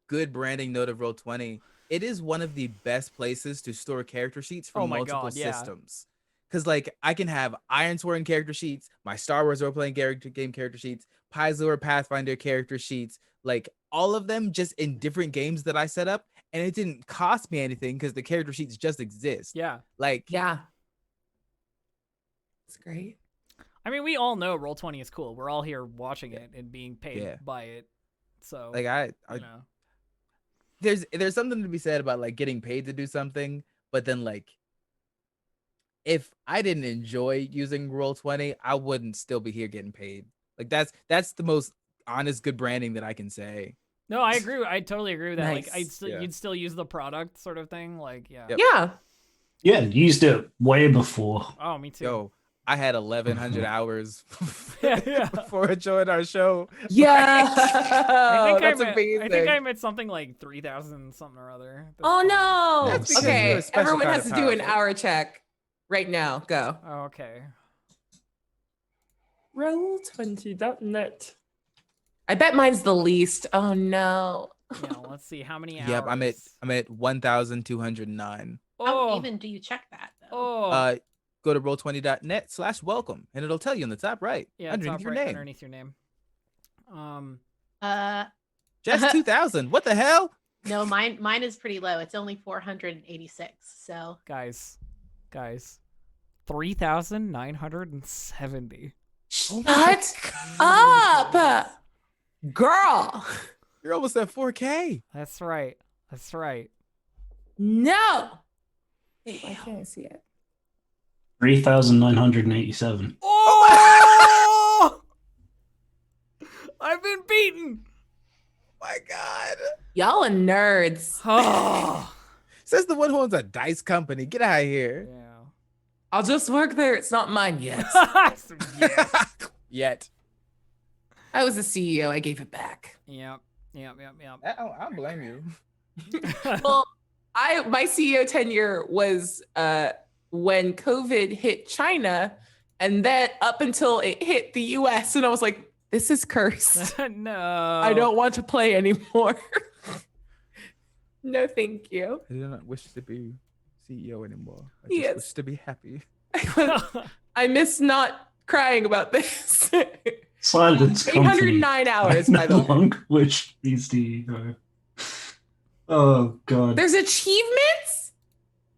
good branding note of Roll20, it is one of the best places to store character sheets from Oh my multiple God, yeah. systems. Because like I can have Iron Sword character sheets, my Star Wars role-playing game character sheets, Paizo Pathfinder character sheets, like all of them just in different games that I set up, and it didn't cost me anything because the character sheets just exist. Yeah. Like Yeah. It's great. I mean, we all know Roll20 is cool. We're all here watching it and being paid Yeah. by it. So like I you know. there's something to be said about like getting paid to do something, but then like if I didn't enjoy using Roll20, I wouldn't still be here getting paid. Like that's the most honest good branding that I can say. No, I agree. I totally agree with that. Nice. Like, Yeah. you'd still use the product sort of thing. Like, yeah. Yep. Yeah. Yeah, used it way before. Oh, me too. Yo, I had 1,100 hours Yeah. before I joined our show. Yeah. I That's amazing. think I'm at something like 3,000 something or other. Oh no. That's because you're Okay. a special Everyone kind has of to do an powerful. hour check right now. Go. Oh, okay. Roll20.net. I bet mine's the least. Oh no. Yeah, let's see how many hours. Yep, I'm at 1,209. How Oh, even do you check that though? oh. Go to roll20.net/welcome, and it'll tell you on the top right, Yeah, underneath top your right, name. underneath your name. Just 2,000. What the hell? No, mine is pretty low. It's only 486. So guys, 3,970. Shut up. Girl. You're almost at 4K. That's right. That's right. No. Wait, why can't I see it? 3,987. Oh! I've been beaten. My God. Y'all are nerds. Oh. Says the one who owns a dice company. Get out of here. Yeah. I'll just work there. It's not mine yet. Yeah. Yet. I was the CEO. I gave it back. Yep. I don't blame you. Well, my CEO tenure was when COVID hit China, and then up until it hit the US, and I was like, this is cursed. No. I don't want to play anymore. No, thank you. I do not wish to be CEO anymore. I Yes. wish to be happy. I miss not crying about this. It's Silence Company. 809 hours, by the way. Long, which is the. Oh god. There's achievements?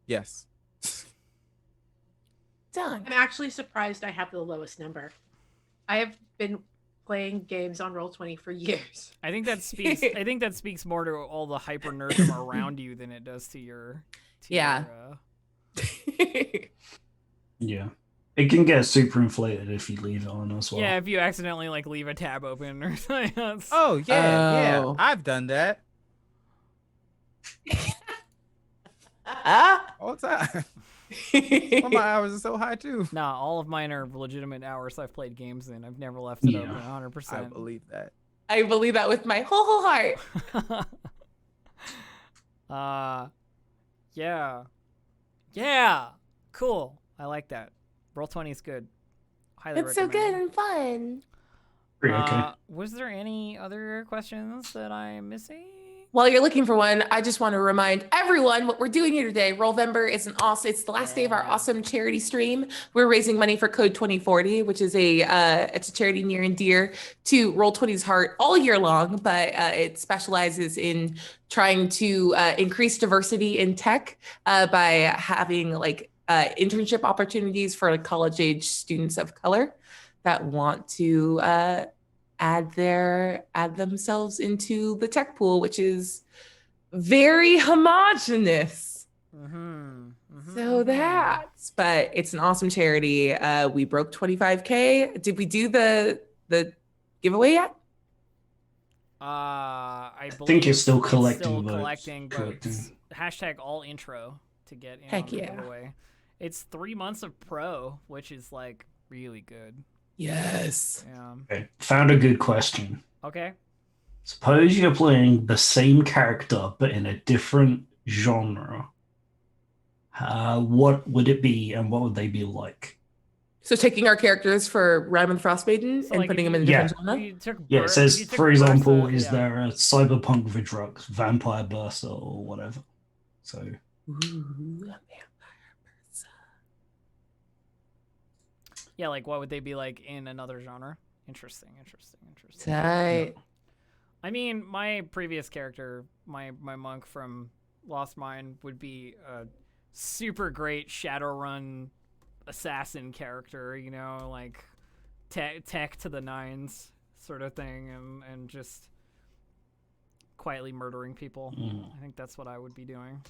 Yes. Done. I'm actually surprised I have the lowest number. I have been playing games on Roll20 for years. I think that speaks more to all the hyper nerdom around you than it does to your. Yeah. Yeah. It can get super inflated if you leave it on as well. Yeah, if you accidentally like leave a tab open or something else. Oh yeah, Oh. I've done that Ah. all the time. Some of my hours are so high too. Nah, all of mine are legitimate hours I've played games in. I've never left it Yeah. open 100%. I believe that. I believe that with my whole heart. Yeah. Yeah. Cool. I like that. Roll20 is good. Highly It's so recommend. good and fun. Pretty okay. Was there any other questions that I'm missing? While you're looking for one, I just want to remind everyone what we're doing here today. Rollvember is it's the last day of our awesome charity stream. We're raising money for Code 2040, which is it's a charity near and dear to Roll20's heart all year long, but it specializes in trying to increase diversity in tech by having like internship opportunities for like college-age students of color that want to add themselves into the tech pool, which is very homogenous. So but it's an awesome charity. We broke 25K. Did we do the giveaway yet? I think it's still it's collecting still votes. collecting Collecting. votes. Hashtag all intro to get in Heck on the yeah. giveaway. It's 3 months of pro, which is like really good. Yes. Yeah. Okay. Found a good question. Okay. Suppose you're playing the same character but in a different genre. What would it be and what would they be like? So taking our characters for Rhyme and Frostmaiden So, and like, putting if them in a you- different if genre? you took Yeah, Bur- it says, if you took for example, Bursa- is yeah. there a cyberpunk Vidrux, vampire Bursa, or whatever? So, Ooh, Yeah, like what would they be like in another genre? Interesting. tight. I mean, my previous character, my monk from Lost Mine, would be a super great Shadowrun assassin character, you know, like tech to the nines sort of thing, and just quietly murdering people. I think that's what I would be doing.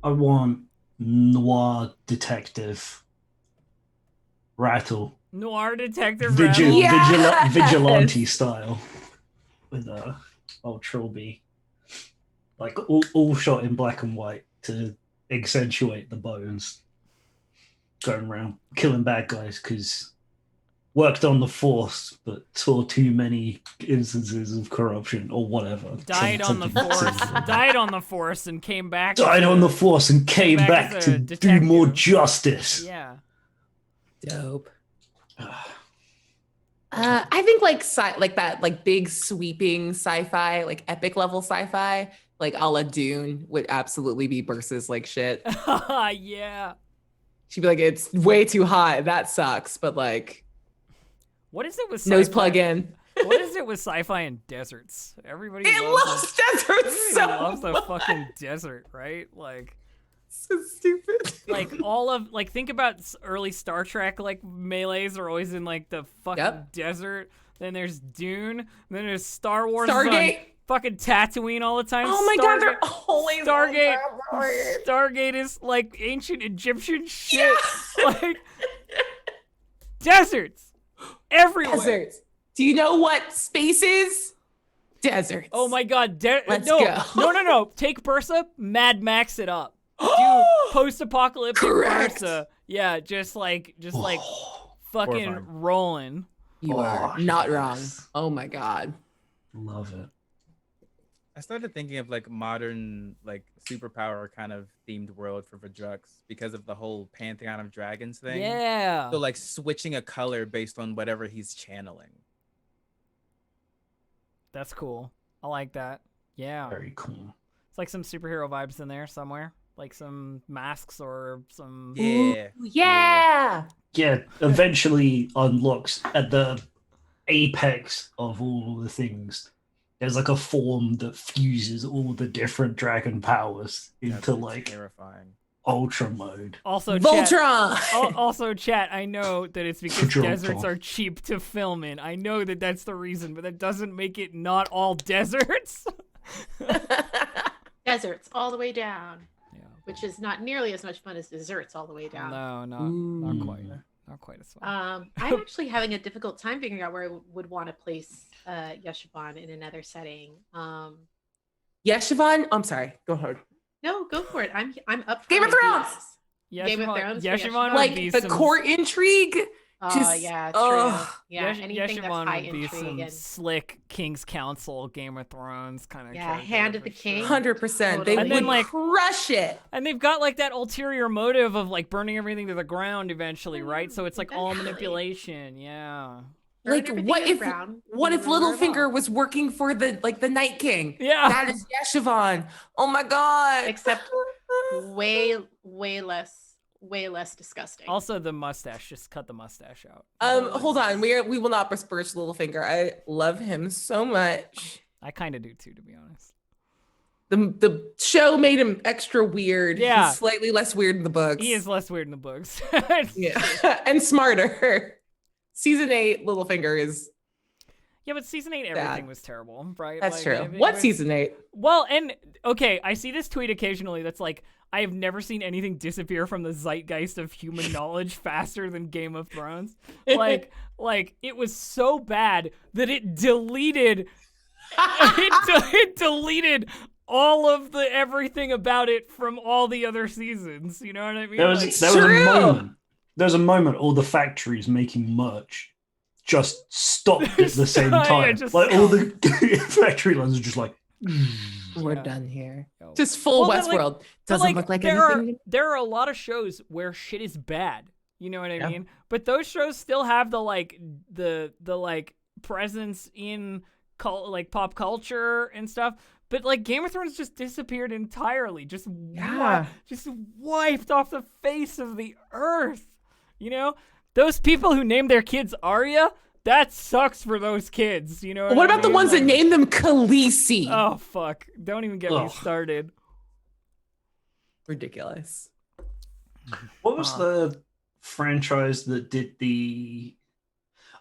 I want noir detective Rattle. Noir detective Rattle. Yes! Vigilante style with old Trilby. Like all shot in black and white to accentuate the bones. Going around killing bad guys because worked on the force but saw too many instances of corruption or whatever. Died on the force and came back. Died on the force and came back as to a do more detective. justice. Yeah. Dope. I think like that like big sweeping sci-fi, like epic level sci-fi, like a la Dune would absolutely be Bursa's like shit. Yeah. She'd be like, it's way too hot. That sucks. But like What is it with nose sci-fi? plug in. What is it with sci-fi and deserts? Everybody It loves deserts everybody so loves the much. fucking desert, right? Like So stupid. like all of like think about early Star Trek, like melees are always in like the fucking desert. Then there's Dune. Then there's Star Wars. Stargate. Fucking Tatooine all the time. Oh my god, they're always Stargate. on that. Stargate is like ancient Egyptian shit. Yeah. Like deserts everywhere. Deserts. Do you know what space is? Deserts. Oh my god, Let's no, go. no. Take Bursa, Mad Max it up. Do post-apocalyptic Correct. Bursa. Yeah, just like fucking Horrifying. rolling. You are not wrong. Oh my god. Love it. I started thinking of like modern, like superpower kind of themed world for Vidrux because of the whole Pantheon of Dragons thing. Yeah. So like switching a color based on whatever he's channeling. That's cool. I like that. Yeah. Very cool. It's like some superhero vibes in there somewhere. like some masks or some. Yeah. Yeah. Yeah, eventually unlocks at the apex of all the things. There's like a form that fuses all the different dragon powers into That's like terrifying. ultra mode. Also, chat, Voltron. also, chat. I know that it's because Voltron. deserts are cheap to film in. I know that that's the reason, but that doesn't make it not all deserts. Deserts all the way down, Yeah. which is not nearly as much fun as desserts all the way down. No, not quite. Not quite as fun. I'm actually having a difficult time figuring out where I would want to place Yeshivan in another setting. Yeshivan. I'm sorry. Go ahead. No, go for it. I'm up for Game of Thrones. ideas. Game of Thrones for Yeshivan Yeshivan. would Like be the some, court intrigue. Oh Just- yeah, true. ugh. Yeah, anything that's Yeshivan high would be intrigue some and slick King's Council, Game of Thrones kind of. Yeah, Hand of the King. 100%. They Totally. And then, would like- crush it. And they've got like that ulterior motive of like burning everything to the ground eventually, right? So it's like all Eventually. manipulation. Yeah. burn Like everything what to the if ground, what and if never remember it Littlefinger all. was working for the Night King? Yeah. That is Yeshivan. Oh my god. Except way less disgusting. Also, the mustache. Just cut the mustache out. Hold on. We will not besmirch Littlefinger. I love him so much. I kind of do too, to be honest. The show made him extra weird. Yeah. He's slightly less weird in the books. He is less weird in the books. Yeah. And smarter. Season 8, Littlefinger is Yeah, but season 8, everything was terrible, right? that's Like, true. it What was- season 8? Well, and okay, I see this tweet occasionally that's like, I have never seen anything disappear from the zeitgeist of human knowledge faster than Game of Thrones. Like it was so bad that it deleted it deleted all of the everything about it from all the other seasons. You know what I mean? There was Like, there was a moment all the factories making merch just stopped at the same Yeah, time. just like all the factory lines are just like We're Yeah. done here. Yo. Just full Well, but, like- Westworld. But, Doesn't look like there anything. there are a lot of shows where shit is bad. You know what I Yeah. mean? But those shows still have the like presence in like pop culture and stuff. But like Game of Thrones just disappeared entirely. Just just wiped off the face of the earth. You know? Those people who named their kids Arya, that sucks for those kids. You know What I about the mean? ones that Like- named them Khaleesi? Oh fuck. Don't even get me Ugh. started. Ridiculous. what was the franchise that did the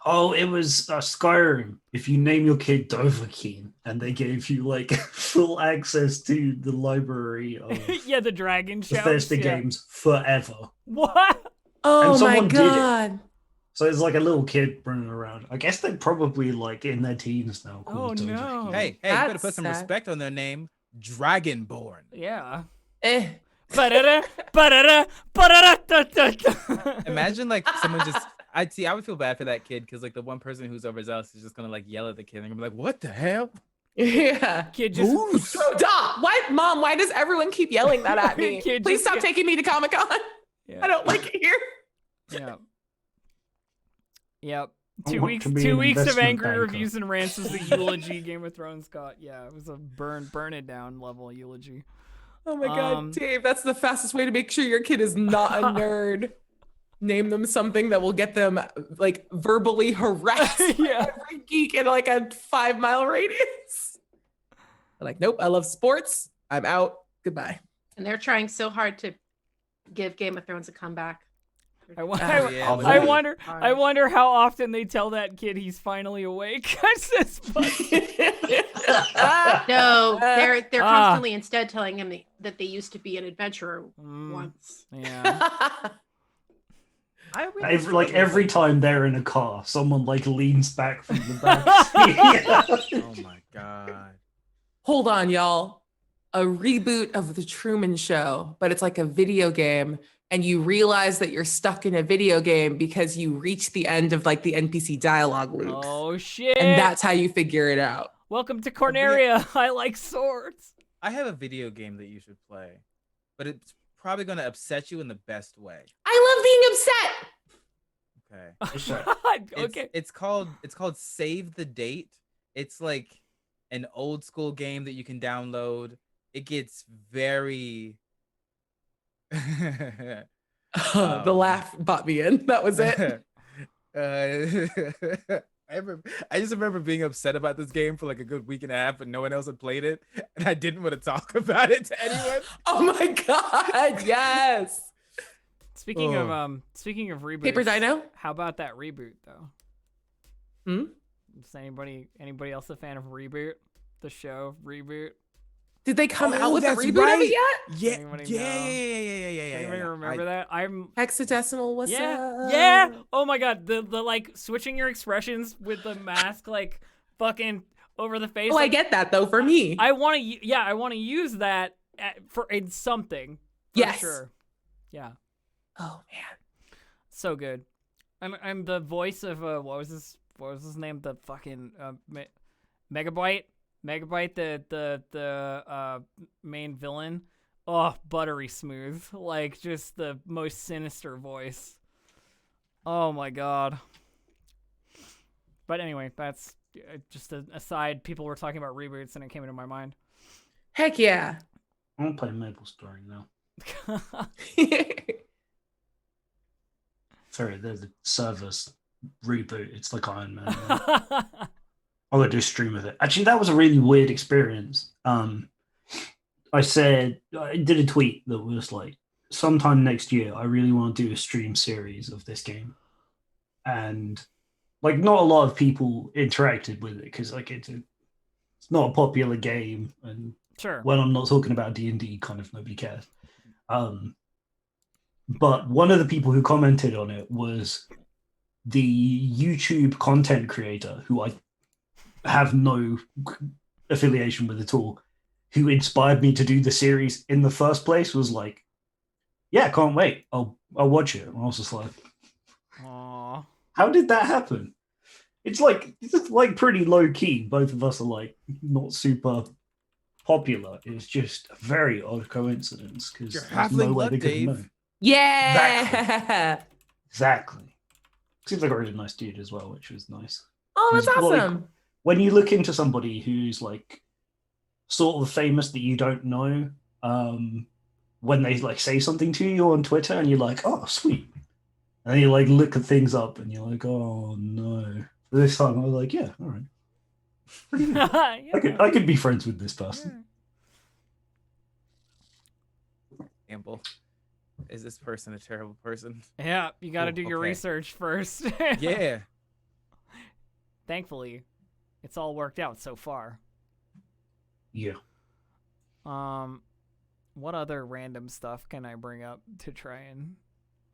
it was Skyrim. If you name your kid Dovahkiin and they gave you like full access to the library of Yeah, the dragon shouts. Bethesda Yeah. games forever. What? Oh my someone did it. god. So it's like a little kid running around. I guess they're probably like in their teens now. called Oh, no. Dovahkiin. Hey, you better That's put some sad. respect on their name. Dragonborn. Yeah. Eh. Ba-da-da, ba-da-da, ba-da-da-da-da-da. Imagine like someone just. I would feel bad for that kid because like the one person who's overzealous is just gonna like yell at the kid and gonna be like, "What the hell?" Yeah. Kid just Stop. Why, Mom? Why does everyone keep yelling that at me? Kid Please just stop taking me to Comic-Con. yeah. I don't like it here. Yeah. Yep. I 2 want weeks. to be 2 an weeks of investment angry banker. reviews and rants was the eulogy Game of Thrones got. Yeah, it was a burn it down level eulogy. Oh my god, Um, Dave, that's the fastest way to make sure your kid is not a nerd. Name them something that will get them like verbally harassed by Yeah. every geek in like a 5-mile radius. They're like, nope, I love sports. I'm out. Goodbye. And they're trying so hard to give Game of Thrones a comeback. I, wa- Oh, yeah, I like- wonder. I wonder how often they tell that kid he's finally awake. That's just funny. No, they're Ah. constantly instead telling him that they used to be an adventurer Mm, once. yeah. Every time they're in a car, someone like leans back from the back seat. Oh my god. Hold on, y'all. A reboot of the Truman Show, but it's like a video game, and you realize that you're stuck in a video game because you reach the end of like the NPC dialogue loops. Oh shit. And that's how you figure it out. Welcome to Corneria. I like swords. I have a video game that you should play, but it's probably gonna upset you in the best way. I love being upset. Okay. Okay. It's called Save the Date. It's like an old school game that you can download. It gets very The laugh bought me in. That was it. I just remember being upset about this game for like a good week and a half, and no one else had played it, and I didn't want to talk about it to anyone. Oh my god, yes. Speaking of reboots, Paper Dino? How about that reboot though? Is anybody else a fan of Reboot? The show Reboot? Did they come out with a reboot of it yet? Yeah. Anybody remember that? I'm Hexadecimal, what's up? Yeah. Oh my god, the like switching your expressions with the mask like fucking over the face. Oh, I get that though. For me, I want to use that in something. Yes. Sure. Yeah. Oh man, so good. I'm the voice of what was his name? The fucking Megabyte, the main villain. Oh, buttery smooth, like just the most sinister voice. Oh my god. But anyway, that's just an aside. People were talking about reboots, and it came into my mind. Heck yeah. I want to play Maple Story now. Sorry, the servers reboot. It's like Iron Man. I'm gonna do a stream of it. Actually, that was a really weird experience. I did a tweet that was like, sometime next year, I really want to do a stream series of this game, and like not a lot of people interacted with it because like it's not a popular game, and sure, when I'm not talking about D&D, kind of nobody cares. But one of the people who commented on it was the YouTube content creator who I have no affiliation with at all, who inspired me to do the series in the first place, was like, yeah, can't wait. I'll watch it. And I was just like, aww, how did that happen? It's like pretty low key. Both of us are like not super popular. It's just a very odd coincidence because there's no way they could know. Yeah. Exactly. Seems like a really nice dude as well, which was nice. Oh, that's awesome. Like, when you look into somebody who's like sort of famous that you don't know, when they like say something to you on Twitter and you're like, oh, sweet. And then you like look at things up and you're like, oh no. This time I was like, yeah, all right. Yeah. I could be friends with this person. Amble. Is this person a terrible person? Yeah, you got to do your research first. Yeah. Thankfully, it's all worked out so far. Yeah. What other random stuff can I bring up to try and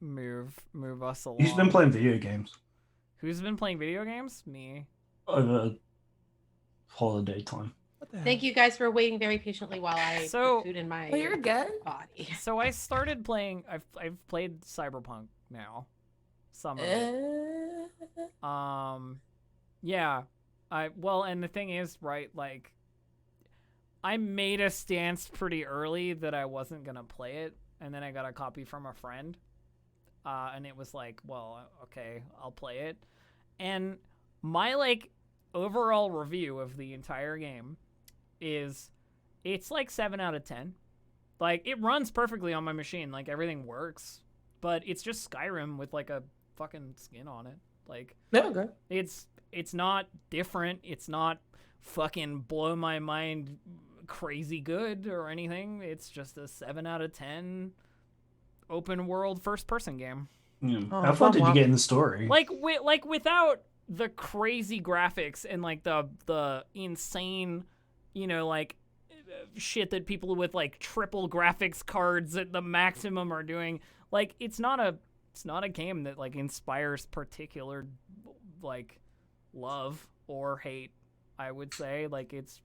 move us along? Who's been playing video games? Who's been playing video games? Me. Over holiday time. Thank you guys for waiting very patiently while I put food in my you're good. body. So I started playing. I've played Cyberpunk now. Some of it. Yeah. And the thing is, right, like, I made a stance pretty early that I wasn't gonna play it, and then I got a copy from a friend, and it was like, well, okay, I'll play it. And my like overall review of the entire game is, it's like 7 out of 10. Like, it runs perfectly on my machine, like everything works, but it's just Skyrim with like a fucking skin on it. Like, okay. It's not different. It's not fucking blow my mind crazy good or anything. It's just a 7 out of 10 open world first person game. Yeah. How far did you get in the story? Like without the crazy graphics and like the insane, you know, like shit that people with like triple graphics cards at the maximum are doing. Like, it's not a game that like inspires particular like love or hate. I would say like it's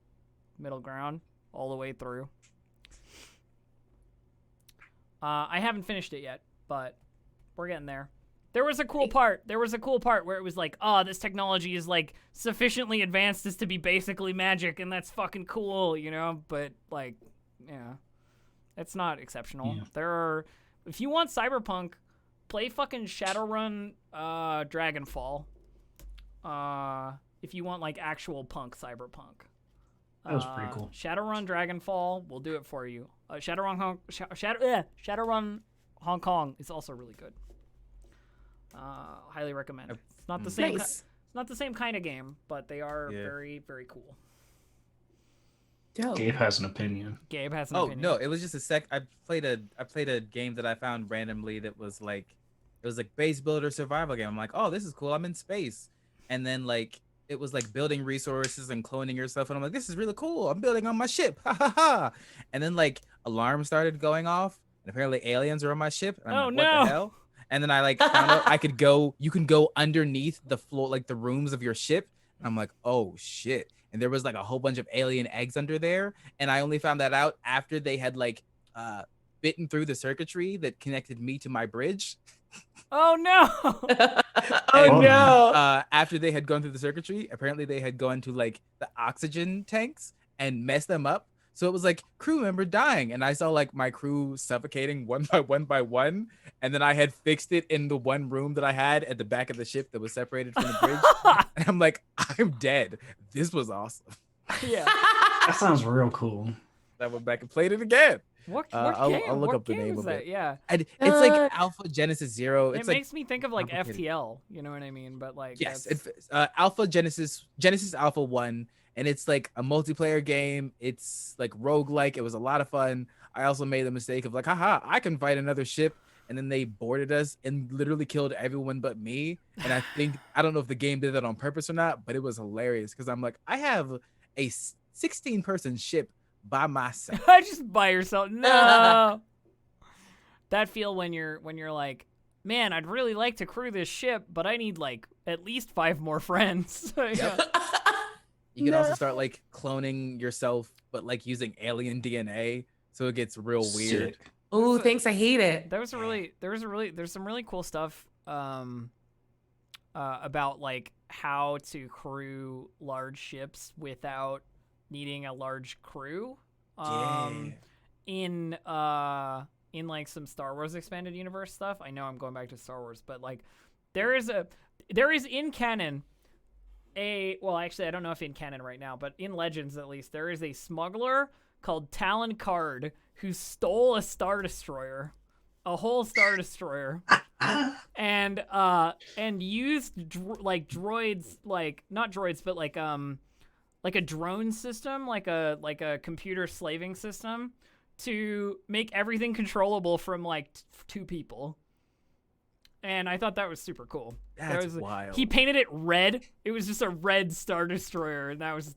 middle ground all the way through. I haven't finished it yet, but we're getting there. There was a cool part where it was like, oh, this technology is like sufficiently advanced as to be basically magic, and that's fucking cool, you know? But like, yeah, it's not exceptional. Yeah. If you want Cyberpunk, play fucking Shadowrun Dragonfall. If you want like actual punk Cyberpunk. That was pretty cool. Shadowrun Dragonfall will do it for you. Shadowrun Hong Kong is also really good. Highly recommend. It's not the same. Nice. It's not the same kind of game, but they are very, very cool. Dope. Gabe has an opinion. Gabe has an Oh opinion. no, it was just a sec. I played a game that I found randomly that was like, it was like base builder survival game. I'm like, oh, this is cool. I'm in space, and then like it was like building resources and cloning yourself, and I'm like, this is really cool. I'm building on my ship, ha ha ha. And then like alarms started going off, and apparently aliens are on my ship. And I'm like, what the hell? And then I like found out you can go underneath the floor, like the rooms of your ship. And I'm like, oh shit. And there was like a whole bunch of alien eggs under there. And I only found that out after they had like bitten through the circuitry that connected me to my bridge. Oh no. Oh no. After they had gone through the circuitry, apparently they had gone to like the oxygen tanks and messed them up. So it was like crew member dying, and I saw like my crew suffocating one by one, and then I had fixed it in the one room that I had at the back of the ship that was separated from the bridge. And I'm like, I'm dead. This was awesome. Yeah. That sounds real cool. I went back and played it again. What I'll game? look What up the game name is of that? it. Yeah. And it's like Alpha Genesis Zero. It's It like makes me think of like complicated. FTL. You know what I mean? But like yes, Alpha Genesis Alpha 1, and it's like a multiplayer game. It's like roguelike. It was a lot of fun. I also made the mistake of like, haha, I can fight another ship, and then they boarded us and literally killed everyone but me. And I don't know if the game did that on purpose or not, but it was hilarious because I'm like, I have a 16-person ship by myself. just by yourself. No. That feel when you're like, man, I'd really like to crew this ship, but I need like at least 5 more friends. Yeah. You can also start like cloning yourself, but like using alien DNA, so it gets real weird. Sick. Oh, thanks. I hate it. There's some really cool stuff about like how to crew large ships without needing a large crew. In like some Star Wars expanded universe stuff. I know I'm going back to Star Wars, but like there is in canon actually I don't know if in canon right now, but in Legends at least, there is a smuggler called Talon Card who stole a Star Destroyer, a whole Star Destroyer, and used droids, like not droids, but like a drone system, like a computer slaving system, to make everything controllable from like 2 people. And I thought that was super cool. That's wild. He painted it red. It was just a red Star Destroyer, and that was his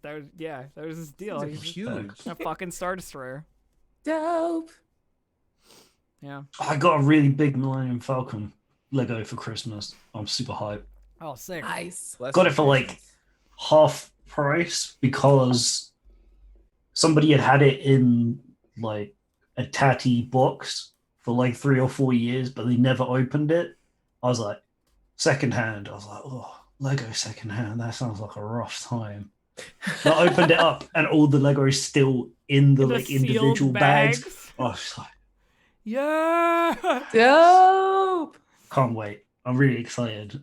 deal. It's huge. A fucking Star Destroyer. Dope. Yeah. I got a really big Millennium Falcon Lego for Christmas. I'm super hyped. Oh, sick. Nice. Got it for like half price because somebody had it in like a tatty box for like 3 or 4 years, but they never opened it. I was like, secondhand. I was like, oh, Lego secondhand. That sounds like a rough time. So I opened it up, and all the Lego is still in the like individual bags. I was like, yeah. Dope. can't wait. I'm really excited.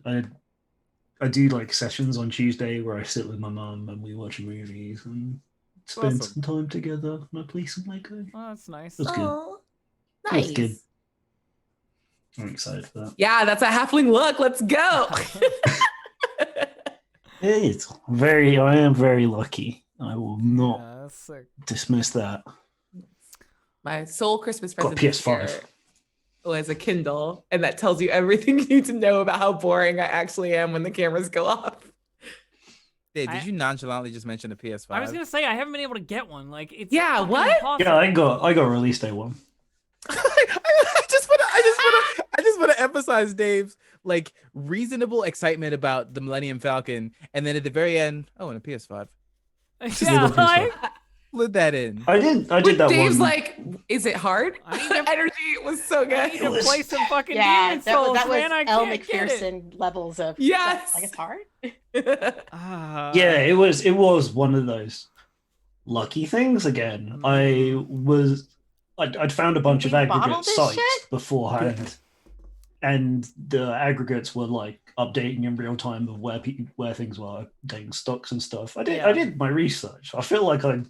I do like sessions on Tuesday where I sit with my mum and we watch movies and spend some time together and I play some Lego. Oh, that's nice. That's good. Oh, nice. That's good. I'm excited for that. Yeah, that's a halfling look. Let's go. It's I am very lucky. I will not that's sick. dismiss that. My sole Christmas Got present this PS5. year was a Kindle, and that tells you everything you need to know about how boring I actually am when the cameras go off. Dave, did you nonchalantly just mention the PS5? I was gonna say I haven't been able to get one. Like it's Yeah, fucking what? impossible. Yeah, I got a release day one. I just want to emphasize Dave's like reasonable excitement about the Millennium Falcon, and then at the very end, oh, and a PS5. Yeah, little like, Slid that in. I did that Dave's one. like, is it hard? I need to- Energy was so I good. need to play some fucking Yeah, Demon that Souls, was man. I Elle can't get it. McPherson levels of Yes. like it's hard. Yeah, it was one of those lucky things again. I'd found a bunch of We bottled aggregate this sites shit? beforehand, and the aggregates were like updating in real time of where things were updating stocks and stuff. I did my research. I feel like I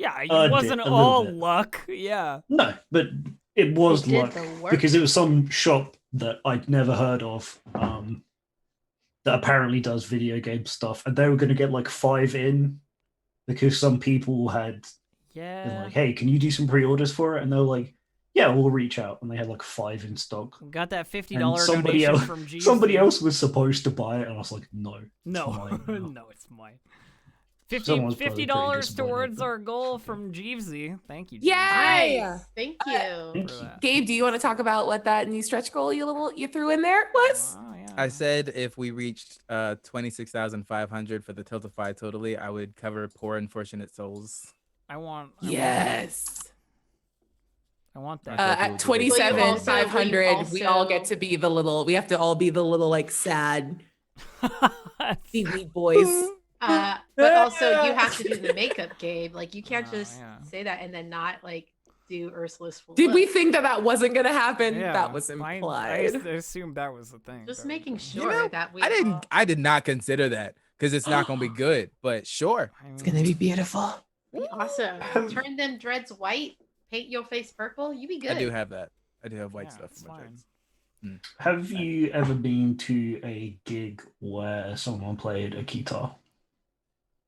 Yeah, it A wasn't little all bit. luck. Yeah. No, but it was It did luck the work. because it was some shop that I'd never heard of that apparently does video game stuff, and they were going to get like 5 in because some people had been Yeah. like, "Hey, can you do some pre-orders for it?" And they were like, "Yeah, we'll reach out." And they had like 5 in stock. We got that $50 And somebody donation else, from Jeeves. somebody else was supposed to buy it, and I was like, "No, it's No, mine now." no, it's mine. Someone's probably pretty $50 disappointed, towards but- our goal from Jeevesy. Thank you, Jeevesy. Yay! Nice. Thank you. Thank for you. that. Gabe, do you want to talk about what that new stretch goal you threw in there was? Oh, yeah. I said if we reached 26,500 for the Tiltify totally, I would cover poor unfortunate souls. I want Yes. I want that. Well, you At also- 27,500, we all also- get to be the little. We have to all be the little like sad seaweed boys. But also you have to do the makeup, Gabe. Like you can't Oh, just yeah. say that and then not like do Ursula's full Did we look. think that wasn't gonna happen? Yeah, That was I implied. assumed that was the thing. Just but- making You sure know, that we I did not consider that because it's not gonna be good. But sure, I It's mean, gonna be beautiful. be awesome. Turn them dreads white, paint your face purple, you be good. I do have that. I do have white Yeah, stuff it's for my fine. dreads. Have you ever been to a gig where someone played a guitar?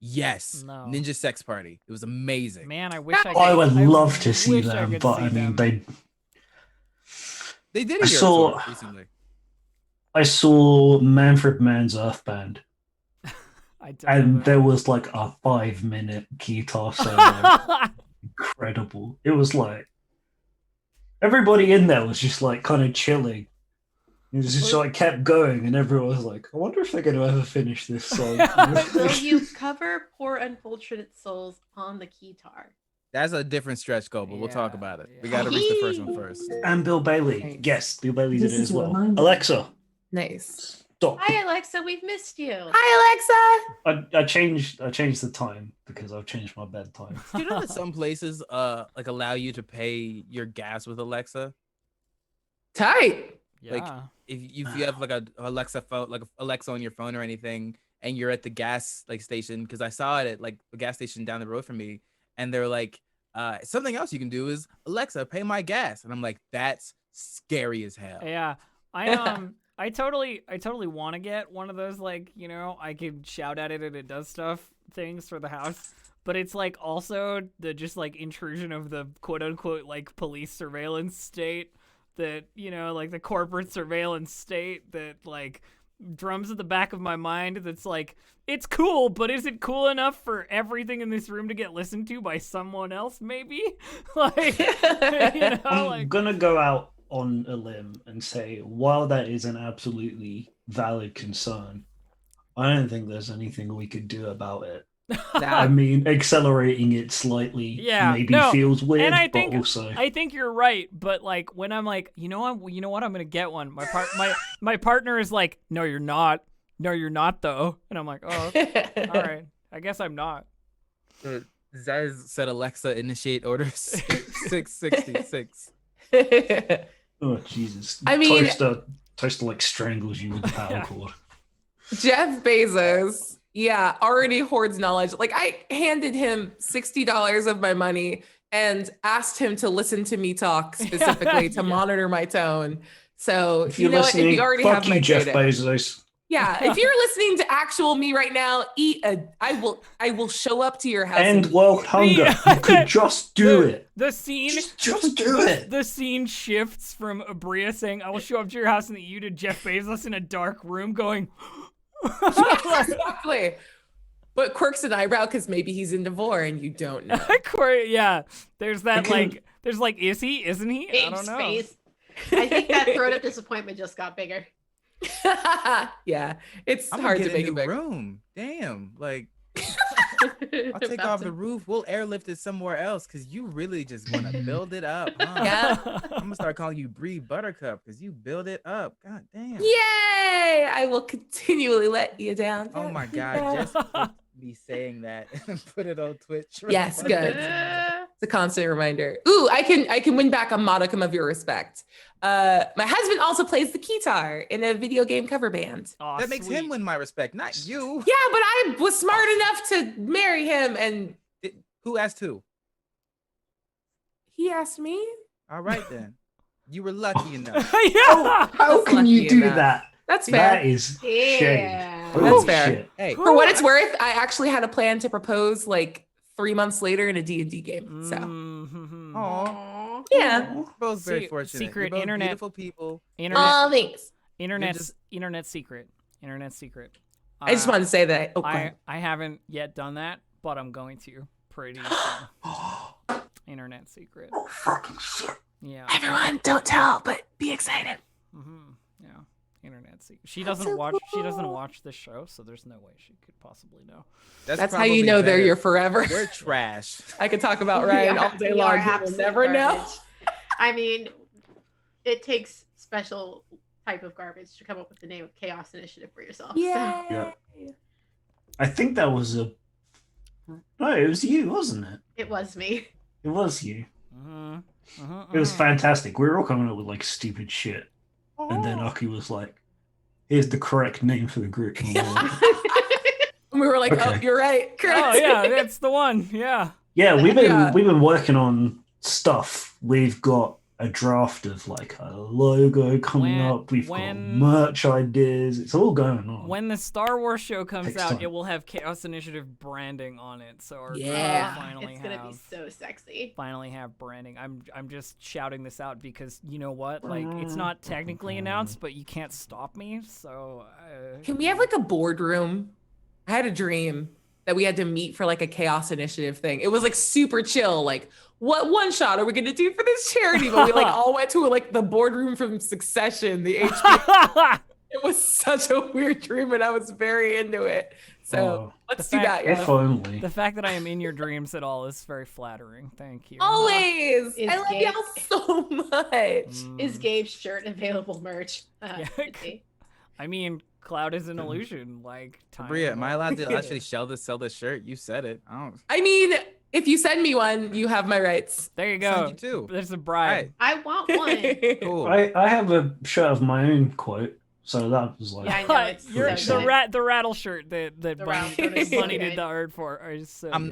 Yes, No. Ninja Sex Party. It was amazing. Man, I wish I could. I would love to see wish I them, could but see I mean, them. They did I it here saw- recently. I saw Manfred Mann's Earth Band, I don't and know. there was like a 5-minute guitar solo. Incredible. It was like everybody in there was just like kind of chilling. It was just like kept going, and everyone was like, "I wonder if they're going to ever finish this song." Will you cover poor unfortunate souls on the guitar? That's a different stretch goal, but we'll talk Yeah, about it. We yeah. got to reach the first one first. And Bill Bailey, yes, Bill Bailey did This it is as a well. reminder. Alexa, Nice. stop. Hi Alexa, we've missed you. Hi, Alexa. I changed the time because I've changed my bedtime. Do you know that some places like allow you to pay your gas with Alexa? Tight. Yeah. If you have like a Alexa phone, like Alexa on your phone or anything, and you're at the gas like station, because I saw it at like the gas station down the road from me, and they're like, something else you can do is Alexa, pay my gas, and I'm like, that's scary as hell. Yeah. I totally want to get one of those, like, you know, I can shout at it and it does stuff things for the house, but it's like also the just like intrusion of the quote unquote like police surveillance state that, you know, like the corporate surveillance state that like drums at the back of my mind that's like, it's cool, but is it cool enough for everything in this room to get listened to by someone else maybe? Like, you know, I'm like, gonna go out on a limb and say, while that is an absolutely valid concern, I don't think there's anything we could do about it. I mean, accelerating it slightly maybe feels weird, and I but think, also I think you're right. But like when I'm like, you know what, I'm gonna get one. My partner is like, no, you're not. No, you're not though. And I'm like, oh, okay. All right. I guess I'm not. Zaz said Alexa initiate order 666. oh Jesus! I mean- Toaster like strangles you with the power cord. Jeff Bezos, yeah, already hoards knowledge. Like I handed him $60 of my money and asked him to listen to me talk specifically to monitor my tone. So If you're you know what? listening, If you already fuck have you, my Jeff data, Bezos. yeah. If you're listening to actual me right now, I will show up to your house. End and world hunger. Yeah. You could just do it. The scene, Just do it. the scene shifts from Abria saying, "I will show up to your house," and you to Jeff Bezos in a dark room going. exactly. But quirks an eyebrow because maybe he's in Devore and you don't know. Yeah, there's that can- like, there's like, is he? Isn't he? I Gabe's don't know. face. I think that throat of disappointment just got bigger. Yeah, it's I'm hard gonna to get make a it new big. room. Damn, like I'll take off the roof. We'll airlift it somewhere else because you really just want to build it up. Huh? Yeah. I'm gonna start calling you Bree Buttercup because you build it up. God damn. Yay! I will continually let you down. Oh my God, just put me saying that and put it on Twitch. Yes, good. Uh, It's a constant reminder. Ooh, I can win back a modicum of your respect. My husband also plays the guitar in a video game cover band. Aw, That makes sweet. him win my respect, not you. Yeah, but I was smart enough to marry him, and Who asked who? He asked me. All right then. You were lucky enough. Yeah. How That's can you lucky do enough. that? That's fair. That is shade. Yeah. That's Holy fair. shit. Hey, For what it's worth, I actually had a plan to propose like 3 months later in a D&D game. So Mhm. aw, yeah. you're both very Se- fortunate. secret You're both internet- beautiful people. Internet, Oh, thanks. internet, just- internet secret. Internet secret. I just wanted to say that. Oh, go I ahead. haven't yet done that, but I'm going to pretty soon. Internet secret. Oh, fucking shit. Yeah. Everyone, don't tell, but be excited. Yeah. Internet secret. She doesn't watch this show, so there's no way she could possibly know. That's how you know they're your forever. We're trash. I could talk about Ryan all day We long. are You will absolute never know. garbage. I mean, it takes special type of garbage to come up with the name of Chaos Initiative for yourself. Yeah. Yeah. I think that was a. No, it was you, wasn't it? It was me. It was you. Uh-huh. It was fantastic. We were all coming up with like stupid shit, and then Aki was like, "Here's the correct name for the group." And we were like, And we were like, oh, Okay. you're right. Oh Correct. yeah, that's the one. Yeah. yeah, we've Yeah. been working on stuff. We've got a draft of like a logo coming When- up. We've when- got merch ideas. It's all going on. When the Star Wars show comes Takes out, time. it will have Chaos Initiative branding on it. So our group will Yeah. finally It's gonna have be so sexy. finally have branding. I'm just shouting this out because you know what? Like it's not technically announced, but you can't stop me. So Can we have like a boardroom? I had a dream that we had to meet for like a Chaos Initiative thing. It was like super chill. Like, what one shot are we gonna do for this charity? But we like all went to like the boardroom from Succession, the HBO. It was such a weird dream, and I was very into it. So Oh, let's The do fact- that. if Yeah. only. the fact that I am in your dreams at all is very flattering. Thank you. Always. Is I love Gabe- y'all so much. Is Gabe's shirt available merch? Yeah. Could be. I mean, cloud is an illusion. Like time. Bria, am I allowed to actually sell this shirt? You said it. I don't. I mean, if you send me one, you have my rights. There you Send go. you too. There's a bribe. I want one. Cool. I have a shirt of my own quote, so that was like. Yeah, I know it's You're, so the good. the rattle shirt that The Bunny, rattle shirt is so Bunny did good. the art for is so I'm good.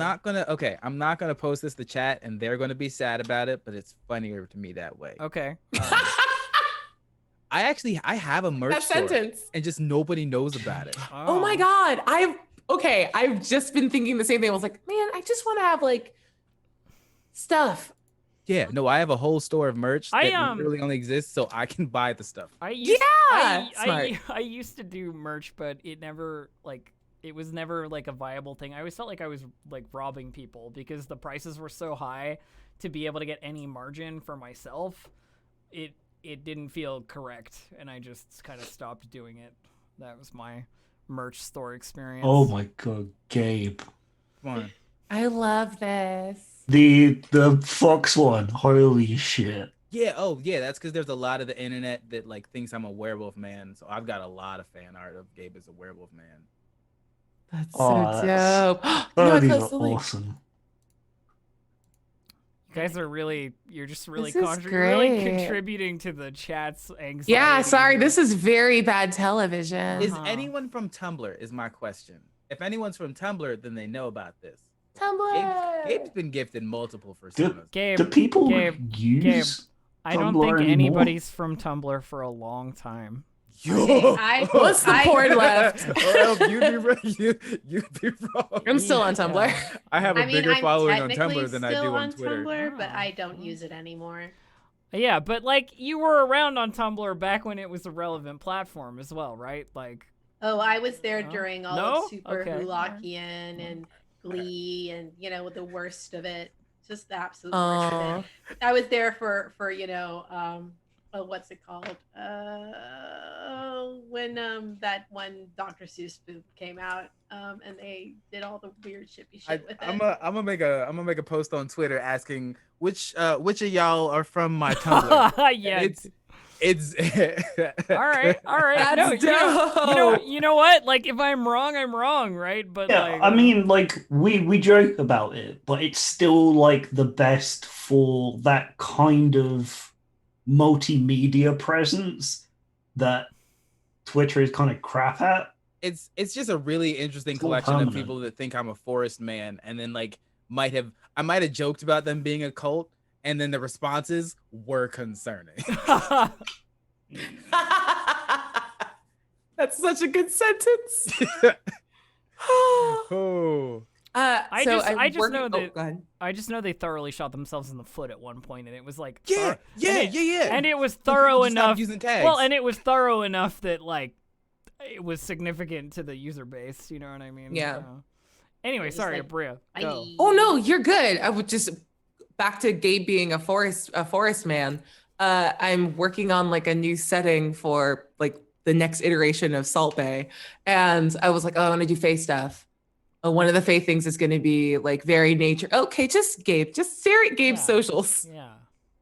not gonna post this to chat, and they're gonna be sad about it, but it's funnier to me that way. Okay. I have a merch That store, sentence. and just nobody knows about it. Oh my God. I've just been thinking the same thing. I was like, man, I just want to have like stuff. Yeah, no, I have a whole store of merch I, that literally only exists so I can buy the stuff. I used, Yeah, smart. I used to do merch, but it was never like a viable thing. I always felt like I was like robbing people because the prices were so high to be able to get any margin for myself. It didn't feel correct, and I just kind of stopped doing it. That was my merch store experience. Oh my god, Gabe. Come on. I love this. The Fox one, holy shit. Yeah, oh yeah, that's because there's a lot of the internet that like thinks I'm a werewolf man. So I've got a lot of fan art of Gabe as a werewolf man. That's Oh, so that's- dope. You know Oh, what, these close are the link. awesome. You guys are you're just really, This is really great. contributing to the chat's anxiety. Yeah, sorry. This is very bad television. Is Uh-huh. anyone from Tumblr? Is my question. If anyone's from Tumblr, then they know about this. Tumblr. Gabe's been gifted multiple Do, personas. Gabe, do people Gabe, use I don't Tumblr think anymore? anybody's from Tumblr for a long time. Okay, I- What's the I- porn left? Well, you'd be wrong. I'm still on Tumblr. I have a I mean, bigger I'm following on technically Tumblr than I do still on Twitter. Tumblr, but Oh. I don't use it anymore. Yeah, but like you were around on Tumblr back when it was a relevant platform as well, right? Like, Oh, I was there No? during all No? of Super Okay. Hulockian and Glee and the worst of it. Just the absolute worst Aw. of it. I was there for what's it called? When that one Dr. Seuss book came out, and they did all the weird shippy shit with it. I'm gonna make a post on Twitter asking which of y'all are from my Tumblr. yeah. It's all right. That's No, dope. you know what? Like, if I'm wrong, right? But Yeah, like, I mean, like we joke about it, but it's still like the best for that kind of multimedia presence that Twitter is kind of crap at. it's just a really interesting It's more collection of permanent. people that think I'm a forest man, and then like I might have joked about them being a cult, And then the responses were concerning. That's such a good sentence. Oh. I just know that. Go ahead. I just know they thoroughly shot themselves in the foot at one point, and it was like Yeah. and it was Some people thorough just stopped enough. using tags. Well, and it was thorough enough that like it was significant to the user base. You know what I mean? Yeah. So. Anyway, It's sorry, like, Bria. Go. Oh no, you're good. I would just back to Gabe being a forest man. I'm working on like a new setting for like the next iteration of Salt Bay, and I was like, oh, I want to do Fae stuff. One of the Fae things is going to be like very nature. Okay, just stare at Gabe's socials Yeah.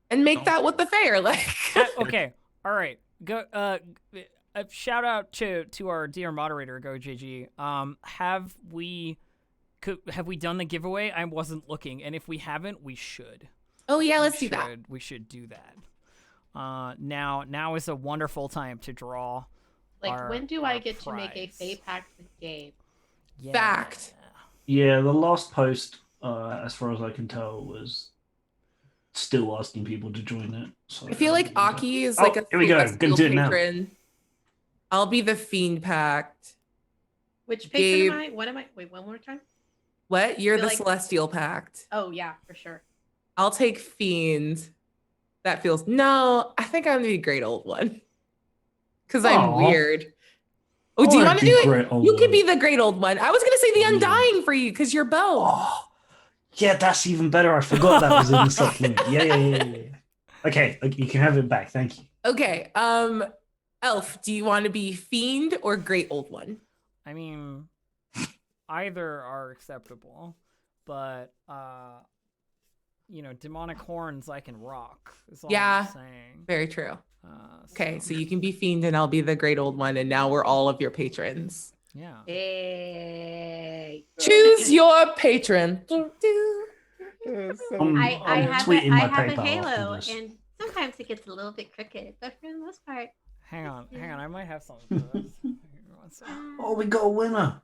and make that what the Fae are like. Okay. All right. Go. Shout out to our dear moderator, GoJG. Have we done the giveaway? I wasn't looking, and if we haven't, we should. Oh yeah, let's do that. We should do that. Now is a wonderful time to draw. Like, when do I get prize. to make a Fae pact with Gabe? Yeah. Fact. Yeah, the last post, as far as I can tell, was still asking people to join it. So I feel like Aki is like a here we go. celestial Gonna do it now. patron. I'll be the Fiend Pact. Which patron Gabe. am I? What am I? Wait, one more time. What? You're feel the like- Celestial Pact. Oh yeah, for sure. I'll take Fiend. That feels no. I think I'm gonna be Great Old One. Because I'm Aw. weird. Oh, do you want to do it? You could could be the Great Old One. I was gonna say the Undying for you because you're both. Oh, yeah, that's even better. I forgot that was in the supplement. Yeah. Okay, you can have it back. Thank you. Okay. Elf, do you want to be Fiend or Great Old One? I mean, either are acceptable, but demonic horns I can rock. Is all Yeah. I'm saying. Very true. Okay, so you can be Fiend and I'll be the Great Old One, and now we're all of your patrons. Yeah. Hey. Choose your patron. I I'm have tweeting a, I my have a PayPal halo, after this. and sometimes it gets a little bit crooked, but for the most part, Hang on. I might have something for this. One second. Oh, we got a winner.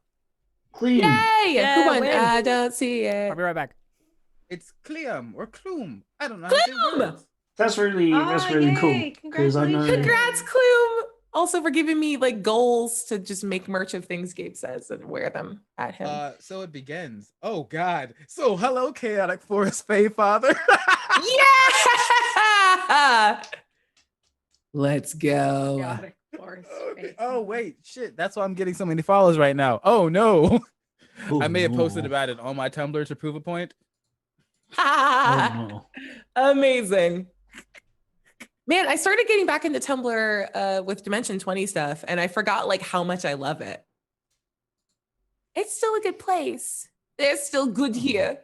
Clean. Yay! Yeah, Who won? win. I don't see it. I'll be right back. It's Cleum or Clume. I don't know. how to say Clume! words. That's really yay, cool. Because I know. Congrats, Clume! Also for giving me like goals to just make merch of things Gabe says and wear them at him. So it begins. Oh God. So hello, chaotic forest Fae father. Yeah! Let's go. chaotic force. Oh wait, shit. That's why I'm getting so many follows right now. Oh no. I may have posted no. about it on my Tumblr to prove a point. Oh no. Amazing. Man, I started getting back into Tumblr with Dimension 20 stuff, and I forgot like how much I love it. It's still a good place. They're still good here.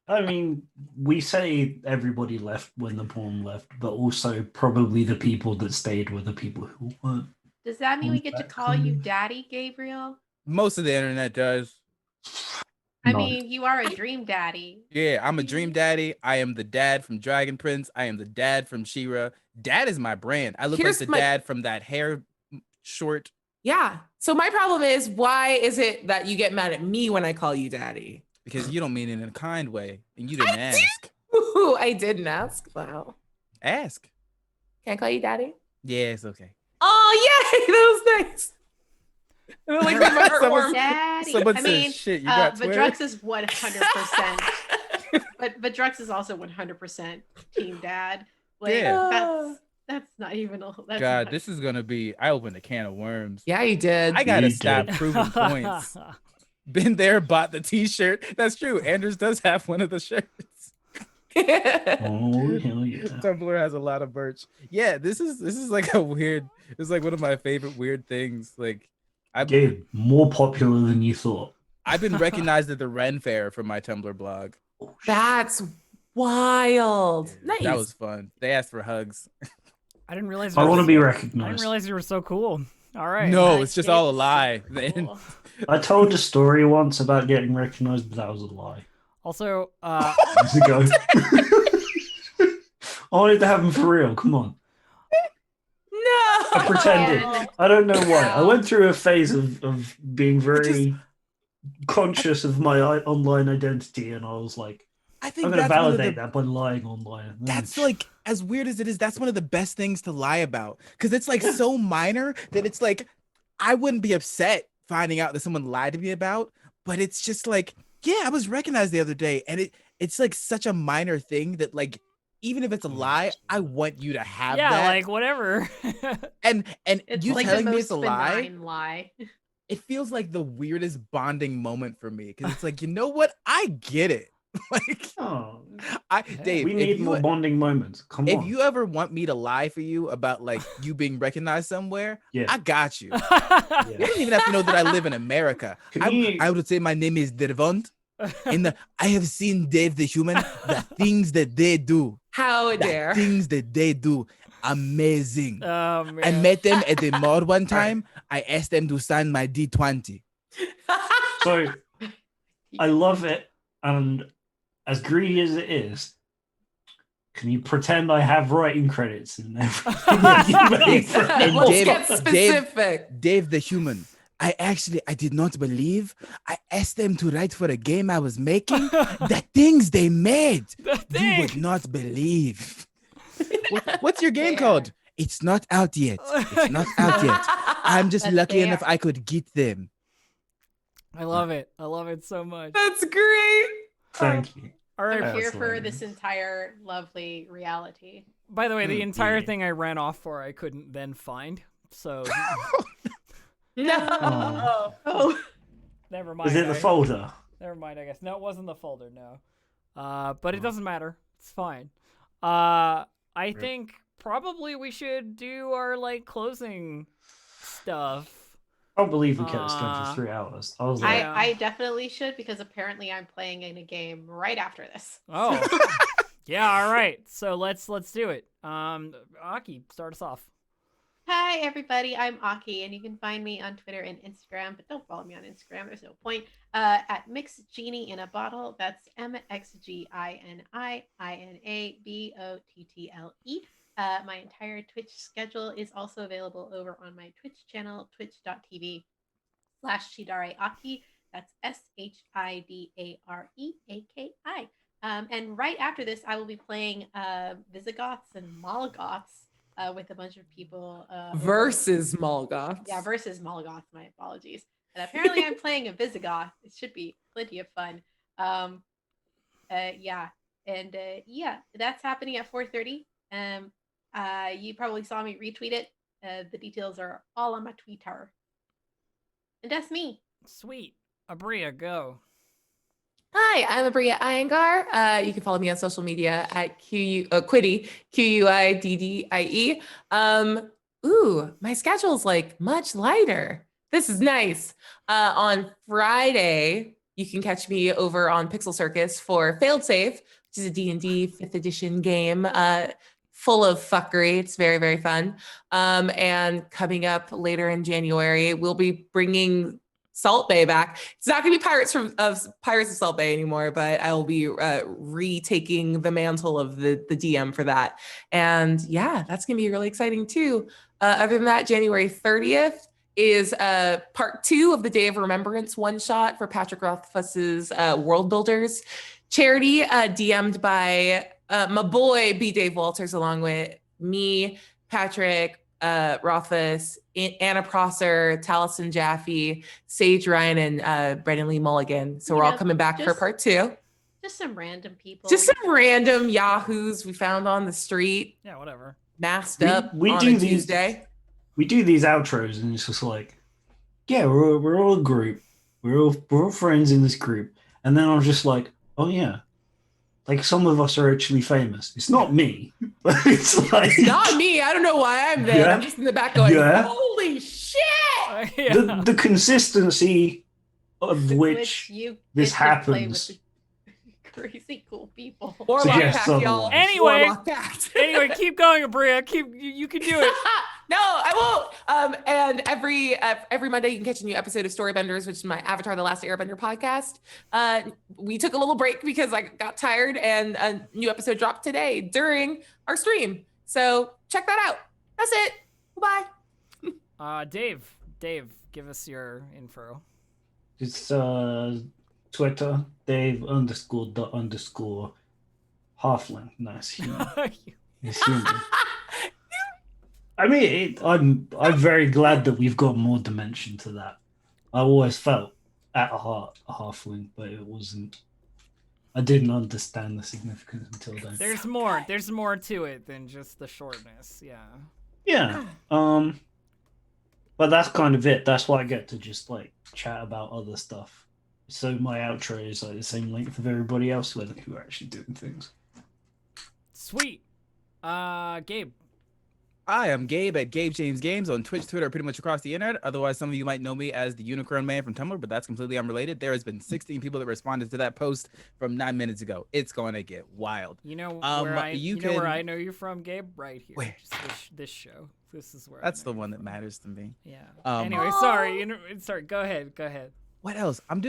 I mean, we say everybody left when the porn left, but also probably the people that stayed were the people who weren't. Does that mean we get to call you Exactly. Daddy, Gabriel? Most of the internet does. I No. mean, you are a dream daddy. Yeah, I'm a dream daddy. I am the dad from Dragon Prince. I am the dad from She-Ra. Dad is my brand. I look Here's like the dad from that hair short. Yeah. So my problem is, why is it that you get mad at me when I call you daddy? Because you don't mean it in a kind way, and you didn't I did. ask. Ooh, I didn't ask. Wow. Ask. Can I call you daddy? Yeah, it's okay. Oh, yay! That was nice. It was like made my heart warm. Daddy. Someone I says, mean, shit, you got but Twitter? Drux is 100%. but Drux is also 100% team dad. Like Yeah. that's not even a that's God, not- this is gonna be. I opened a can of worms. Yeah, you did. I gotta You stop did. proving points. Been there, bought the T-shirt. That's true. Anders does have one of the shirts. Oh hell yeah! Tumblr has a lot of merch. Yeah, this is like a weird. It's like one of my favorite weird things. Like, Gabe, more popular than you thought. I've been recognized at the Ren Fair from my Tumblr blog. Oh, shit. That's wild. Nice. That was fun. They asked for hugs. I didn't realize. I you were- want to be I didn't recognized. realize you were so cool. All right. No, it's just That all a is lie. so man. cool. I told a story once about getting recognized, but that was a lie. Also, Years ago. I wanted to happen for real. Come on. No. I pretended. Oh, I don't know why. I went through a phase of being very conscious of my online identity, and I was like, I think I'm gonna that's one of validate the that by lying online. that's like, as weird as it is, that's one of the best things to lie about, because it's like so minor that it's like I wouldn't be upset finding out that someone lied to me about, but it's just like, yeah, I was recognized the other day, and it's like such a minor thing that, like, even if it's a lie, I want you to have Yeah, that. like whatever. And It's you like the telling me it's most a lie, benign lie. it feels like the weirdest bonding moment for me, because it's like, you know what? I get it. Like, Oh, Dave, we need more bonding moments. Come if on. you ever want me to lie for you about like you being recognized somewhere, Yeah. I got you. Yeah. You don't even have to know that I live in America. I would say my name is Dervont. I have seen Dave the human, the things that they do. How dare. Things that they do. Amazing. Oh, man. I met them at the mall one time. I asked them to sign my D20. So I love it, and as greedy as it is, can you pretend I have writing credits in everything that you made for And Let's Dave- get specific. Dave the human. I did not believe. I asked them to write for a game I was making. The things they made, you would not believe. What's your game Fair. called? It's not out yet. It's not out yet. I'm just But lucky they enough are- I could get them. I love it. I love it so much. That's great. Thank you. All right. I'm here That's for hilarious. this entire lovely reality. By the way, the entire yeah. thing I ran off for, I couldn't then find. So No. Oh, never mind. Is it the folder? Never mind, I guess. No, it wasn't the folder, no. But it doesn't matter. It's fine. I think probably we should do our like closing stuff. I can't believe we kept this going for 3 hours. I was like, Yeah. I definitely should, because apparently I'm playing in a game right after this. Oh. Yeah, all right. So let's do it. Aki, start us off. Hi, everybody. I'm Aki, and you can find me on Twitter and Instagram, but don't follow me on Instagram. There's no point. At Mix Genie in a Bottle. That's MXGINIINABOTTLE. My entire Twitch schedule is also available over on my Twitch channel, twitch.tv/ShidareAki. That's SHIDAREAKI. And right after this, I will be playing Visigoths and Molgoths with a bunch of people. Versus Molgoths. Yeah, versus Molgoth. My apologies. And apparently, I'm playing a Visigoth. It should be plenty of fun. Yeah, and yeah, that's happening at 4:30. You probably saw me retweet it. The details are all on my Twitter. And that's me. Sweet. Abria, go. Hi, I'm Abria Iyengar. You can follow me on social media at Quiddy, QUIDDIE. My schedule's like much lighter. This is nice. On Friday, you can catch me over on Pixel Circus for Failed Save, which is a D&D 5th edition game full of fuckery. It's very, very fun. And coming up later in January, we'll be bringing Salt Bay back. It's not going to be Pirates of Salt Bay anymore, but I will be retaking the mantle of the DM for that. And yeah, that's going to be really exciting too. Other than that, January 30th is part 2 of the Day of Remembrance one shot for Patrick Rothfuss's World Builders charity, DM'd by my boy B. Dave Walters, along with me, Patrick, Rothfuss, Anna Prosser, Taliesin Jaffe, Sage Ryan, and Brendan Lee Mulligan. So we're all coming back for part 2. Just some random people. Just some random yahoos we found on the street, Yeah, whatever. masked up we on do a these- Tuesday. we do these outros, and it's just like, yeah, we're all a group. We're all friends in this group. And then I'm just like, oh yeah, like some of us are actually famous. It's not me, but it's like It's not me. I don't know why I'm there. Yeah. I'm just in the back going, Yeah. holy shit. Yeah. the consistency of which you this get to play happens. with the crazy cool people. Warlock Suggests pact, y'all. otherwise. Anyway. Warlock pact. Anyway, keep going, Abria. You can do it. No, I won't. And every Monday you can catch a new episode of Storybenders, which is my Avatar: The Last Airbender podcast. We took a little break because I got tired, and a new episode dropped today during our stream. So check that out. That's it. Bye. Dave, give us your info. It's Twitter, Dave_the_halfling. Nice. He's human. I mean, I'm very glad that we've got more dimension to that. I always felt at heart a halfling, but it wasn't. I didn't understand the significance until then. There's more. There's more to it than just the shortness. Yeah. Yeah. But that's kind of it. That's why I get to just like chat about other stuff. So my outro is like the same length of everybody else who are actually doing things. Sweet. Gabe. I am Gabe at Gabe James Games on Twitch, Twitter, pretty much across the internet. Otherwise, some of you might know me as the Unicorn Man from Tumblr, but that's completely unrelated. There has been 16 people that responded to that post from 9 minutes ago. It's going to get wild. You know where I know you from, Gabe? Right here. Where? Just this show. This is where. That's the one that matters to me. Yeah. Anyway, sorry. Go ahead. What else? I'm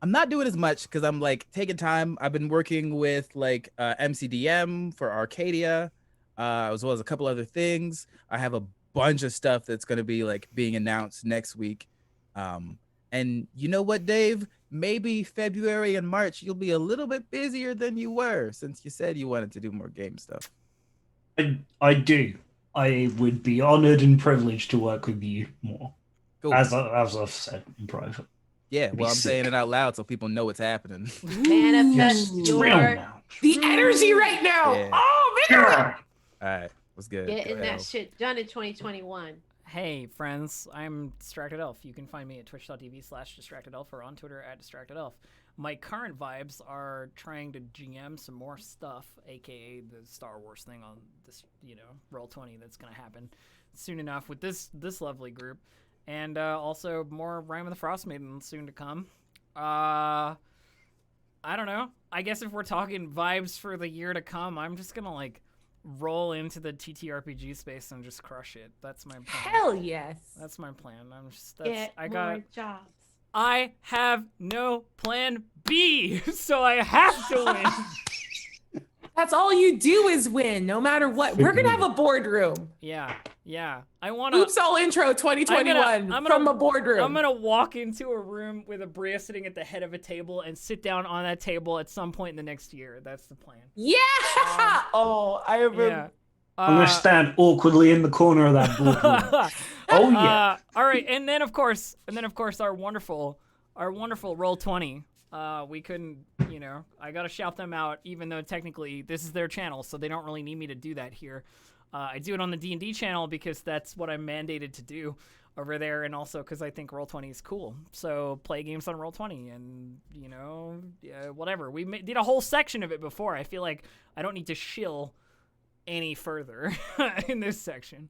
not doing as much because I'm like taking time. I've been working with like MCDM for Arcadia. As well as a couple other things. I have a bunch of stuff that's going to be like being announced next week. And you know what, Dave? Maybe February and March, you'll be a little bit busier than you were since you said you wanted to do more game stuff. I do. I would be honored and privileged to work with you more. Cool. As I've said in private. Yeah, well, I'm saying it out loud so people know what's happening. Manifest your the energy right now. Yeah. Oh man. All right, what's good? Getting that shit done in 2021. Hey, friends, I'm Distracted Elf. You can find me at twitch.tv/DistractedElf or on Twitter at DistractedElf. My current vibes are trying to GM some more stuff, aka the Star Wars thing on this, Roll20 that's going to happen soon enough with this lovely group. And also more Rime of the Frostmaiden soon to come. I don't know. I guess if we're talking vibes for the year to come, I'm just going to, roll into the TTRPG space and just crush it. That's my plan. Hell yes. That's my plan. More jobs. I have no plan B, so I have to win. That's all you do is win, no matter what. We're gonna have a boardroom. Yeah. I want to. Oops, all intro 2021 from a boardroom. I'm gonna walk into a room with a Bria sitting at the head of a table and sit down on that table at some point in the next year. That's the plan. Yeah. I have. Yeah. I'm gonna stand awkwardly in the corner of that boardroom. Oh yeah. All right, and then of course our wonderful Roll20. We couldn't, I gotta shout them out, even though technically this is their channel, so they don't really need me to do that here. I do it on the D&D channel because that's what I'm mandated to do over there, and also because I think Roll20 is cool. So play games on Roll20, and whatever. We did a whole section of it before. I feel like I don't need to shill any further in this section.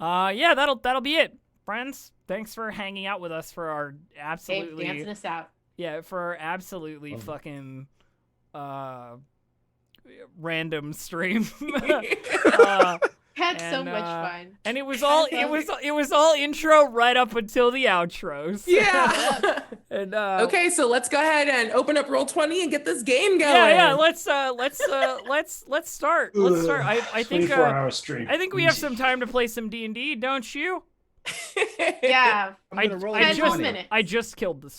Yeah, that'll be it, friends. Thanks for hanging out with us for our absolutely dancing us out. Yeah, for our absolutely fucking random stream. Had so much fun. And it was all intro right up until the outros. Yeah. And okay, so let's go ahead and open up Roll20 and get this game going. Yeah. Let's start. Let's start. I think 24-hour stream. I think we have some time to play some D&D, don't you? Yeah. I'm gonna roll a I just killed this